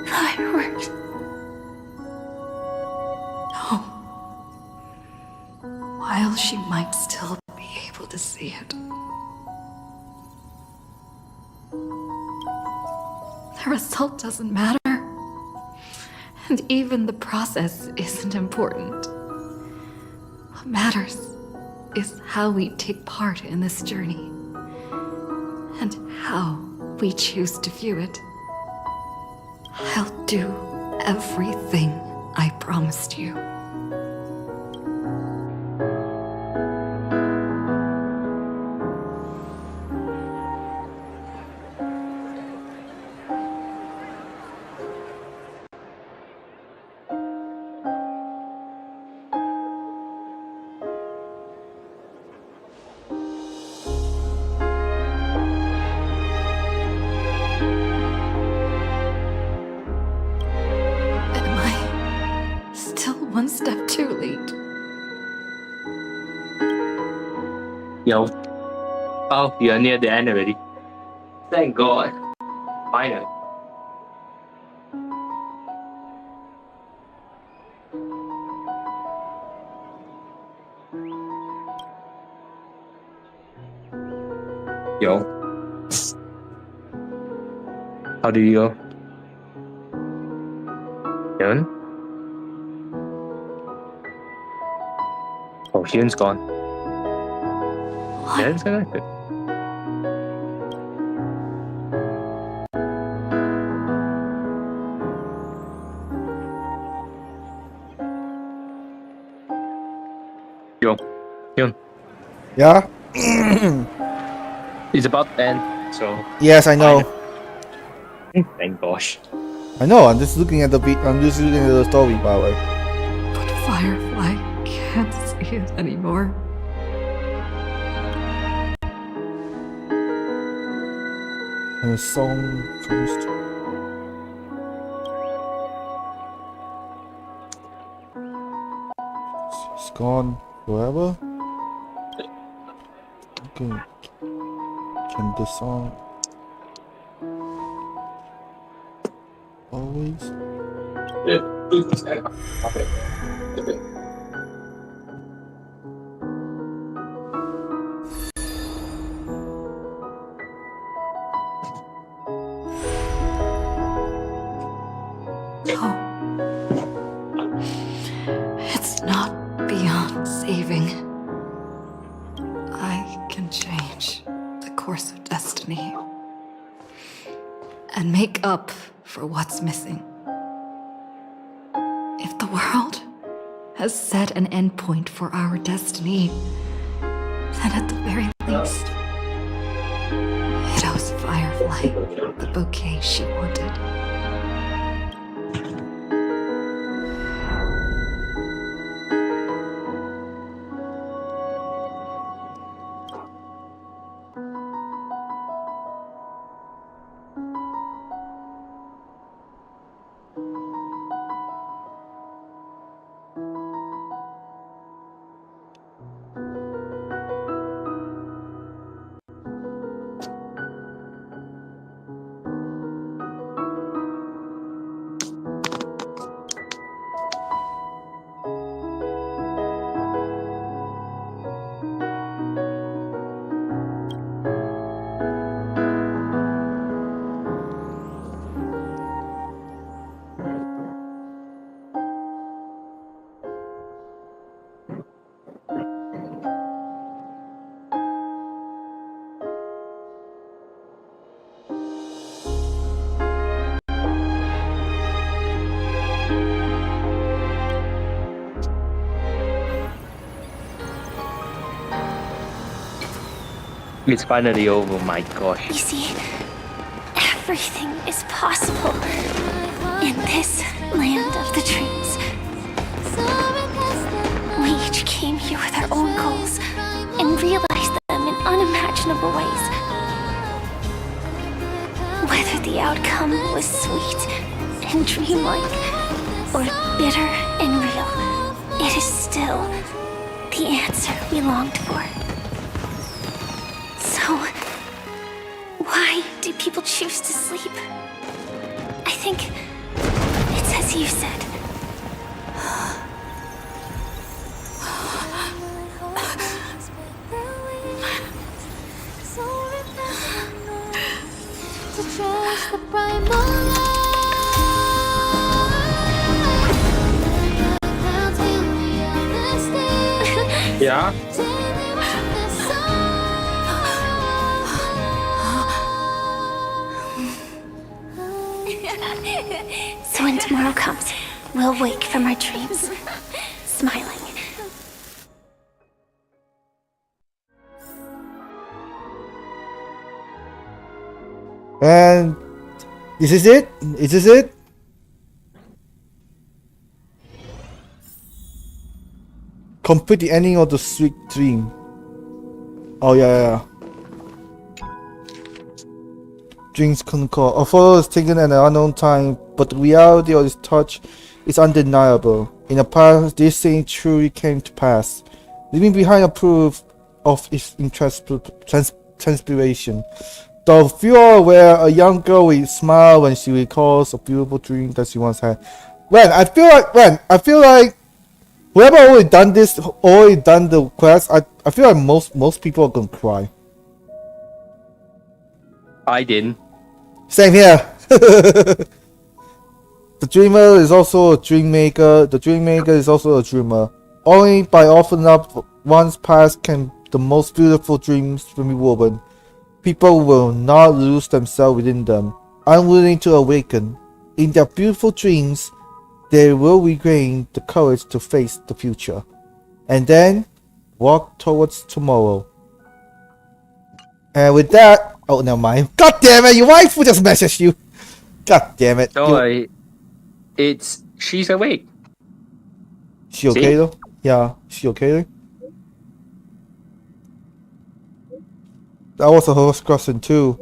Fireworks. No. While she might still be able to see it. The result doesn't matter. And even the process isn't important. What matters is how we take part in this journey. And how we choose to view it. I'll do everything I promised you. One step too late. Yo. Oh, you're near the end already. Thank God. Finally. Yo. How do you go? Hyun? Oh, Hyun's gone. Yeah, it's connected. Yo, Hyun. Yeah? It's about to end, so. Yes, I know. Thank gosh. I know. I'm just looking at the story, by the way. But Firefly can't see it anymore. And the song first. It's gone forever. Okay. Can the song always? It's not beyond saving. I can change the course of destiny and make up for what's missing. If the world has set an endpoint for our destiny, then at the very least, it owes Firefly the bouquet she wanted. It's finally over, my gosh. You see, everything is possible in this land of the dreams. We each came here with our own goals and realized them in unimaginable ways. Whether the outcome was sweet and dreamlike or bitter and real, it is still the answer we longed for. So, why do people choose to sleep? I think it's as you said. Yeah? So when tomorrow comes, we'll wake from our dreams, smiling. And this is it? Is this it? Complete the ending of the sweet dream. Oh yeah. Dreams concur. A photo is taken at an unknown time, but the reality of this touch is undeniable. In the past, this thing truly came to pass, leaving behind a proof of its transpiration. Though few are aware, a young girl will smile when she recalls a beautiful dream that she once had. I feel like whoever already done the quest, I feel like most people are gonna cry. I didn't. Same here. The dreamer is also a dream maker. The dream maker is also a dreamer. Only by offering up one's past can the most beautiful dreams be woven. People will not lose themselves within them, unwilling to awaken. In their beautiful dreams, they will regain the courage to face the future, and then walk towards tomorrow. And with that, oh, never mind. God damn it, your wife will just message you. God damn it. Don't worry. She's awake. She okay though? Yeah, she okay? That was a host question too.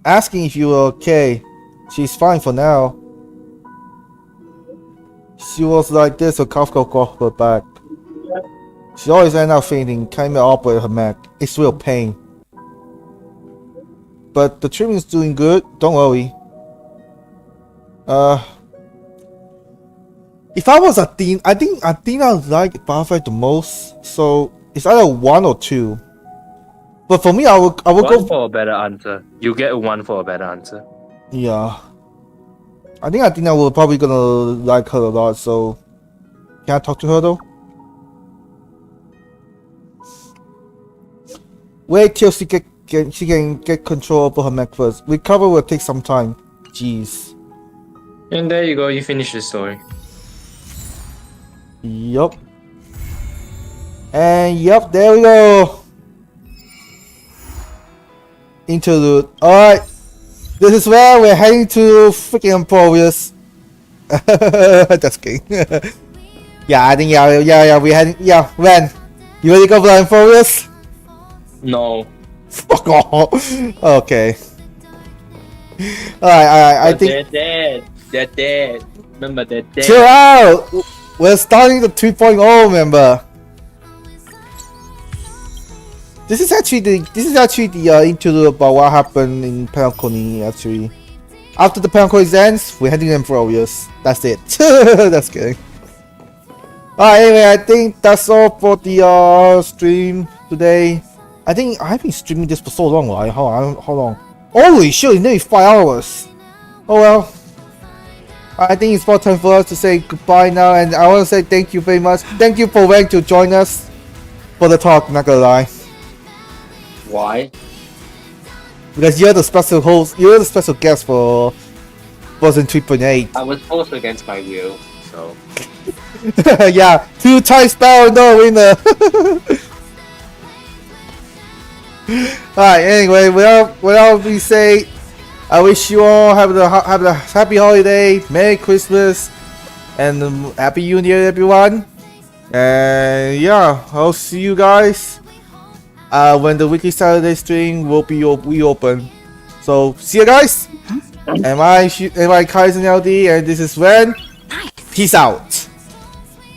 Asking if you were okay. She's fine for now. She was like this, her cough got her back. She always ended up fainting, can't even operate her Mac. It's real pain. But the treatment's doing good, don't worry. If I was Athena, I think Athena liked Butterfly the most, so it's either 1 or 2. But for me, I would go for a better answer. You get 1 for a better answer. Yeah. I think Athena will probably gonna like her a lot, so can I talk to her though? Wait till she can get control over her mech first. Recover will take some time. Jeez. And there you go, you finish the story. Yup. And yup, there we go. Interlude. Alright. This is where we're heading to freaking Emporius. Just kidding. Yeah, I think we're heading. Yeah, when? You ready to go for Emporius? No. Fuck off. Okay. Alright, I think. They're dead. Remember, they're dead. Chill out! We're starting the 2.0, remember? This is actually the interlude about what happened in Penacony, actually. After the Penacony ends, we're heading to Emporius. That's it. That's kidding. Alright, anyway, I think that's all for the stream today. I think I've been streaming this for so long, right? How long? Holy shit, it's nearly 5 hours. Oh well. I think it's about time for us to say goodbye now, and I want to say thank you very much. Thank you for waiting to join us for the talk, not gonna lie. Why? Because you're the special host, you're the special guest for Version 3.8. I was forced against my will, so. Yeah, 2 times battle, no winner. Alright, anyway, without we say, I wish you all have a happy holiday, Merry Christmas, and Happy New Year, everyone. And yeah, I'll see you guys when the weekly Saturday stream will be reopened. So see you guys. Am I Kaizen LD, and this is Ren. Peace out.